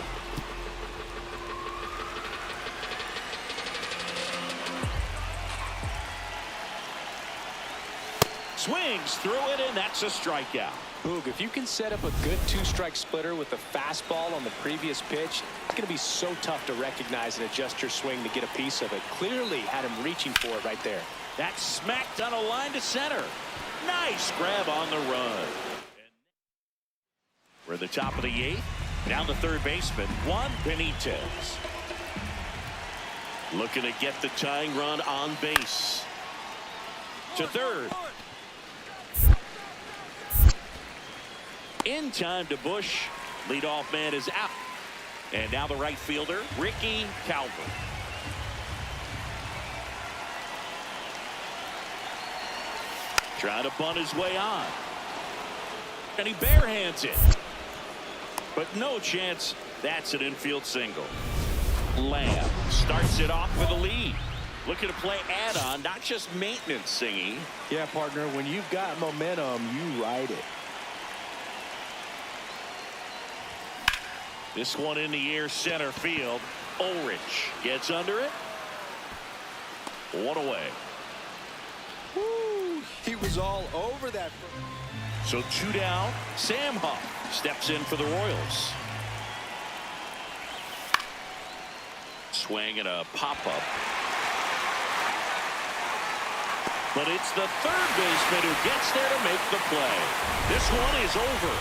Swings through it, and that's a strikeout. Boog, if you can set up a good two-strike splitter with the fastball on the previous pitch, it's going to be so tough to recognize and adjust your swing to get a piece of it. Clearly had him reaching for it right there. That's smacked on a line to center. Nice grab on the run. We're at the top of the 8th. Down to third baseman, Juan Benitez. Looking to get the tying run on base. To third. In time to Bush. Leadoff man is out. And now the right fielder, Ricky Calvert. Trying to bunt his way on. And he barehands it. But no chance. That's an infield single. Lamb starts it off with a lead. Looking to play add-on, not just maintenance singing. Yeah, partner, when you've got momentum, you ride it. This one in the air, center field. Ulrich gets under it. One away. Woo, he was all over that. So 2 down. Sam Huff steps in for the Royals. Swing and a pop-up. But it's the third baseman who gets there to make the play. This one is over.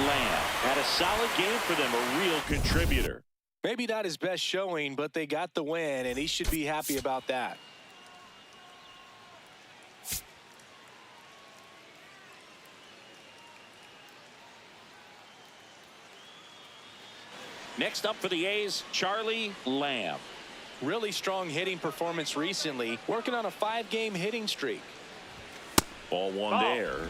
Lamb had a solid game for them, a real contributor. Maybe not his best showing, but they got the win, and he should be happy about that. Next up for the A's, Charlie Lamb. Really strong hitting performance recently, working on a 5-game hitting streak. Ball one there.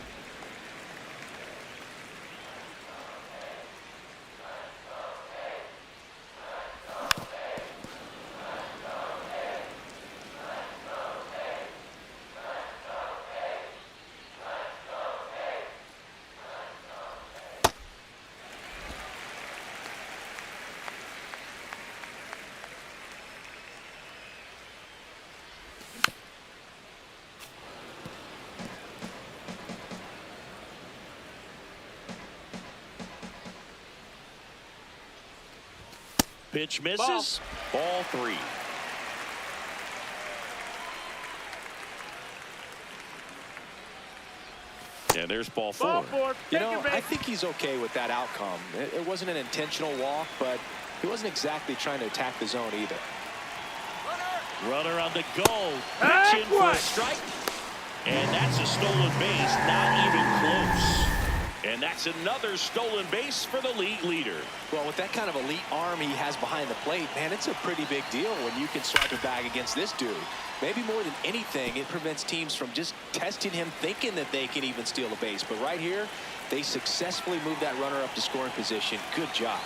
Pitch misses. Ball 3. And there's ball 4. You know, I think he's okay with that outcome. It wasn't an intentional walk, but he wasn't exactly trying to attack the zone either. Runner on the go. Pitch in for a strike. And that's a stolen base. Not even close. And that's another stolen base for the league leader. Well, with that kind of elite arm he has behind the plate, man, it's a pretty big deal when you can swipe it back against this dude. Maybe more than anything, it prevents teams from just testing him, thinking that they can even steal a base. But right here, they successfully moved that runner up to scoring position. Good job.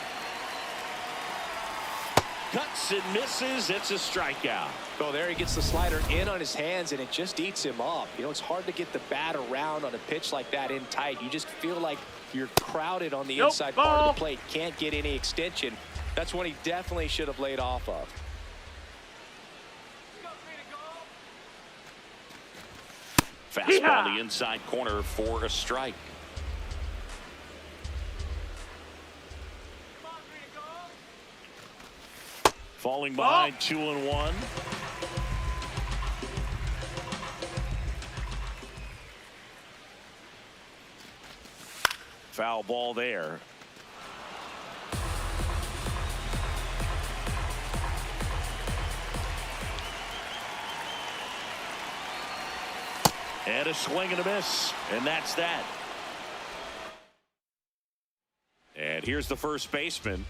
Cuts and misses. It's a strikeout. Oh, there he gets the slider in on his hands, and it just eats him up. You know, it's hard to get the bat around on a pitch like that in tight. You just feel like you're crowded on the inside part of the plate. Can't get any extension. That's one he definitely should have laid off of. Fastball on the inside corner for a strike. Falling behind 2-1. Foul ball there. And a swing and a miss. And that's that. And here's the first baseman.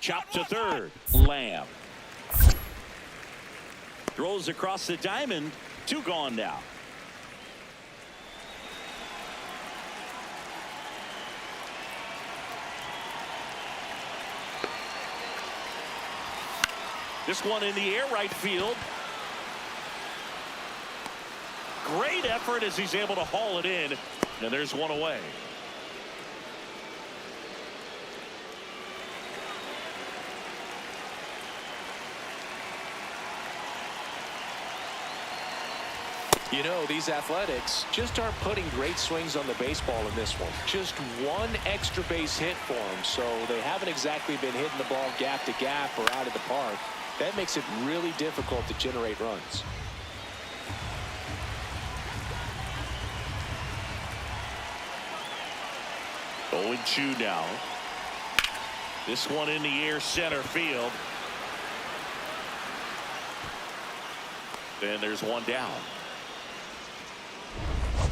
Chop to third. Lamb. Throws across the diamond. 2 gone now. This one in the air, right field. Great effort as he's able to haul it in. And there's one away. You know, these Athletics just aren't putting great swings on the baseball in this one. Just one extra base hit for them, so they haven't exactly been hitting the ball gap to gap or out of the park. That makes it really difficult to generate runs. Oh, 0-2 now. This one in the air, center field. Then there's one down.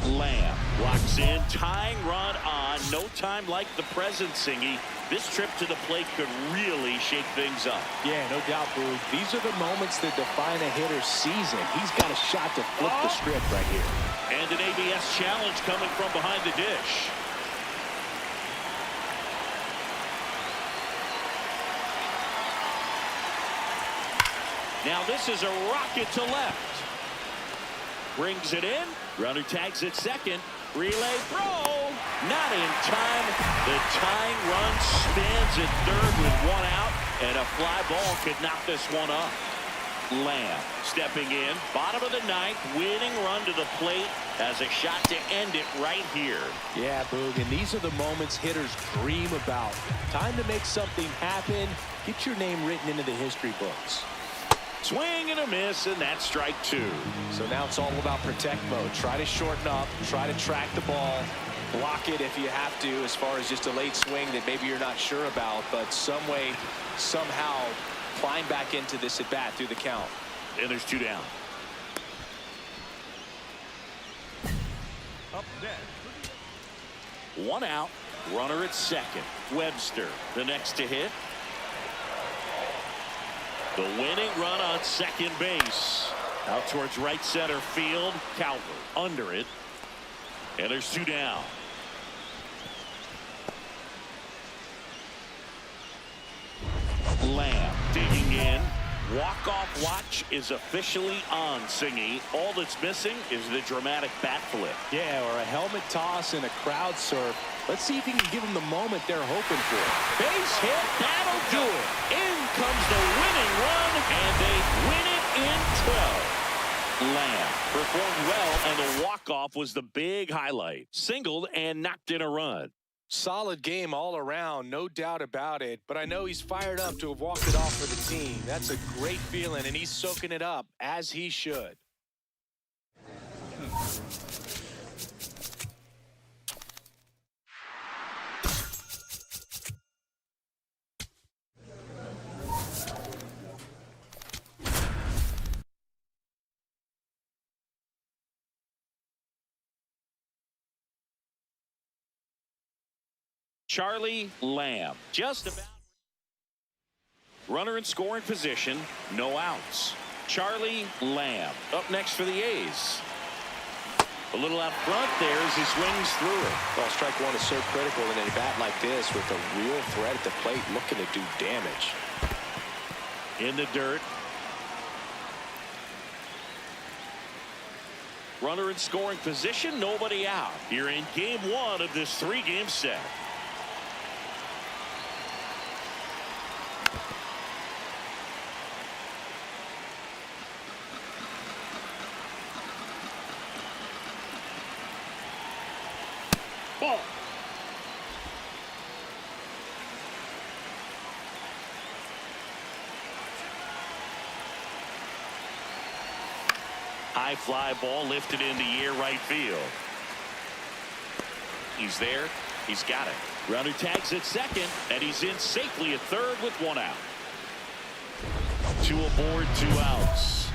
Lamb walks in, tying run on. No time like the present, Singy. This trip to the plate could really shake things up. Yeah, no doubt, Boog. These are the moments that define a hitter's season. He's got a shot to flip the script right here. And an ABS challenge coming from behind the dish. Now this is a rocket to left. Brings it in. Runner tags at second. Relay throw. Not in time. The tying run stands at third with one out. And a fly ball could knock this one up. Lamb stepping in. Bottom of the ninth. Winning run to the plate. Has a shot to end it right here. Yeah, Boog, and these are the moments hitters dream about. Time to make something happen. Get your name written into the history books. Swing and a miss, and that's strike two. So now it's all about protect mode. Try to shorten up, try to track the ball, block it if you have to, as far as just a late swing that maybe you're not sure about, but some way, somehow climb back into this at bat through the count. And there's two down. Up next. One out, runner at second. Webster, the next to hit. The winning run on second base. Out towards right center field. Calvert under it. And there's two down. Lamb digging in. Walk-off watch is officially on, Singy. All that's missing is the dramatic bat flip. Yeah, or a helmet toss and a crowd surf. Let's see if he can give them the moment they're hoping for. Base hit, that'll do it. In comes the winning run, and they win it in 12. Lamb performed well, and the walk-off was the big highlight. Singled and knocked in a run. Solid game all around, no doubt about it, but I know he's fired up to have walked it off for the team. That's a great feeling, and he's soaking it up, as he should. Charlie Lamb, just about. Runner in scoring position, no outs. Charlie Lamb up next for the A's. A little out front there as he swings through it. Well, strike one is so critical in a bat like this with a real threat at the plate looking to do damage. In the dirt. Runner in scoring position, nobody out. You're in game one of this three-game set. Ball. High fly ball lifted in the air right field. He's there. He's got it. Runner tags at second, and he's in safely at third with one out. Two aboard, two outs.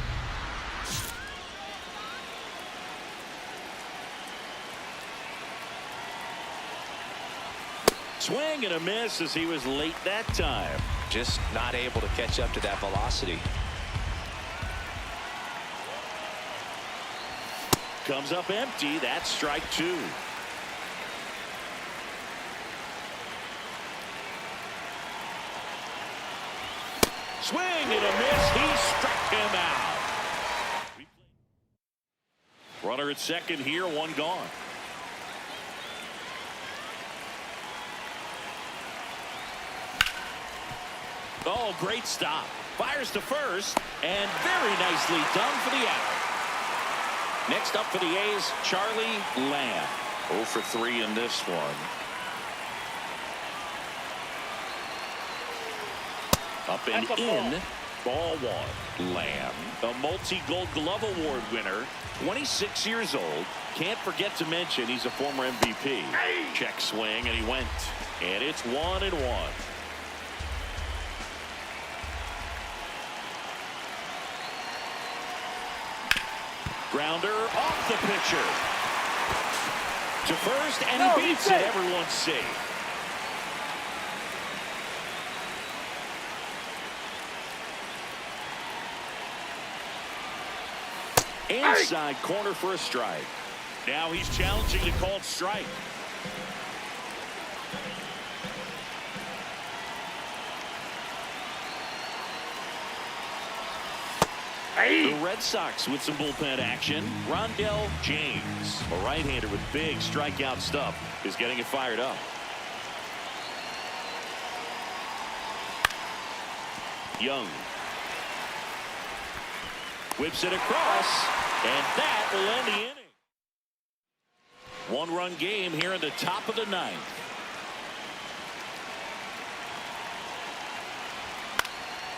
Swing and a miss as he was late that time. Just not able to catch up to that velocity. Comes up empty. That's strike two. Swing and a miss. He struck him out. Runner Runner at second here, one gone. Oh, great stop. Fires to first, and very nicely done for the out. Next up for the A's, Charlie Lamb. 0 for 3 in this one. Up and in. Ball one. Lamb, a multi-Gold Glove Award winner, 26 years old. Can't forget to mention he's a former MVP. Check swing, and he went. And it's 1-1. Grounder off the pitcher. To first, and he beats it. Everyone's safe. Inside corner for a strike. Now he's challenging the called strike. The Red Sox with some bullpen action. Rondell James, a right-hander with big strikeout stuff, is getting it fired up. Young whips it across, and that will end the inning. One-run game here in the top of the ninth.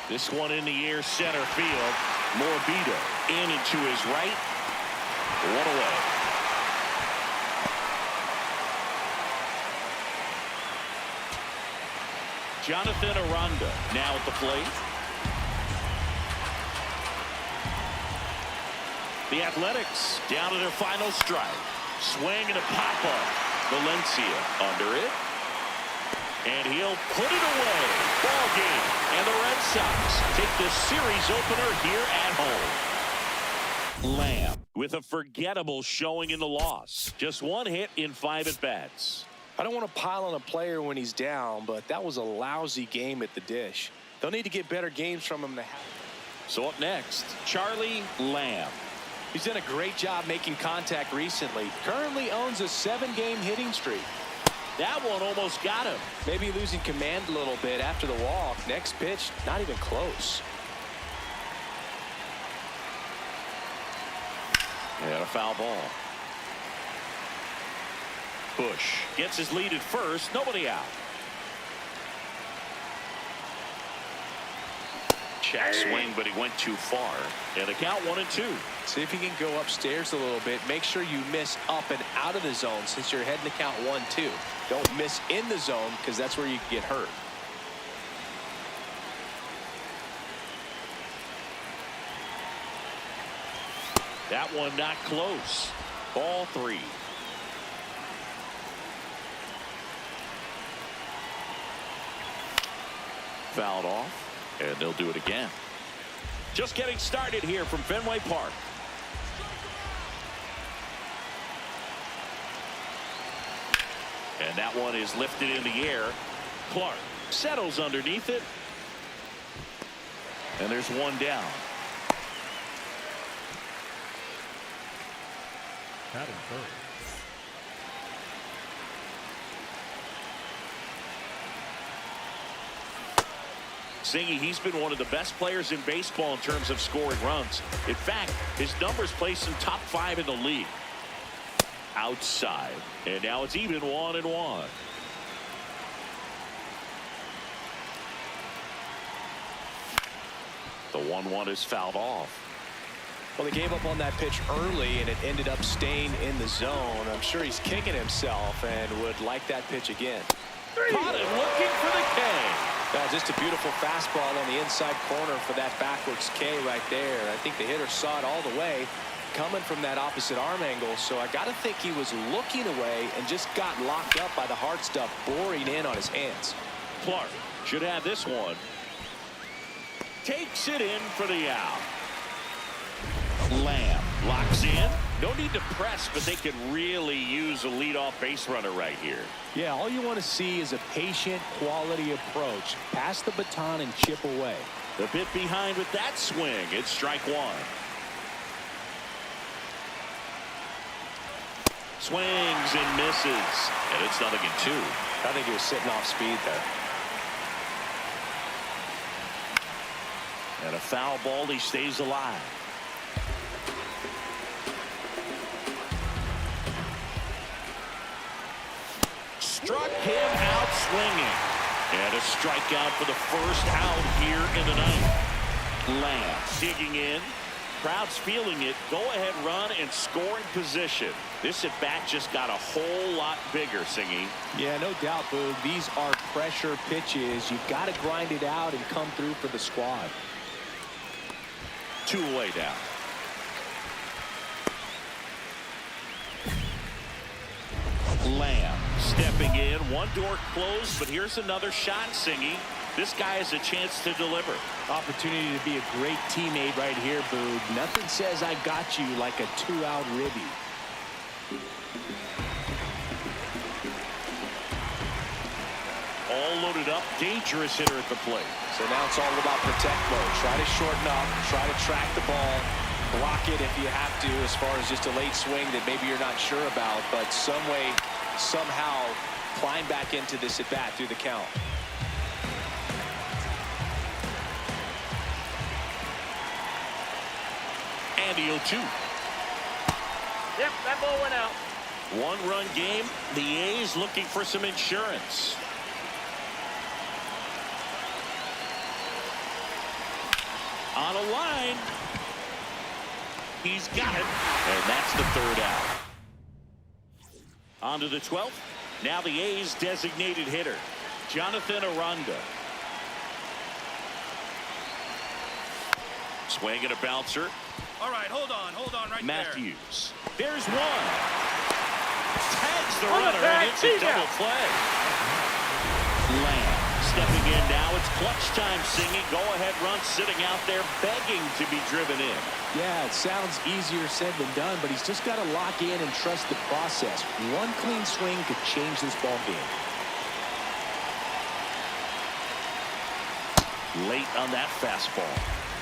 This one in the air, center field. Morbido in and to his right. One away. Jonathan Aranda now at the plate. The Athletics down to their final strike. Swing and a pop-up. Valencia under it. And he'll put it away. Ball game. And the Red Sox take the series opener here at home. Lamb with a forgettable showing in the loss. Just one hit in 5 at-bats. I don't want to pile on a player when he's down, but that was a lousy game at the dish. They'll need to get better games from him to have. So up next, Charlie Lamb. He's done a great job making contact recently. Currently owns a 7-game hitting streak. That one almost got him. Maybe losing command a little bit after the walk. Next pitch, not even close. And a foul ball. Bush gets his lead at first. Nobody out. Check swing, but he went too far. And the count 1-2. See if you can go upstairs a little bit. Make sure you miss up and out of the zone since you're heading to count 1-2. Don't miss in the zone because that's where you can get hurt. That one not close. Ball 3. Fouled off, and they'll do it again. Just getting started here from Fenway Park. And that one is lifted in the air. Clark settles underneath it. And there's one down. Batting third. Singy, he's been one of the best players in baseball in terms of scoring runs. In fact, his numbers place him top 5 in the league. Outside. And now it's even 1-1. The 1-1 is fouled off. Well, they gave up on that pitch early, and it ended up staying in the zone. I'm sure he's kicking himself and would like that pitch again. Caught him looking for the K. Just a beautiful fastball on the inside corner for that backwards K right there. I think the hitter saw it all the way coming from that opposite arm angle, so I got to think he was looking away and just got locked up by the hard stuff boring in on his hands. Clark should have this one. Takes it in for the out. Lamb locks in. No need to press, but they could really use a leadoff base runner right here. Yeah, all you want to see is a patient, quality approach. Pass the baton and chip away. The bit behind with that swing. It's strike 1. Swings and misses. And it's 0-2. I think he was sitting off speed there. And a foul ball. He stays alive. Struck him out swinging. And a strikeout for the first out here in the ninth. Lamb digging in. Crowd's feeling it. Go ahead run and scoring position. This at bat just got a whole lot bigger, Singy. Yeah, no doubt, Boog. These are pressure pitches. You've got to grind it out and come through for the squad. 2 away down. Lamb stepping in. One door closed, but here's another shot, Singy. This guy has a chance to deliver. Opportunity to be a great teammate right here, Boog. Nothing says I got you like a 2-out ribby. All loaded up. Dangerous hitter at the plate. So now it's all about protect mode. Try to shorten up. Try to track the ball. Block it if you have to, as far as just a late swing that maybe you're not sure about. But some way, somehow, climb back into this at bat through the count. And the 0-2. Yep, that ball went out. 1-run game. The A's looking for some insurance. On a line. He's got it. And that's the 3rd out. On to the 12th. Now the A's designated hitter, Jonathan Aranda. Swing and a bouncer. All right, hold on right Matthews. There's one. Tags the On the runner tag, and hits a he's double out. play. Lamb stepping in now. It's clutch time, Singing. Go ahead run sitting out there begging to be driven in. Yeah, it sounds easier said than done, but he's just got to lock in and trust the process. One clean swing could change this ball game. Late on that fastball.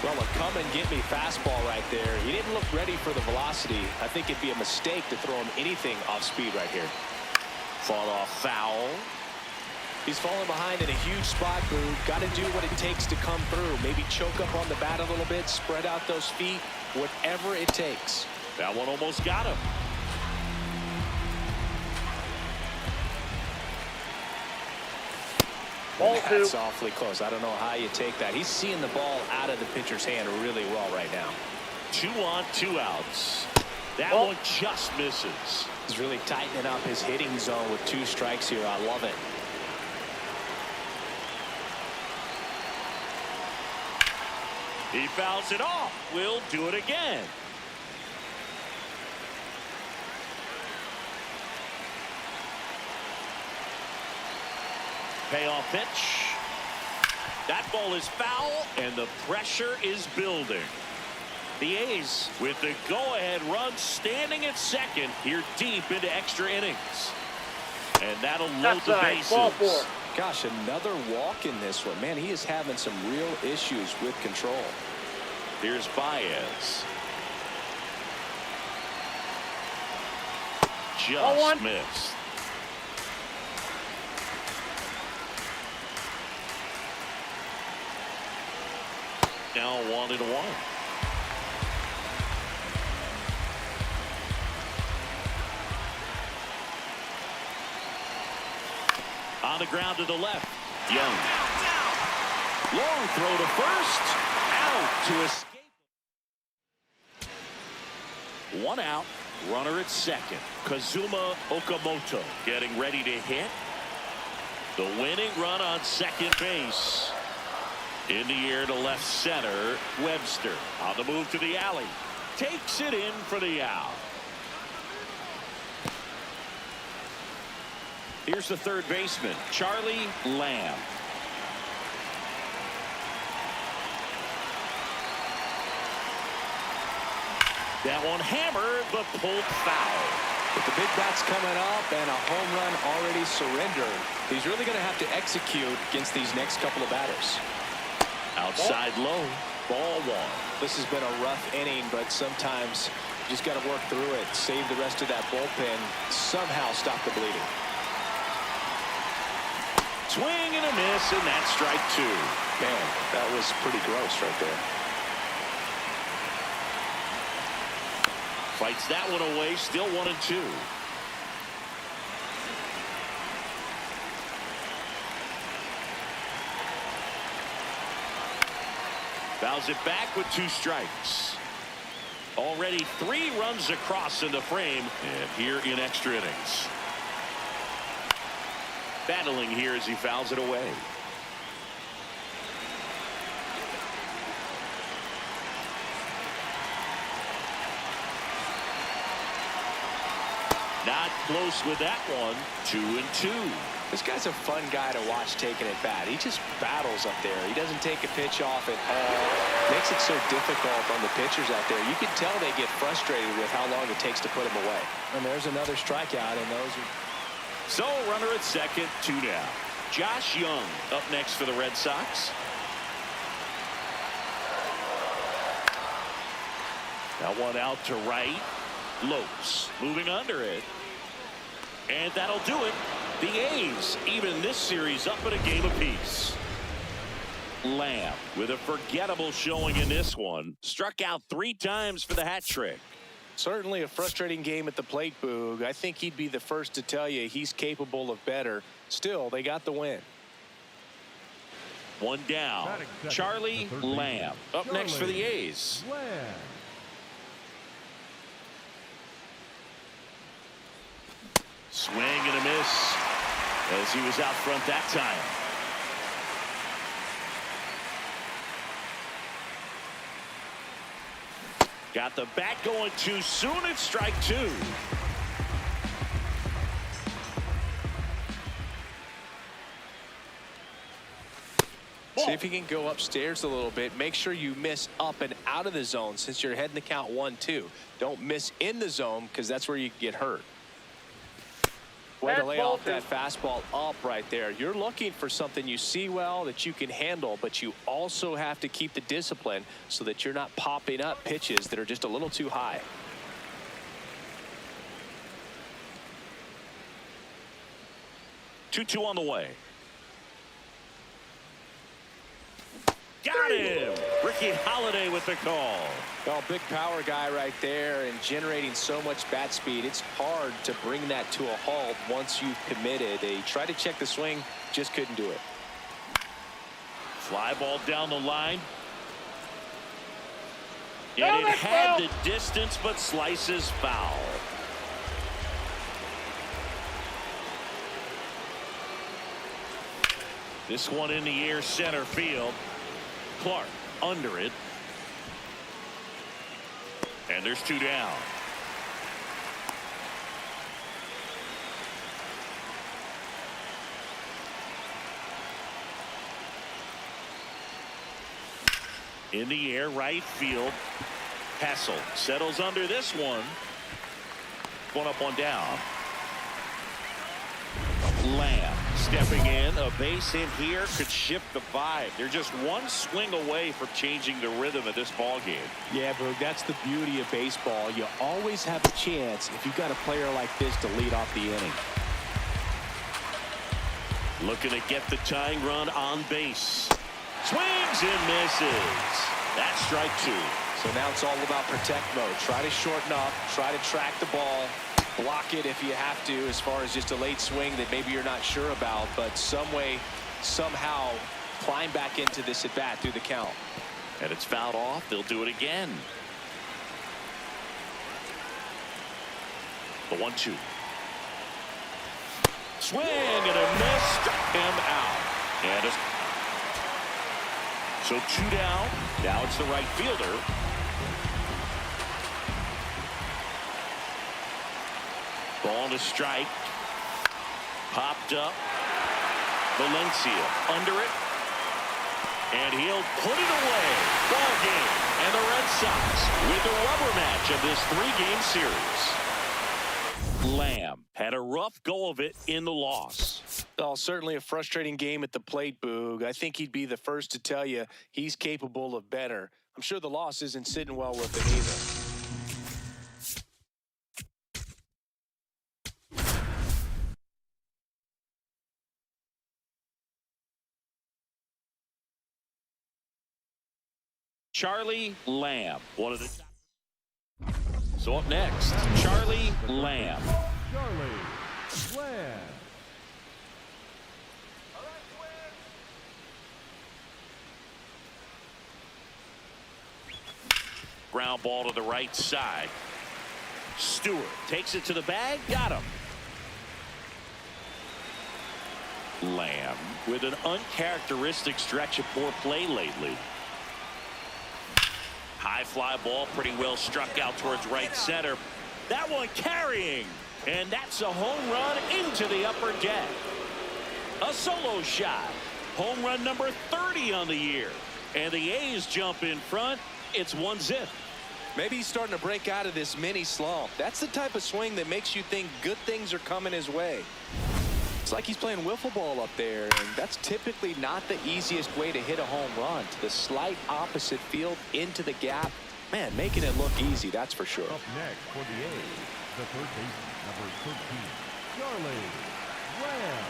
Well, a come and get me fastball right there. He didn't look ready for the velocity. I think it'd be a mistake to throw him anything off speed right here. Fought off foul. He's falling behind in a huge spot, Boo. Got to do what it takes to come through. Maybe choke up on the bat a little bit, spread out those feet, whatever it takes. That one almost got him. That's awfully close. I don't know how you take that. He's seeing the ball out of the pitcher's hand really well right now. 2 on, 2 outs. That one just misses. He's really tightening up his hitting zone with 2 strikes here. I love it. He fouls it off. We'll do it again. Payoff pitch. That ball is foul, and the pressure is building. The A's with the go-ahead run standing at second here deep into extra innings. And that'll load the bases. Ball 4. Gosh, another walk in this one. Man, he is having some real issues with control. Here's Baez. Just missed. Now 1-1. On the ground to the left. Young. Long throw to first. Out to escape. 1 out. Runner at second. Kazuma Okamoto getting ready to hit. The winning run on second base. In the air to left center. Webster on the move to the alley. Takes it in for the out. Here's the third baseman, Charlie Lamb. That one hammered, but pulled foul. With the big bats coming up and a home run already surrendered, he's really going to have to execute against these next couple of batters. Outside low, ball 1. This has been a rough inning, but sometimes just got to work through it, save the rest of that bullpen, somehow stop the bleeding. Swing and a miss, and that's strike two. Man, that was pretty gross right there. Fights that one away, still 1-2. Fouls it back with 2 strikes. Already 3 runs across in the frame, and here in extra innings. Battling here as he fouls it away. Not close with that one. 2-2. This guy's a fun guy to watch taking at bat. He just battles up there. He doesn't take a pitch off at all. Makes it so difficult on the pitchers out there. You can tell they get frustrated with how long it takes to put him away. And there's another strikeout, and those are... So runner at second, 2 down. Josh Young up next for the Red Sox. That one out to right. Lopes moving under it. And that'll do it. The A's even this series up in a game apiece. Lamb with a forgettable showing in this one. Struck out 3 times for the hat trick. Certainly a frustrating game at the plate, Boog. I think he'd be the first to tell you he's capable of better. Still, they got the win. 1 down. Charlie Lamb up next for the A's. Lamb. Swing and a miss as he was out front that time. Got the bat going too soon. It's strike 2. See if you can go upstairs a little bit. Make sure you miss up and out of the zone since you're heading the count 1-2. Don't miss in the zone because that's where you get hurt. Way to lay off that fastball up right there. You're looking for something you see well that you can handle, but you also have to keep the discipline so that you're not popping up pitches that are just a little too high. Two on the way. Got him. Ricky Holiday with the call. Well, big power guy right there and generating so much bat speed. It's hard to bring that to a halt once you've committed. They tried to check the swing, just couldn't do it. Fly ball down the line. And it had the distance, but slices foul. This one in the air, center field. Clark under it. And there's 2 down. In the air, right field. Hassel settles under this one. 1 up, 1 down. Lamb stepping in. A base hit here could shift the vibe. They're just 1 swing away from changing the rhythm of this ball game. Yeah, Boog, that's the beauty of baseball. You always have a chance if you've got a player like this to lead off the inning. Looking to get the tying run on base. Swings and misses. That's strike 2. So now it's all about protect mode. Try to shorten up. Try to track the ball. Block it if you have to, as far as just a late swing that maybe you're not sure about, but some way, somehow climb back into this at bat through the count. And it's fouled off. They'll do it again. The 1-2. Swing and a miss. Struck him out. And so 2 down. Now it's the right fielder. Ball to strike. Popped up. Valencia under it. And he'll put it away. Ball game. And the Red Sox with the rubber match of this 3-game series. Lamb had a rough go of it in the loss. Well, certainly a frustrating game at the plate, Boog. I think he'd be the first to tell you he's capable of better. I'm sure the loss isn't sitting well with him either. Charlie Lamb, one of the top. So up next, Charlie Lamb. Charlie Lamb. Ground ball to the right side. Stewart takes it to the bag, got him. Lamb with an uncharacteristic stretch of poor play lately. High fly ball, pretty well struck out towards right center. That one carrying, and that's a home run into the upper deck. A solo shot. Home run number 30 on the year. And the A's jump in front. It's 1-0. Maybe he's starting to break out of this mini slump. That's the type of swing that makes you think good things are coming his way. It's like he's playing wiffle ball up there, and that's typically not the easiest way to hit a home run. To the slight opposite field, into the gap. Man, making it look easy, that's for sure. Up next for the A's, the third baseman, number 13, Charlie Lamb.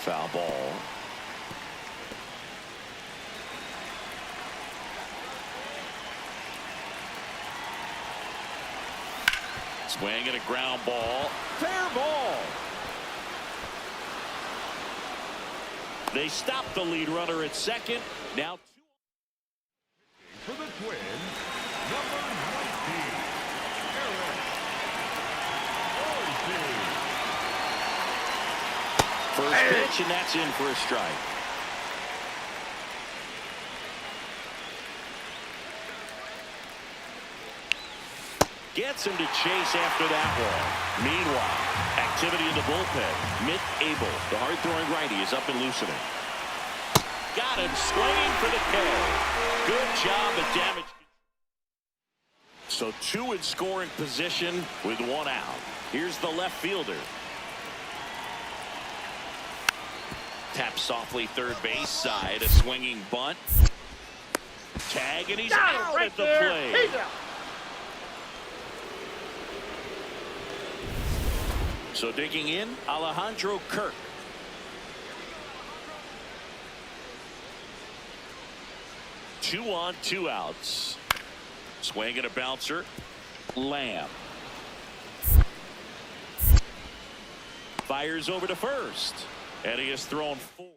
Foul ball. Swing and a ground ball. Fair ball. They stop the lead runner at second. Now For the Twins, number 19, Eric Oldfield. first pitch, and that's in for a strike. Gets him to chase after that one. Meanwhile, activity in the bullpen. Mitt Abel, the hard-throwing righty, is up and loosening. Got him swinging for the K. Good job at damage. So two in scoring position with one out. Here's the left fielder. Tap softly third base side. A swinging bunt. Tag, and he's out Right at the there. plate. He's out. So digging in, Alejandro Kirk. Two on, two outs. Swing and a bouncer. Lamb. Fires over to first. And he has thrown four.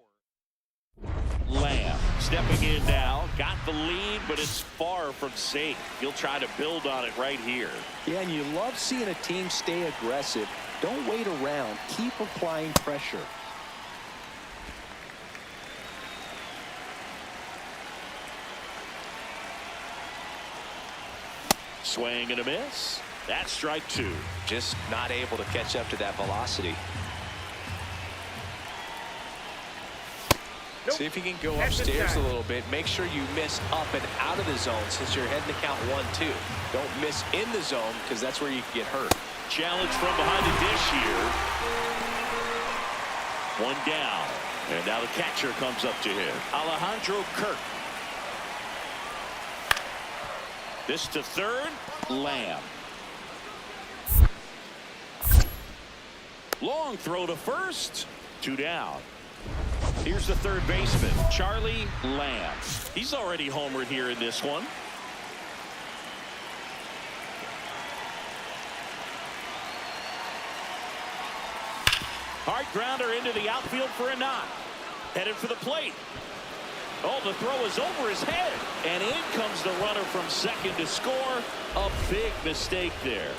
Lamb stepping in now. Got the lead, but it's far from safe. He'll try to build on it right here. Yeah, and you love seeing a team stay aggressive. Don't wait around. Keep applying pressure. Swing and a miss. That's strike two. Just not able to catch up to that velocity. Nope. See if you can go That's the upstairs a time. little bit. Make sure you miss up and out of the zone since you're heading to count 1-2. Don't miss in the zone because that's where you can get hurt. Challenge from behind the dish here. One down. And now the catcher comes up to him. Alejandro Kirk. This to third. Lamb. Long throw to first. Two down. Here's the third baseman, Charlie Lamb. He's already homered here in this one. Hard grounder into the outfield for a knock. Headed for the plate. Oh, the throw is over his head. And in comes the runner from second to score. A big mistake there.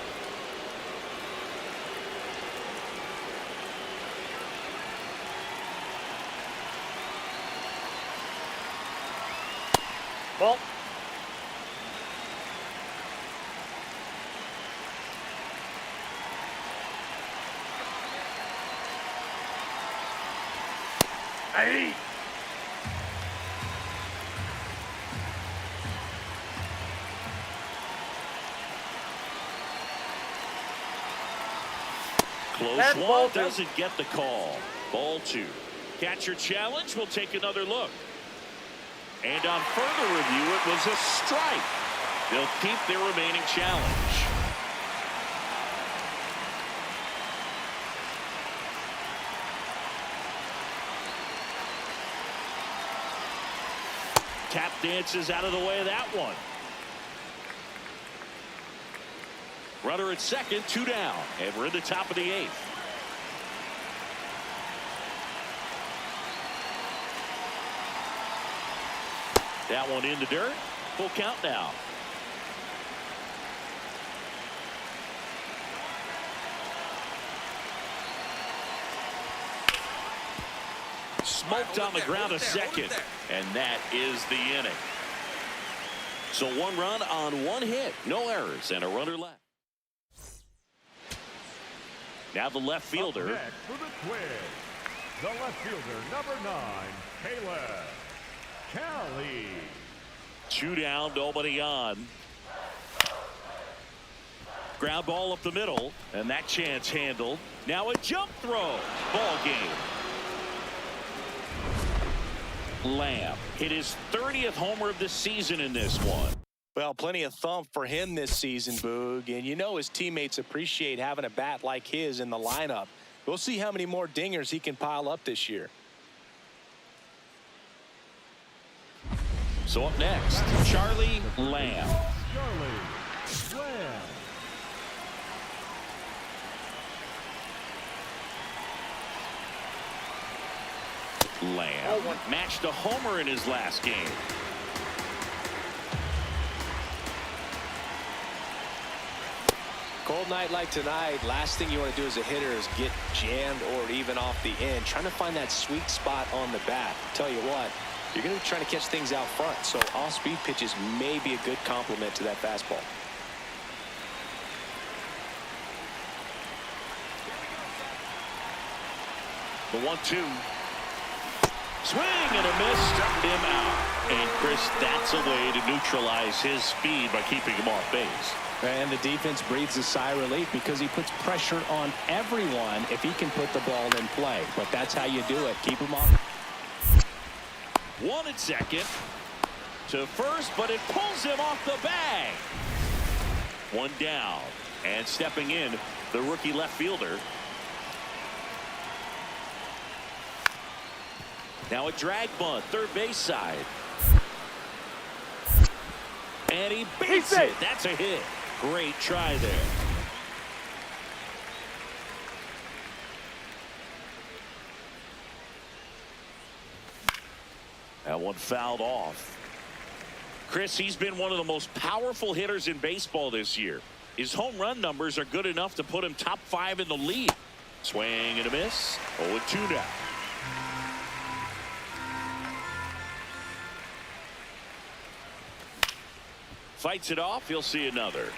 Ball. Hey. Close That's one, ball two. doesn't get the call. Ball two. Catcher challenge. We'll take another look. And on further review, it was a strike. They'll keep their remaining challenge. tap dances out of the way of that one. Runner at second, 2 down, and we're in the top of the 8th. That one in the dirt. Full count now. Smoked on the ground a second, and that is the inning. So 1 run on 1 hit, no errors, and a runner left. Now the left fielder. Up next for the Twins, the left fielder, number 9, Caleb Kelly. 2 down, nobody on. Ground ball up the middle, and that chance handled. Now a jump throw. Ball game. Lamb hit his 30th homer of the season in this one. Well, plenty of thump for him this season, Boog. And you know his teammates appreciate having a bat like his in the lineup. We'll see how many more dingers he can pile up this year. So up next, Charlie Lamb. Charlie Lamb. Lamb matched a homer in his last game. Cold night like tonight, last thing you want to do as a hitter is get jammed or even off the end. Trying to find that sweet spot on the bat. Tell you what, you're going to be trying to catch things out front, so off-speed pitches may be a good complement to that fastball. The 1-2. Swing and a miss, struck him out. And Chris, that's a way to neutralize his speed by keeping him off base. And the defense breathes a sigh of relief because he puts pressure on everyone if he can put the ball in play. But that's how you do it. Keep him off. 1 at second. To first, but it pulls him off the bag. 1 down. And stepping in, the rookie left fielder. Now a drag bunt, third base side. And he beats it. That's a hit. Great try there. That one fouled off. Chris, he's been one of the most powerful hitters in baseball this year. His home run numbers are good enough to put him top 5 in the league. Swing and a miss. 0-2 now. Fights it off. He'll see another.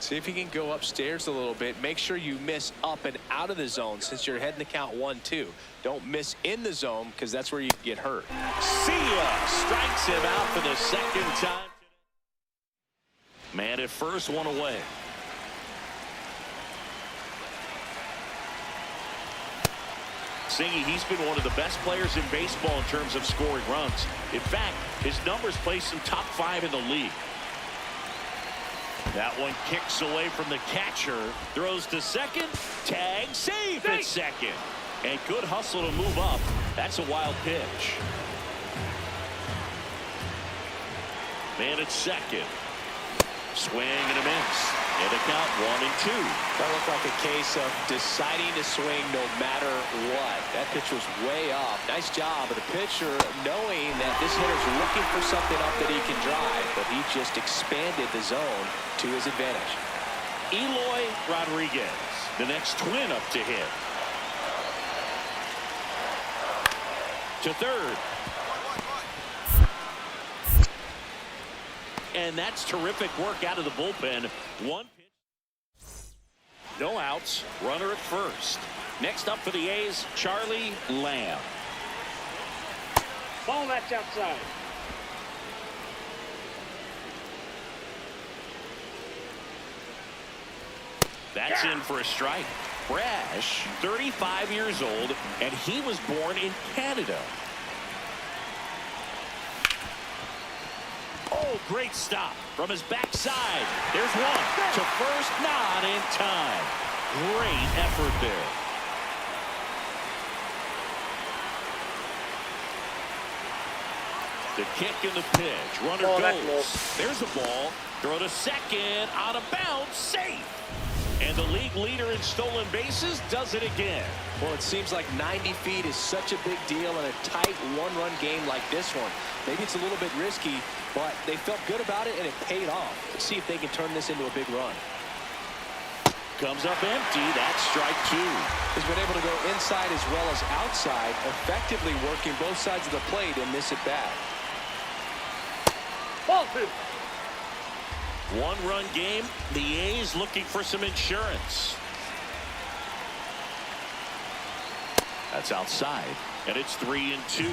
See if he can go upstairs a little bit. Make sure you miss up and out of the zone since you're heading to count 1-2. Don't miss in the zone because that's where you get hurt. See ya. Strikes him out for the second time. Man at first, 1 away. Singy, he's been one of the best players in baseball in terms of scoring runs. In fact, his numbers place him top 5 in the league. That one kicks away from the catcher. Throws to second. Tag. Safe at second. And good hustle to move up. That's a wild pitch. Man at second. Swing and a miss. And a count 1-2. That looked like a case of deciding to swing no matter what. That pitch was way off. Nice job of the pitcher knowing that this hitter's looking for something up that he can drive, but he just expanded the zone to his advantage. Eloy Rodriguez, the next Twin up to hit. To third. And that's terrific work out of the bullpen. 1 pitch. No outs. Runner at first. Next up for the A's, Charlie Lamb. Ball that's outside. That's in for a strike. Brash, 35 years old, and he was born in Canada. Oh, great stop from his backside. There's one to first, not in time. Great effort there. The kick and the pitch. Runner goes. There's a ball. Throw to second. Out of bounds. Safe. And the league leader in stolen bases does it again. Well, it seems like 90 feet is such a big deal in a tight one-run game like this one. Maybe it's a little bit risky, but they felt good about it, and it paid off. Let's see if they can turn this into a big run. Comes up empty. That's strike two. He's been able to go inside as well as outside, effectively working both sides of the plate in this at-bat. Ball two. One-run game. The A's looking for some insurance. That's outside, and it's 3-2.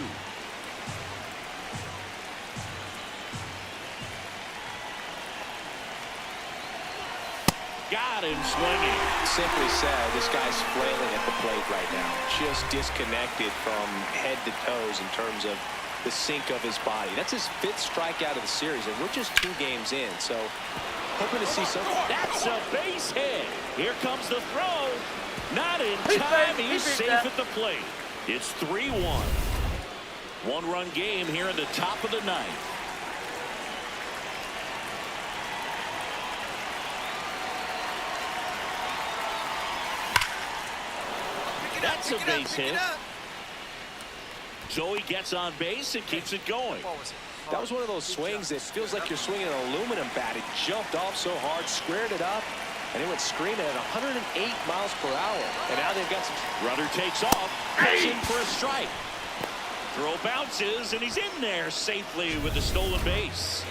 Got him swinging. Simply said, this guy's flailing at the plate right now. Just disconnected from head to toes in terms of the sink of his body. That's his 5th strikeout of the series, and we're just 2 games in, so hoping to see something. That's a base hit. Here comes the throw. Not in time. He's safe at the plate. It's 3-1. One-run game here in the top of the 9th. That's a base hit. So he gets on base and keeps it going. That was one of those swings that feels like you're swinging an aluminum bat. It jumped off so hard, squared it up, and it went screaming at 108 miles per hour. And now they've got some. Runner takes off, goes in for a strike. Throw bounces, and he's in there safely with the stolen base.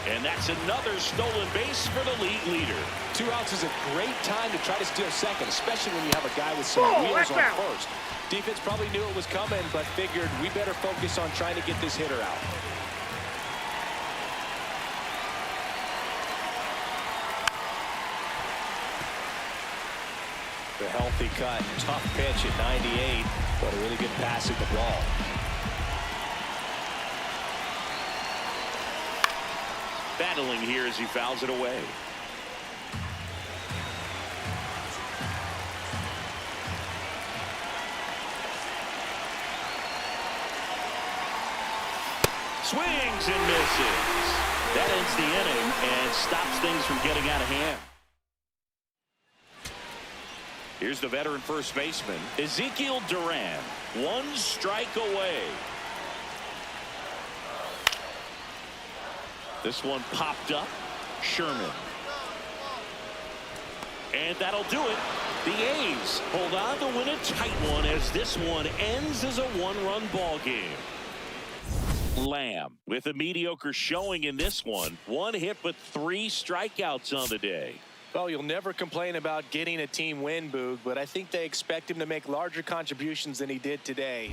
And that's another stolen base for the league leader. 2 outs is a great time to try to steal second, especially when you have a guy with some wheels on first. Defense probably knew it was coming, but figured we better focus on trying to get this hitter out. The healthy cut, tough pitch at 98, but a really good pass at the ball. Battling here as he fouls it away. Swings and misses. That ends the inning and stops things from getting out of hand. Here's the veteran first baseman, Ezekiel Duran. 1 strike away. This one popped up. Sherman. And that'll do it. The A's hold on to win a tight one as this one ends as a 1-run ball game. Lamb with a mediocre showing in this one. 1 hit but 3 strikeouts on the day. Well, you'll never complain about getting a team win, Boog, but I think they expect him to make larger contributions than he did today.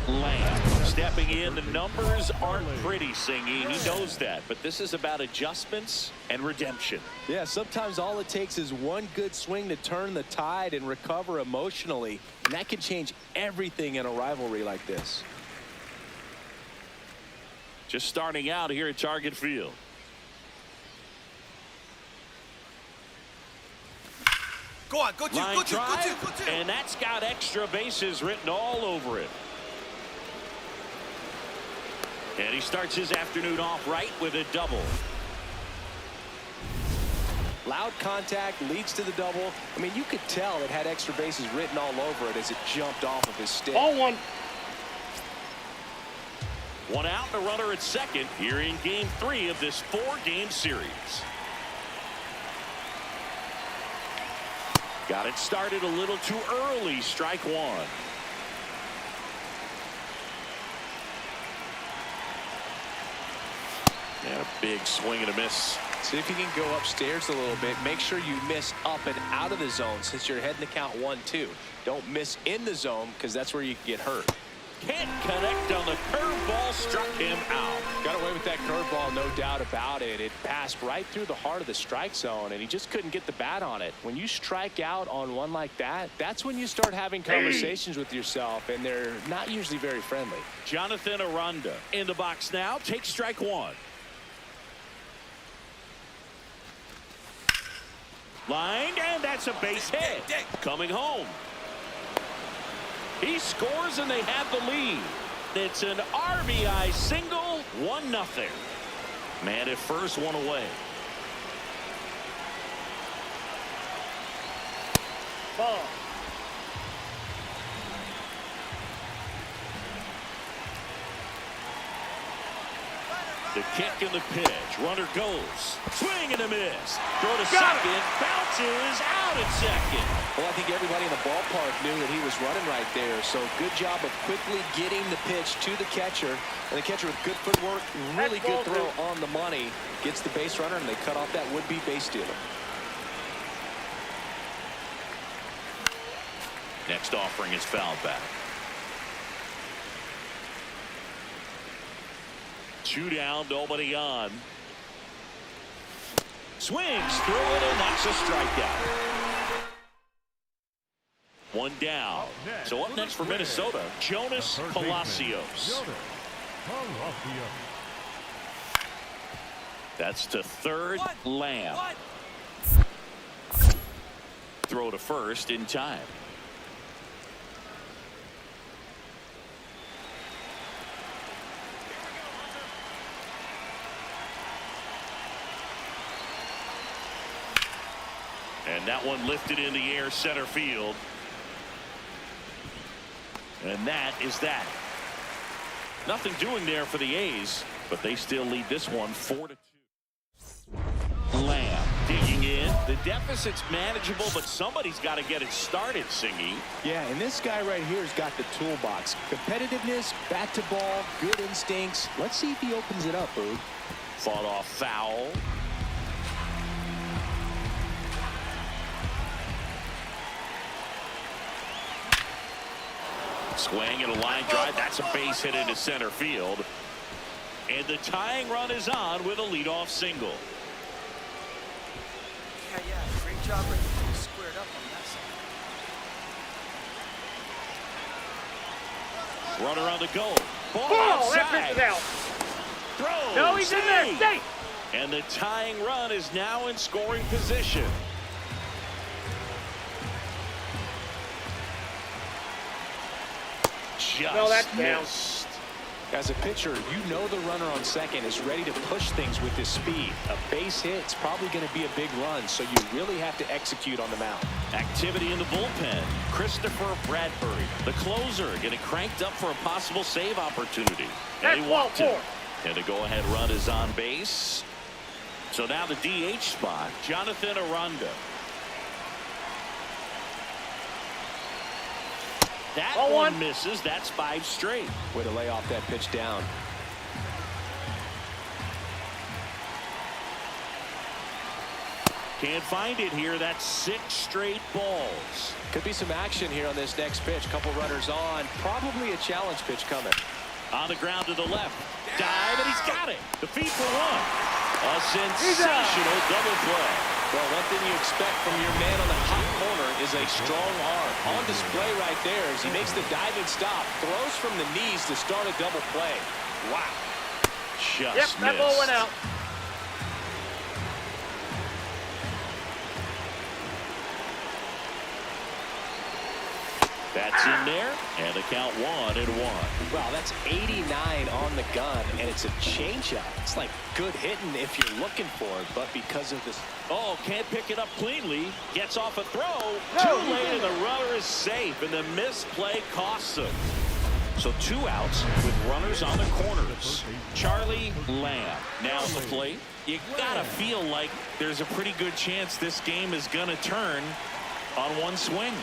Lamb stepping in. The numbers aren't pretty, Singy. He knows that, but this is about adjustments and redemption. Yeah, sometimes all it takes is 1 good swing to turn the tide and recover emotionally, and that can change everything in a rivalry like this. Just starting out here at Target Field. Go on, go to. And that's got extra bases written all over it. And he starts his afternoon off right with a double. Loud contact leads to the double. I mean, you could tell it had extra bases written all over it as it jumped off of his stick. Ball 1. 1 out and a runner at second here in game 3 of this 4-game series. Got it started a little too early. Strike 1. And a big swing and a miss. See if you can go upstairs a little bit. Make sure you miss up and out of the zone since you're heading to count 1-2. Don't miss in the zone because that's where you can get hurt. Can't connect on the curveball, struck him out. Got away with that curveball, no doubt about it. It passed right through the heart of the strike zone, and he just couldn't get the bat on it. When you strike out on one like that, that's when you start having conversations with yourself, and they're not usually very friendly. Jonathan Aranda in the box now. Takes strike 1. Lined, and that's a base hit. Coming home. He scores, and they have the lead. It's an RBI single, 1-0. Man at first, one away. Ball. The kick and the pitch. Runner goes. Swing and a miss. Throw to second. Bounces out at second. Well, I think everybody in the ballpark knew that he was running right there. So good job of quickly getting the pitch to the catcher. And the catcher with good footwork, really good throw on the money. Gets the base runner, and they cut off that would-be base stealer. Next offering is fouled back. 2 down, nobody on. Swings through it, and that's a strikeout. 1 down. So up next for Minnesota, Jonas Palacios. That's to third, Lamb. Throw to first in time. And that one lifted in the air, center field. And that is that. Nothing doing there for the A's, but they still lead this one 4-2. Lamb digging in. The deficit's manageable, but somebody's got to get it started, Singy. Yeah, and this guy right here has got the toolbox. Competitiveness, bat to ball, good instincts. Let's see if he opens it up, Boog. Fought off foul. Swing and a line drive. That's a base hit into center field. And the tying run is on with a leadoff single. Yeah, great job right there. Squared up on that side. Runner on the go. Ball That outside. pitch is out. Throw. No, he's in there. Stay. And the tying run is now in scoring position. No, that's Just down. missed. As a pitcher, you know the runner on second is ready to push things with his speed. A base hit's probably going to be a big run, so you really have to execute on the mound. Activity in the bullpen. Christopher Bradbury, the closer, getting cranked up for a possible save opportunity. And he walked it. And the go-ahead run is on base. So now the DH spot, Jonathan Aranda. That one misses. That's 5 straight. Way to lay off that pitch down. Can't find it here. That's 6 straight balls. Could be some action here on this next pitch. Couple runners on. Probably a challenge pitch coming. On the ground to the left. Dive, and he's got it. The feed for 1. A sensational double play. Well, one thing you expect from your man on the hot corner is a strong arm. On display right there as he makes the diving stop. Throws from the knees to start a double play. Wow. Just Yep, that ball went out. That's in there, and the count 1-1. Wow, that's 89 on the gun, and it's a changeup. It's like good hitting if you're looking for it, but because of this. Oh, can't pick it up cleanly. Gets off a throw. Too late, and the runner is safe, and the misplay costs him. So 2 outs with runners on the corners. Charlie Lamb now on the plate. You gotta feel like there's a pretty good chance this game is gonna turn on one swing.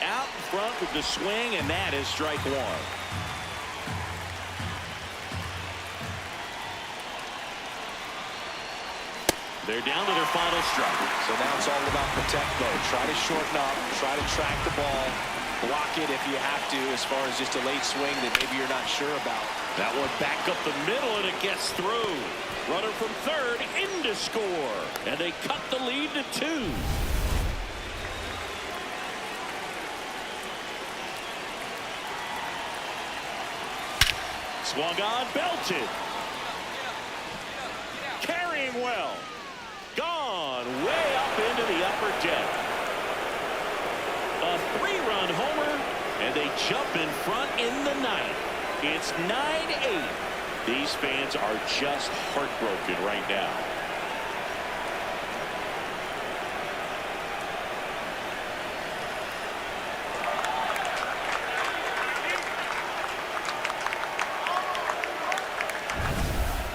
Out in front with the swing, and that is strike 1. They're down to their final strike. So now it's all about protect mode. Try to shorten up, try to track the ball, block it if you have to, as far as just a late swing that maybe you're not sure about. That one back up the middle, and it gets through. Runner from third in to score, and they cut the lead to 2. Swung on, belted. Carrying well. Gone way up into the for dead. A 3-run homer, and they jump in front in the ninth. It's 9-8. These fans are just heartbroken right now.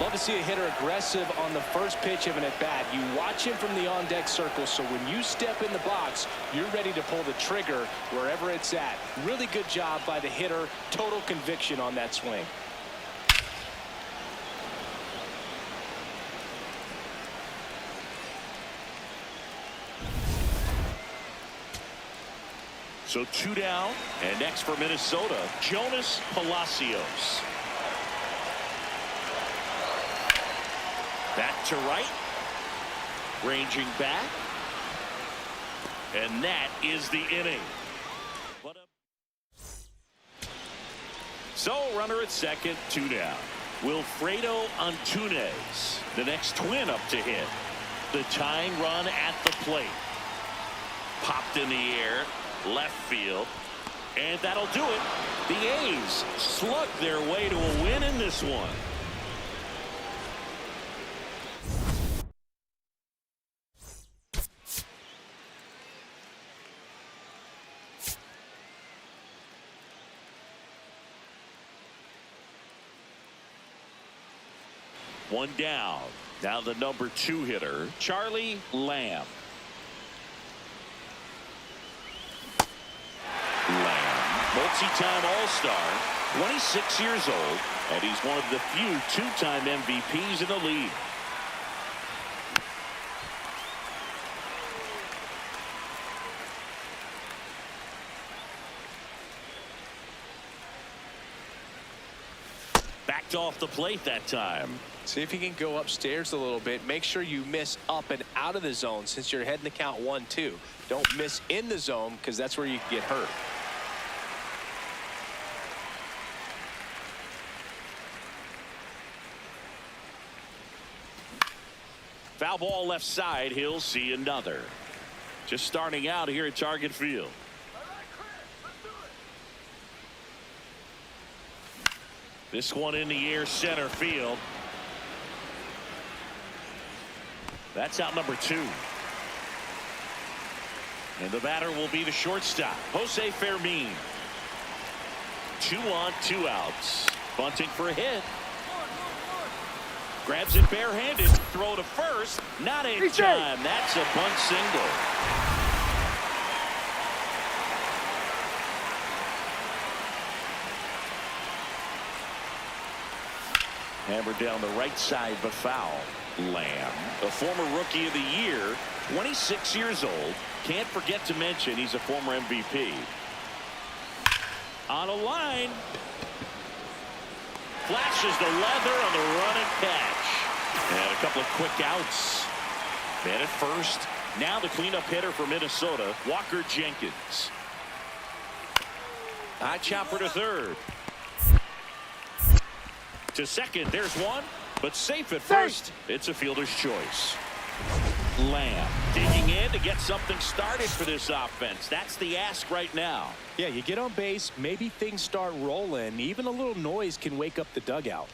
Love to see a hitter aggressive on the first pitch of an at-bat. You watch him from the on-deck circle, so when you step in the box, you're ready to pull the trigger wherever it's at. Really good job by the hitter. Total conviction on that swing. So 2 down, and next for Minnesota, Jonas Palacios. Back to right, ranging back, and that is the inning. So runner at second, 2 down. Wilfredo Antunes, the next twin up to hit. The tying run at the plate. Popped in the air, left field, and that'll do it. The A's slug their way to a win in this one. One down. Now the number 2 hitter, Charlie Lamb. Lamb, multi-time All-Star, 26 years old, and he's one of the few 2-time MVPs in the league. Backed off the plate that time. See if you can go upstairs a little bit. Make sure you miss up and out of the zone since you're heading to count 1-2. Don't miss in the zone because that's where you can get hurt. Foul ball left side. He'll see another. Just starting out here at Target Field. This one in the air, center field. That's out number 2. And the batter will be the shortstop, Jose Fermin. 2 on, 2 outs. Bunting for a hit. Grabs it barehanded. Throw to first. Not in time. That's a bunt single. Hammered down the right side, but foul. Lamb, a former Rookie of the Year, 26 years old. Can't forget to mention he's a former MVP. On a line. Flashes the leather on the running catch. And a couple of quick outs. Man at first. Now the cleanup hitter for Minnesota, Walker Jenkins. High chopper to third. To second, there's one, but safe at first. It's a fielder's choice. Lamb digging in to get something started for this offense. That's the ask right now. Yeah, you get on base, maybe things start rolling. Even a little noise can wake up the dugout.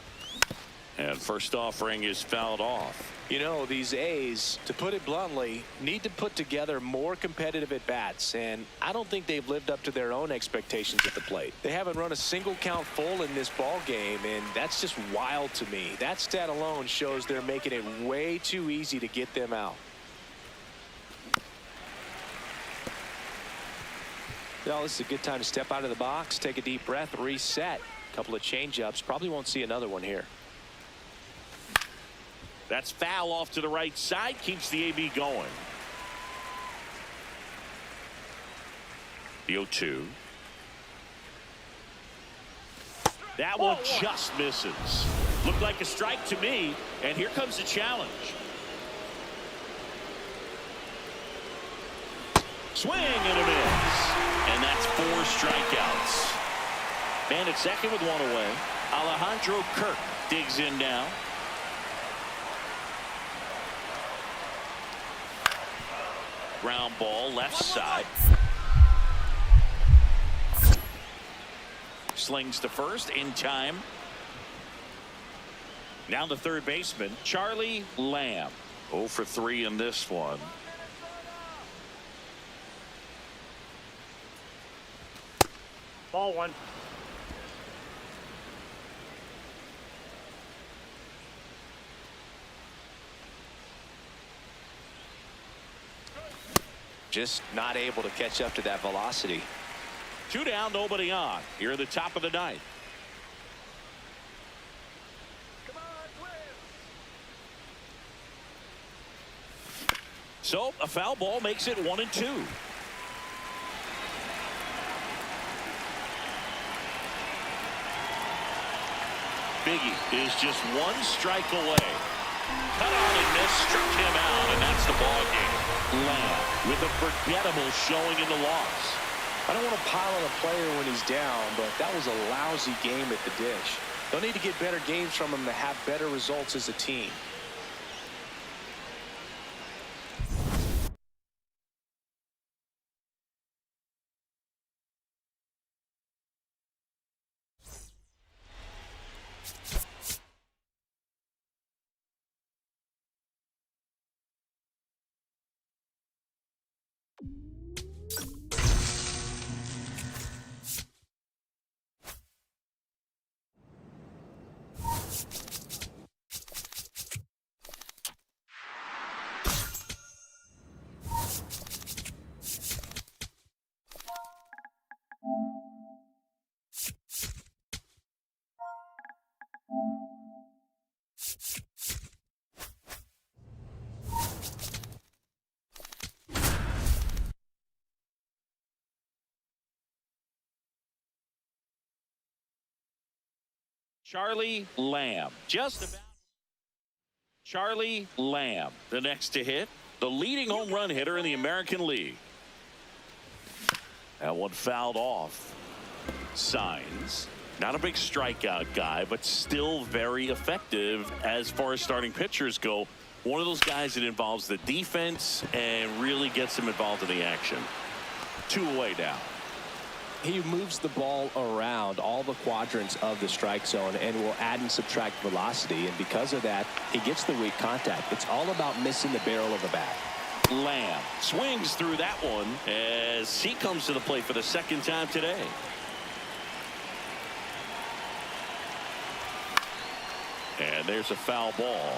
And first offering is fouled off. You know, these A's, to put it bluntly, need to put together more competitive at-bats, and I don't think they've lived up to their own expectations at the plate. They haven't run a single count full in this ball game, and that's just wild to me. That stat alone shows they're making it way too easy to get them out. Well, this is a good time to step out of the box, take a deep breath, reset. A couple of change-ups. Probably won't see another one here. That's foul off to the right side. Keeps the AB going. The 0-2. That one just misses. Looked like a strike to me. And here comes the challenge. Swing and a miss. And that's 4 strikeouts. Man at second with 1 away. Alejandro Kirk digs in now. Ground ball left side. Slings to first in time. Now the third baseman, Charlie Lamb. 0 for 3 in this one. Ball one. Just not able to catch up to that velocity. 2 down, nobody on. Here at the top of the ninth. So a foul ball makes it 1-2. Biggie is just 1 strike away. Cut on and miss, struck him out, and that's the ball game. Lamb with a forgettable showing in the loss. I don't want to pile on a player when he's down, but that was a lousy game at the dish. They'll need to get better games from him to have better results as a team. Charlie Lamb. Just about. Charlie Lamb, the next to hit. The leading home run hitter in the American League. That one fouled off. Signs. Not a big strikeout guy, but still very effective as far as starting pitchers go. One of those guys that involves the defense and really gets them involved in the action. 2 away now. He moves the ball around all the quadrants of the strike zone and will add and subtract velocity, and because of that he gets the weak contact. It's all about missing the barrel of the bat. Lamb swings through that one as he comes to the plate for the second time today. And there's a foul ball.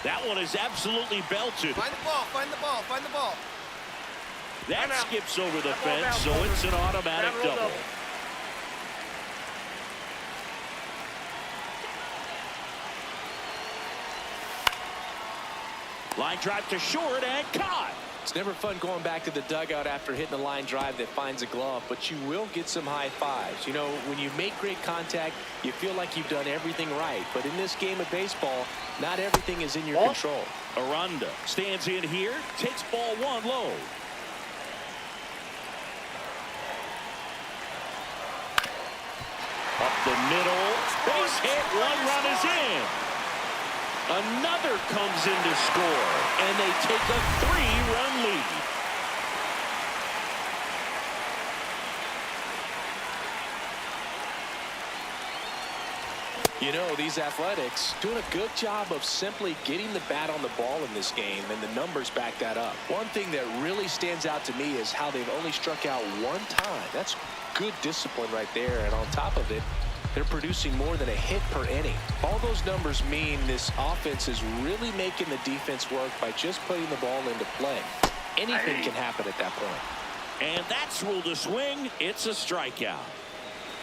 That one is absolutely belted. Find the ball, find the ball, find the ball. That Timeout. skips over the That ball fence, so bounced it's an automatic Lateral double. Line drive to short and caught. It's never fun going back to the dugout after hitting a line drive that finds a glove, but you will get some high fives. You know, when you make great contact, you feel like you've done everything right. But in this game of baseball, not everything is in your control. Aranda stands in here, takes ball 1 low. Up the middle, base hit, 1 run is in. Another comes in to score, and they take a 3-run lead. You know, these Athletics doing a good job of simply getting the bat on the ball in this game, and the numbers back that up. One thing that really stands out to me is how they've only struck out 1 time. That's good discipline right there, and on top of it, they're producing more than a hit per inning. All those numbers mean this offense is really making the defense work by just putting the ball into play. Anything can happen at that point. And that's ruled a swing. It's a strikeout.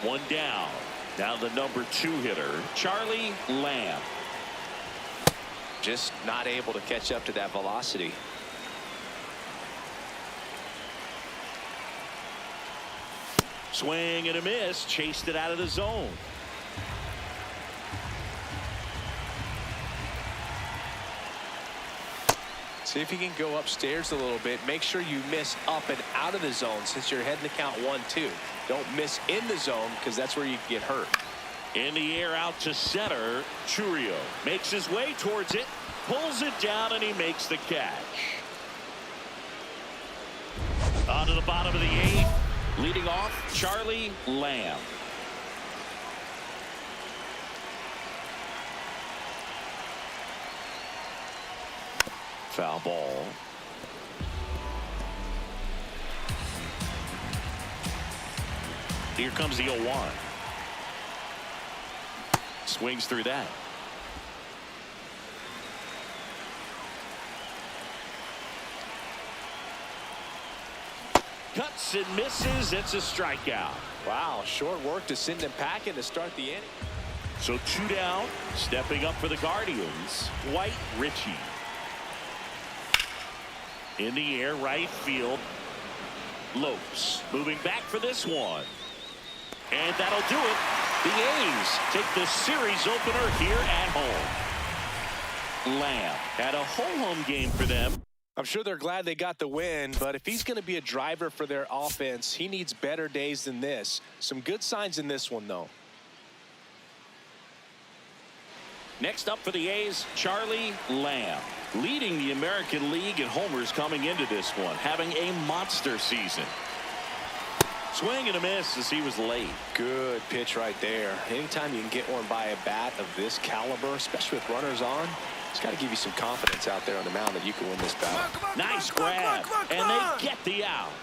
1 down. Now the number 2 hitter, Charlie Lamb. Just not able to catch up to that velocity. Swing and a miss, chased it out of the zone. See if you can go upstairs a little bit. Make sure you miss up and out of the zone since you're heading to count 1-2. Don't miss in the zone because that's where you get hurt. In the air out to center. Churio makes his way towards it, pulls it down, and he makes the catch. On to the bottom of the 8th. Leading off, Charlie Lamb. Foul ball. Here comes the 0-1. Swings through that. Cuts and misses. It's a strikeout. Wow, short work to send him packing to start the inning. So 2 down. Stepping up for the Guardians, White Ritchie. In the air, right field. Lopes moving back for this one. And that'll do it. The A's take the series opener here at home. Lamb had a home game for them. I'm sure they're glad they got the win, but if he's going to be a driver for their offense, he needs better days than this. Some good signs in this one, though. Next up for the A's, Charlie Lamb, leading the American League in homers coming into this one, having a monster season. Swing and a miss as he was late. Good pitch right there. Anytime you can get one by a bat of this caliber, especially with runners on, it's got to give you some confidence out there on the mound that you can win this battle. Nice grab, and they get the out.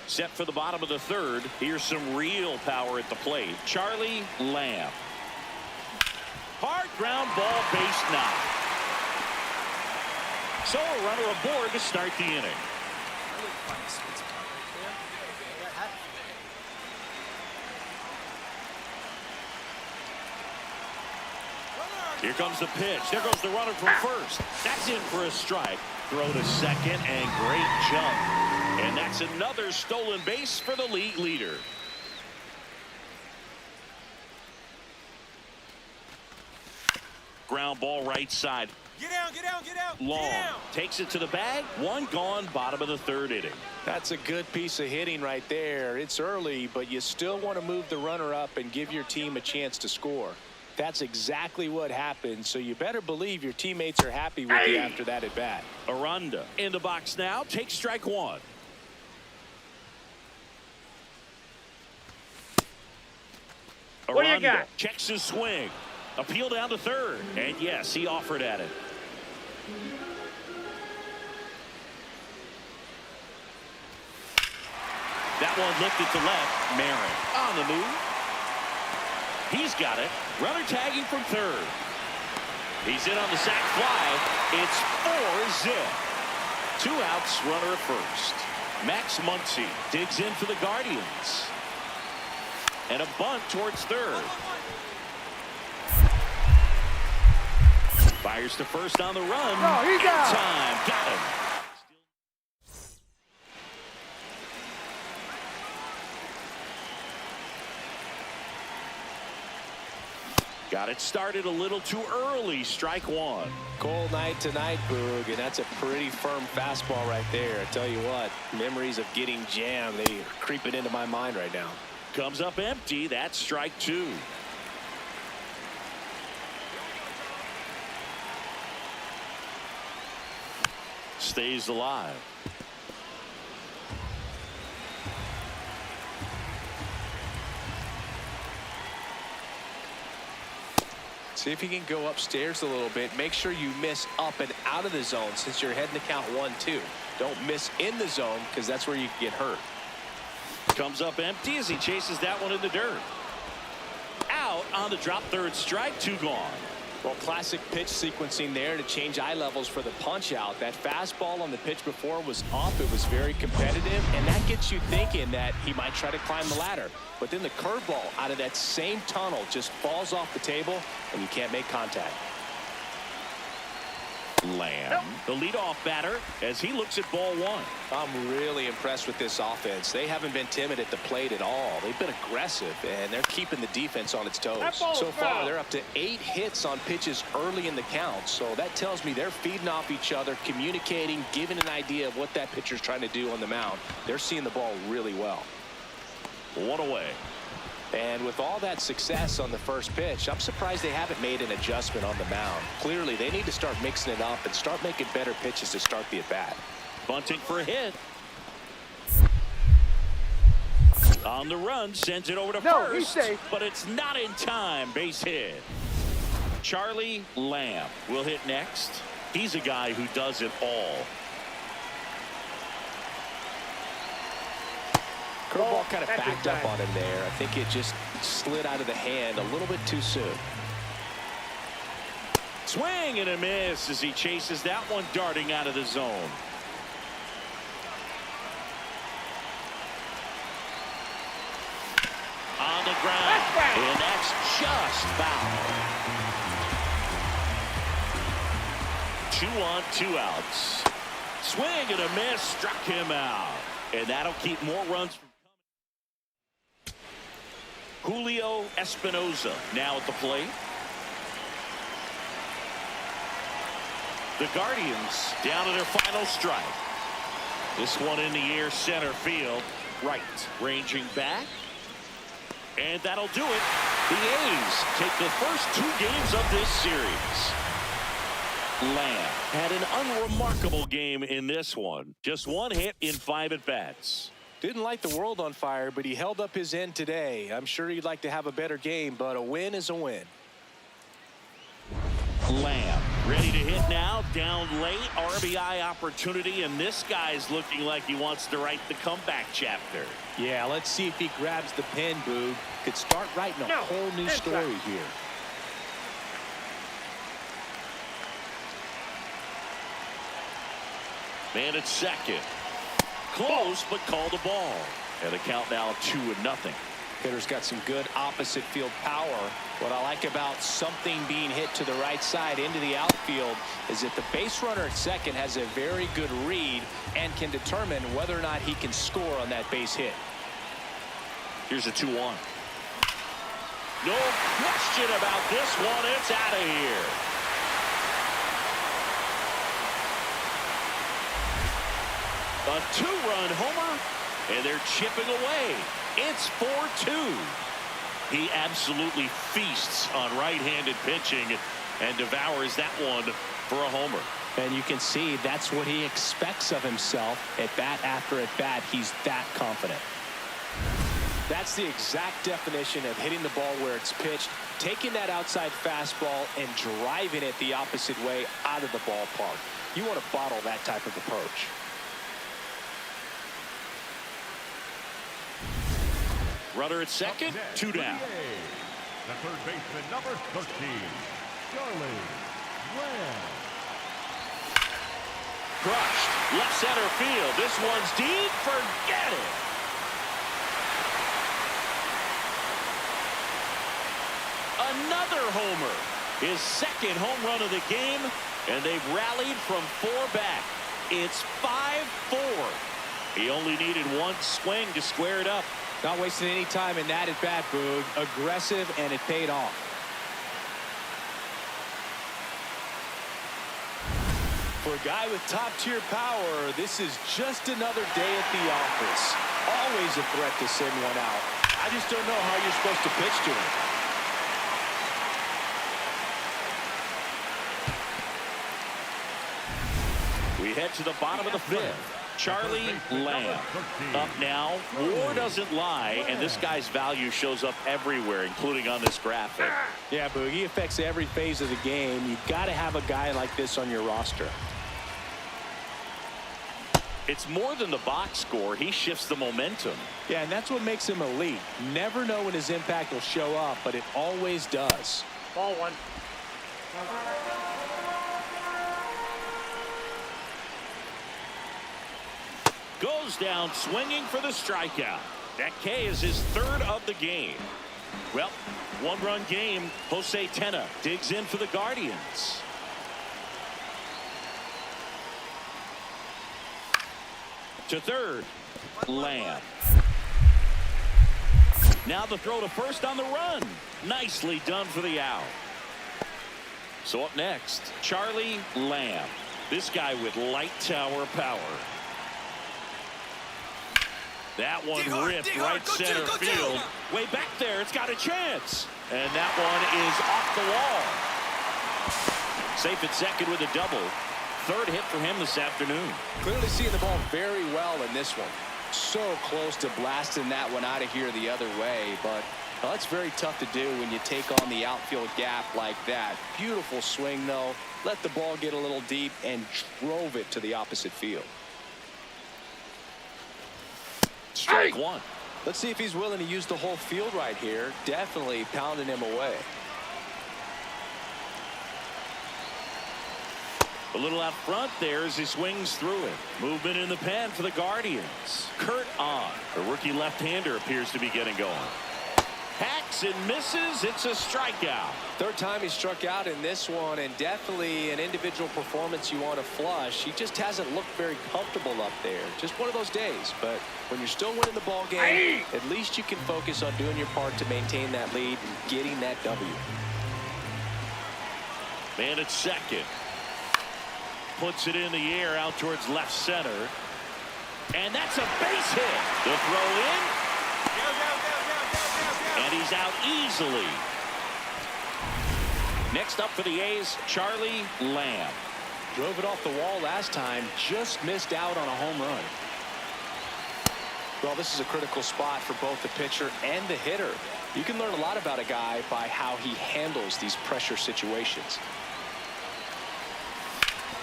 Set for the bottom of the 3rd. Here's some real power at the plate. Charlie Lamb. Hard ground ball, base knock. So a runner aboard to start the inning. Here comes the pitch. There goes the runner from first. That's in for a strike. Throw to second, and great jump. And that's another stolen base for the league leader. Ground ball right side. Get out, get out, get out. Long Get out. takes it to the bag. 1 gone, bottom of the 3rd inning. That's a good piece of hitting right there. It's early, but you still want to move the runner up and give your team a chance to score. That's exactly what happened, so you better believe your teammates are happy with you after that at bat. Aranda in the box now. Takes strike 1. What do you Aranda got? checks his swing. Appeal down to 3rd. And yes, he offered at it. That one lifted to left. Marin on the move. He's got it. Runner tagging from 3rd. He's in on the sac fly. It's 4-zip. 2 outs, runner at first. Max Muncy digs in for the Guardians. And a bunt towards 3rd. Fires to first on the run. Oh, he's out. Time. Got him. Got it started a little too early. Strike 1. Cold night tonight, Boog, and that's a pretty firm fastball right there. I tell you what, memories of getting jammed, they are creeping into my mind right now. Comes up empty. That's strike 2. Stays alive. See if you can go upstairs a little bit. Make sure you miss up and out of the zone since you're heading to count 1-2. Don't miss in the zone because that's where you can get hurt. Comes up empty as he chases that one in the dirt. Out on the drop, 3rd strike. 2 gone. Well, classic pitch sequencing there to change eye levels for the punch out. That fastball on the pitch before was up. It was very competitive, and that gets you thinking that he might try to climb the ladder. But then the curveball out of that same tunnel just falls off the table, and you can't make contact. Lamb, the leadoff batter, as he looks at ball 1. I'm really impressed with this offense. They haven't been timid at the plate at all. They've been aggressive, and they're keeping the defense on its toes. So far, they're up to 8 hits on pitches early in the count. So that tells me they're feeding off each other, communicating, giving an idea of what that pitcher's trying to do on the mound. They're seeing the ball really well. 1 away. And with all that success on the first pitch, I'm surprised they haven't made an adjustment on the mound. Clearly, they need to start mixing it up and start making better pitches to start the at-bat. Bunting for a hit. On the run, sends it over to No, he's first, safe. but it's not in time. Base hit. Charlie Lamb will hit next. He's a guy who does it all. Curveball kind of That's backed up inside. on him there. I think it just slid out of the hand a little bit too soon. Swing and a miss as he chases that one darting out of the zone. On the ground, and that's just foul. 2 on, 2 outs. Swing and a miss, struck him out. And that'll keep more runs from coming. Julio Espinosa now at the plate. The Guardians down to their final strike. This one in the air, center field. Right, ranging back. And that'll do it. The A's take the first 2 games of this series. Lamb had an unremarkable game in this one. Just 1 hit in 5 at-bats. Didn't light the world on fire, but he held up his end today. I'm sure he'd like to have a better game, but a win is a win. Lamb ready to hit now, down late, RBI opportunity, and this guy's looking like he wants to write the comeback chapter. Yeah, let's see if he grabs the pen, Boog. Could start writing a No, whole new that's story right. here. Man at second. Close, but called the ball. And the count now 2-0. Hitter's got some good opposite field power. What I like about something being hit to the right side into the outfield is that the base runner at second has a very good read and can determine whether or not he can score on that base hit. Here's a 2-1. No question about this one. It's out of here. A 2-run homer, and they're chipping away. It's 4-2. He absolutely feasts on right-handed pitching and devours that one for a homer. And you can see that's what he expects of himself at bat after at bat. He's that confident. That's the exact definition of hitting the ball where it's pitched, taking that outside fastball and driving it the opposite way out of the ballpark. You want to bottle that type of approach. Runner at second, 2 down. The third baseman, number 13, Charlie Lamb. Crushed, left center field. This one's deep, forget it. Another homer. His second home run of the game, and they've rallied from 4 back. It's 5-4. He only needed 1 swing to square it up. Not wasting any time in that at bat, Boog. Aggressive, and it paid off. For a guy with top-tier power, this is just another day at the office. Always a threat to send one out. I just don't know how you're supposed to pitch to him. We head to the bottom of the 5th. Charlie Lamb up now. War doesn't lie, and this guy's value shows up everywhere, including on this graphic. Yeah, Boog, he affects every phase of the game. You've got to have a guy like this on your roster. It's more than the box score. He shifts the momentum. Yeah, and that's what makes him elite. Never know when his impact will show up, but it always does. Ball 1. Goes down swinging for the strikeout. That K is his 3rd of the game. Well, 1-run game. Jose Tena digs in for the Guardians. To third, Lamb. Now the throw to first on the run. Nicely done for the out. So up next, Charlie Lamb. This guy with light tower power. That one Dig hard, ripped dig right hard. Go center Jill, go field. Jill. Way back there, it's got a chance. And that one is off the wall. Safe at second with a double. Third hit for him this afternoon. Clearly seeing the ball very well in this one. So close to blasting that one out of here the other way, but well, that's very tough to do when you take on the outfield gap like that. Beautiful swing, though. Let the ball get a little deep and drove it to the opposite field. Strike one. Let's see if he's willing to use the whole field right here. Definitely pounding him away. A little out front there as he swings through it. Movement in the pen for the Guardians. Kurt on. A rookie left-hander appears to be getting going. Hacks and misses. It's a strikeout. Third time he struck out in this one, and definitely an individual performance you want to flush. He just hasn't looked very comfortable up there. Just one of those days. But when you're still winning the ball game, at least you can focus on doing your part to maintain that lead and getting that W. Man at second. Puts it in the air out towards left center. And that's a base hit. The throw in. And he's out easily. Next up for the A's, Charlie Lamb. Drove it off the wall last time. Just missed out on a home run. Well, this is a critical spot for both the pitcher and the hitter. You can learn a lot about a guy by how he handles these pressure situations.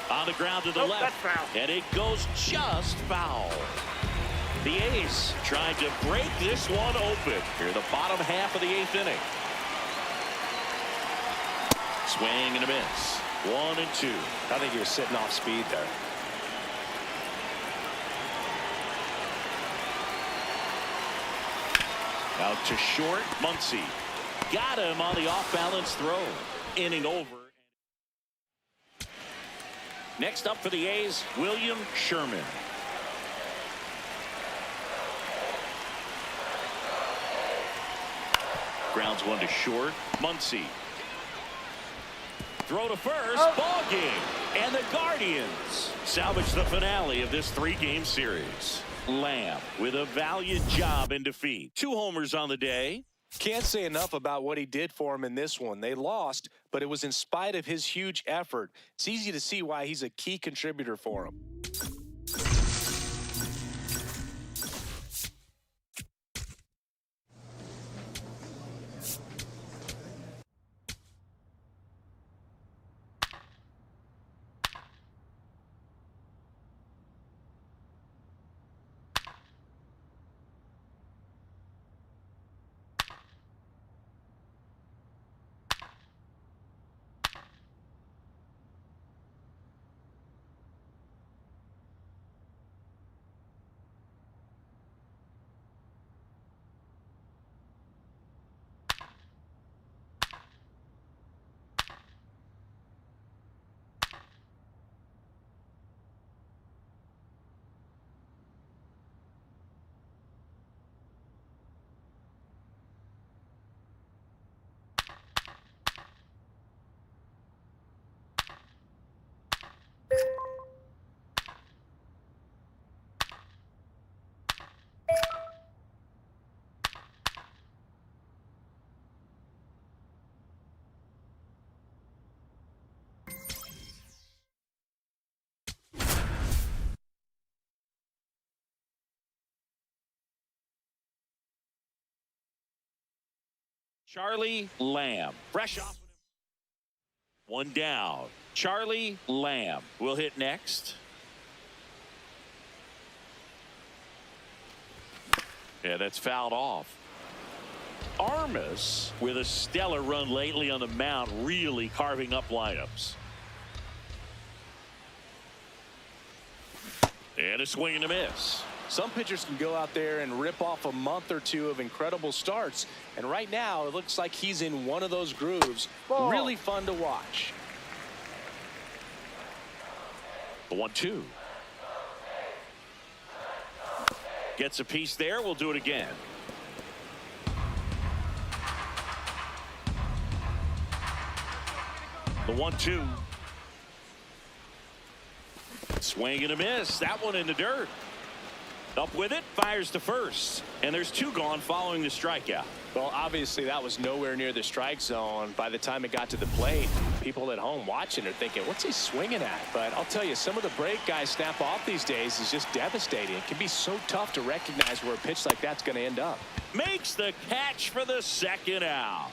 On the ground to the left. That's foul. And it goes just foul. The A's trying to break this one open here, the bottom half of the 8th inning. Swing and a miss. 1 and 2. I think he was sitting off speed there. Out to short. Muncy got him on the off-balance throw. Inning over. Next up for the A's, William Sherman. Grounds one to short. Muncy. Throw to first. Ball game. And the Guardians salvage the finale of this 3-game series. Lamb with a valiant job in defeat. 2 homers on the day. Can't say enough about what he did for him in this one. They lost, but it was in spite of his huge effort. It's easy to see why he's a key contributor for him. Charlie Lamb. Fresh off. 1 down. Charlie Lamb will hit next. Yeah, that's fouled off. Armas with a stellar run lately on the mound, really carving up lineups. And a swing and a miss. Some pitchers can go out there and rip off a month or 2 of incredible starts. And right now, it looks like he's in one of those grooves. Really fun to watch. The 1-2. Gets a piece there. We'll do it again. The 1-2. Swing and a miss. That one in the dirt. Up with it, fires to first. And there's two gone following the strikeout. Well, obviously that was nowhere near the strike zone by the time it got to the plate. People at home watching are thinking, what's he swinging at? But I'll tell you, some of the break guys snap off these days is just devastating. It can be so tough to recognize where a pitch like that's going to end up. Makes the catch for the second out.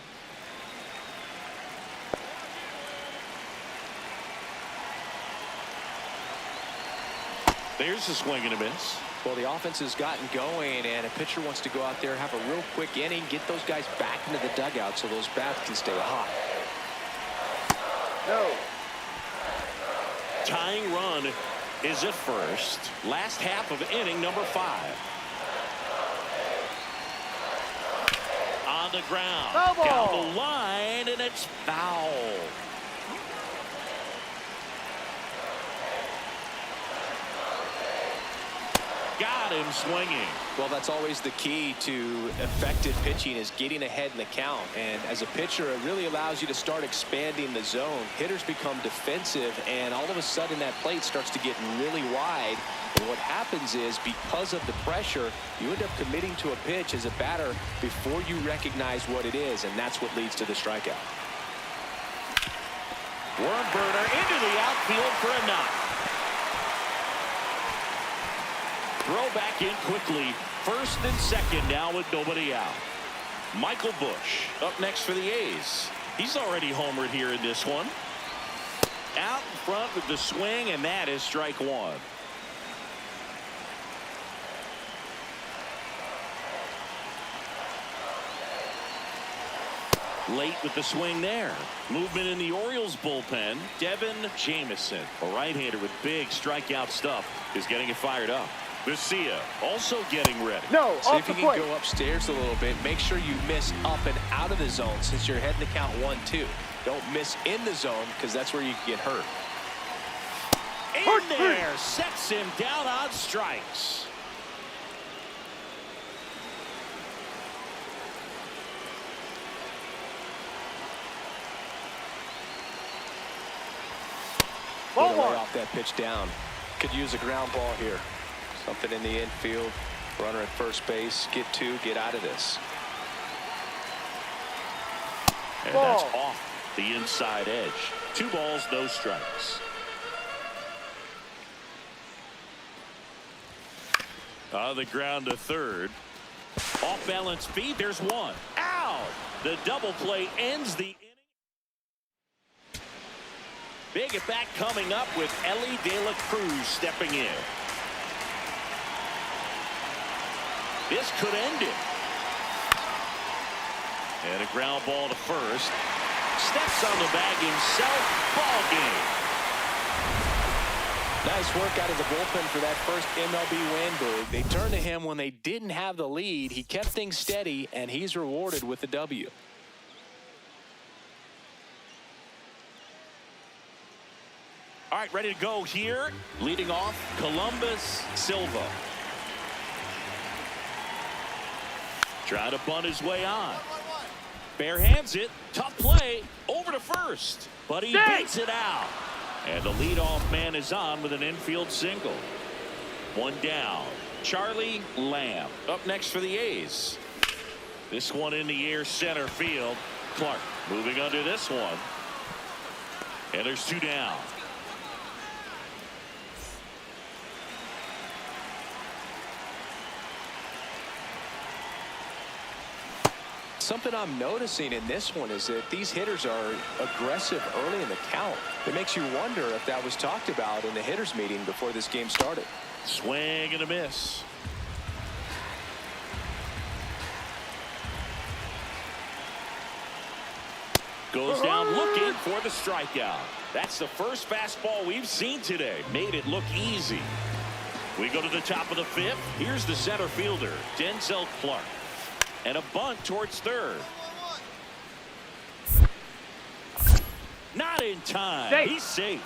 There's a swing and a miss. Well, the offense has gotten going, and a pitcher wants to go out there, have a real quick inning, get those guys back into the dugout so those bats can stay hot. No. Tying run is at first. Last half of inning number 5. On the ground. Foul ball. Down the line, and it's foul. Got him swinging. Well, that's always the key to effective pitching, is getting ahead in the count. And as a pitcher, it really allows you to start expanding the zone. Hitters become defensive, and all of a sudden that plate starts to get really wide. And what happens is, because of the pressure, you end up committing to a pitch as a batter before you recognize what it is, and that's what leads to the strikeout. Worm burner into the outfield for a knock. Throw back in quickly. First and second now with nobody out. Michael Busch up next for the A's. He's already homered here in this one. Out in front with the swing, and that is strike one. Late with the swing there. Movement in the Orioles bullpen. Devin Jamison, a right-hander with big strikeout stuff, is getting it fired up. Garcia also getting ready. No, See off if the you can plate. go upstairs a little bit. Make sure you miss up and out of the zone since you're heading to count 1-2. Don't miss in the zone, because that's where you can get hurt. In there, sets him down on strikes. Put Ball away one. off that pitch down. Could use a ground ball here. Something in the infield. Runner at first base. Get two. Get out of this. And Ball. that's off the inside edge. 2 balls, no strikes. On the ground to third. Off balance feed. There's one. Out. The double play ends the inning. Big at bat coming up with Ellie De La Cruz stepping in. This could end it. And a ground ball to first. Steps on the bag himself. Ball game. Nice work out of the bullpen for that first MLB win, Boog. They turned to him when they didn't have the lead. He kept things steady, and he's rewarded with the W. All right, ready to go here. Leading off, Columbus Silva. Trying to bunt his way on. Bare hands it. Tough play. Over to first. But he beats it out. And the leadoff man is on with an infield single. One down. Charlie Lamb up next for the A's. This one in the air center field. Clark moving under this one. And there's 2 down. Something I'm noticing in this one is that these hitters are aggressive early in the count. It makes you wonder if that was talked about in the hitters meeting before this game started. Swing and a miss. Goes down looking for the strikeout. That's the first fastball we've seen today. Made it look easy. We go to the top of the 5th. Here's the center fielder, Denzel Clark. And a bunt towards third. Not in time. Safe. He's safe.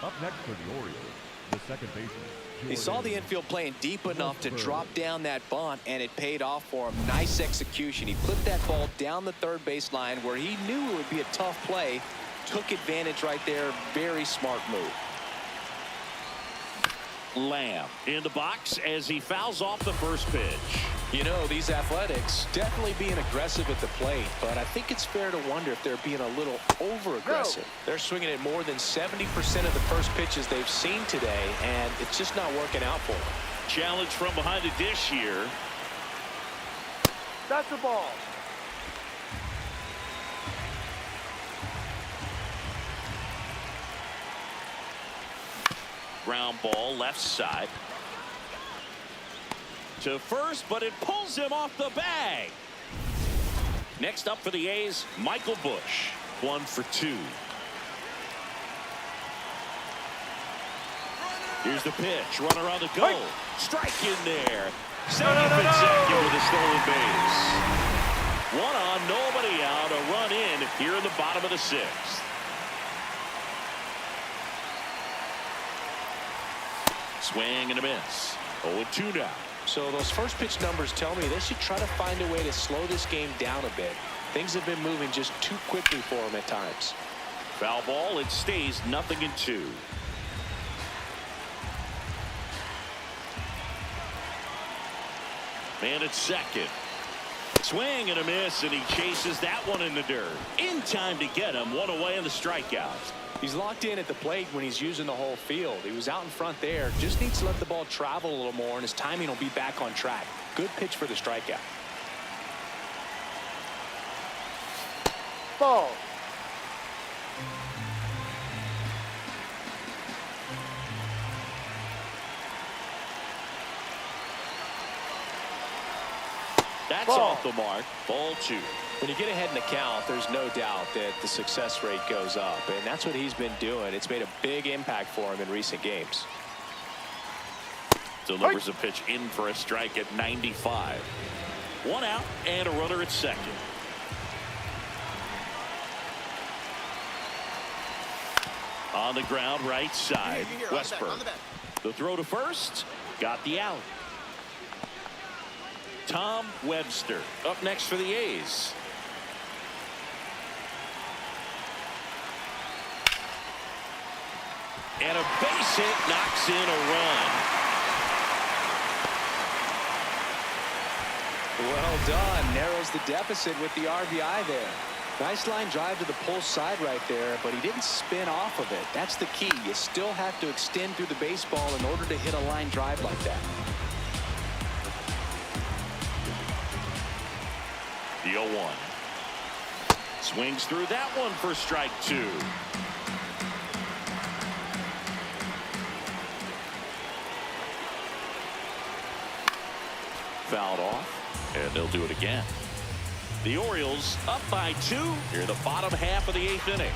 Up next for the Orioles, the second baseman. He saw the infield playing deep enough to drop down that bunt, and it paid off for him. Nice execution. He put that ball down the third base line where he knew it would be a tough play. Took advantage right there. Very smart move. Lamb in the box as he fouls off the first pitch. You know, these Athletics definitely being aggressive at the plate, but I think it's fair to wonder if they're being a little over-aggressive. They're swinging at more than 70% of the first pitches they've seen today, and it's just not working out for them. Challenge from behind the dish here. That's the ball. Ground ball left side to first, but it pulls him off the bag. Next up for the A's, Michael Busch, 1 for 2. Here's the pitch, runner on the go. Strike in there. Second with a stolen base. 1 on, nobody out. A run in here in the bottom of the 6th. Swing and a miss. 0-2 now. So those first pitch numbers tell me they should try to find a way to slow this game down a bit. Things have been moving just too quickly for them at times. Foul ball. It stays 0-2. Man at second. Swing and a miss, and he chases that one in the dirt. In time to get him. 1 away on the strikeout. He's locked in at the plate when he's using the whole field. He was out in front there. Just needs to let the ball travel a little more, and his timing will be back on track. Good pitch for the strikeout. Ball. That's Ball. off the mark. Ball 2. When you get ahead in the count, there's no doubt that the success rate goes up, and that's what he's been doing. It's made a big impact for him in recent games. Delivers a pitch in for a strike at 95. 1 out and a runner at second. On the ground, right side. Westberg. The throw to first. Got the out. Tom Webster up next for the A's. And a base hit knocks in a run. Well done. Narrows the deficit with the RBI there. Nice line drive to the pull side right there, but he didn't spin off of it. That's the key. You still have to extend through the baseball in order to hit a line drive like that. The 0-1. Swings through that one for strike 2. Fouled off, and they'll do it again. The Orioles up by 2 near the bottom half of the 8th inning.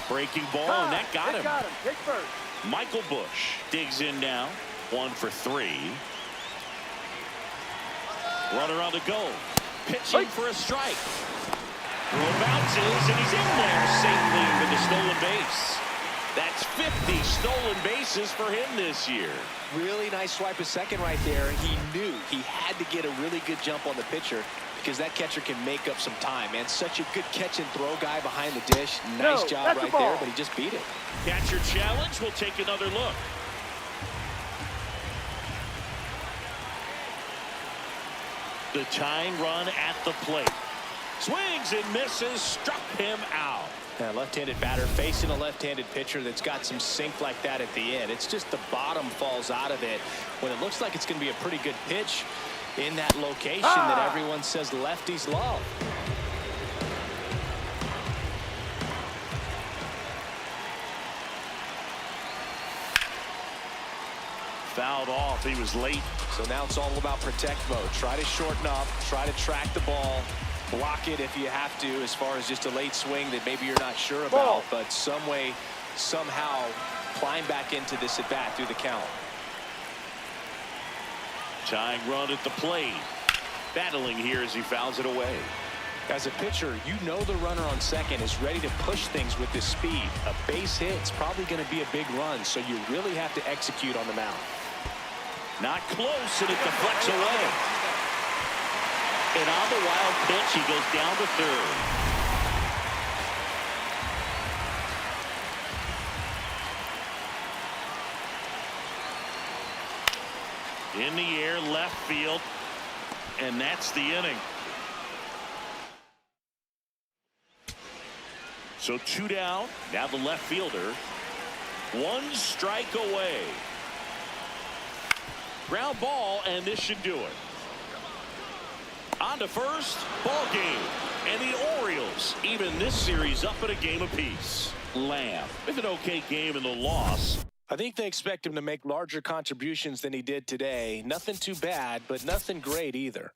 Breaking ball, and that got him. Got him. Take first. Michael Busch digs in now. 1 for 3. Runner on the go. Pitching for a strike. Throw bounces, and he's in there safely with the stolen base. That's 50 stolen bases for him this year. Really nice swipe of second right there. He knew he had to get a really good jump on the pitcher because that catcher can make up some time. Man, such a good catch and throw guy behind the dish. Nice job right there, but he just beat it. Catcher challenge. We'll take another look. The tying run at the plate. Swings and misses. Struck him out. A left-handed batter facing a left-handed pitcher that's got some sink like that at the end. It's just the bottom falls out of it when it looks like it's going to be a pretty good pitch in that location that everyone says lefties love. Fouled off. He was late. So now it's all about protect mode. Try to shorten up. Try to track the ball. Block it if you have to, as far as just a late swing that maybe you're not sure about, but some way, somehow climb back into this at bat through the count. Tying run at the plate. Battling here as he fouls it away. As a pitcher, you know the runner on second is ready to push things with this speed. A base hit is probably going to be a big run, so you really have to execute on the mound. Not close, and it deflects away. And on the wild pitch, he goes down to third. In the air, left field, and that's the inning. So 2 down. Now the left fielder. 1 strike away. Ground ball, and this should do it. On to first, ball game. And the Orioles even this series up at a game apiece. Lamb with an okay game in the loss. I think they expect him to make larger contributions than he did today. Nothing too bad, but nothing great either.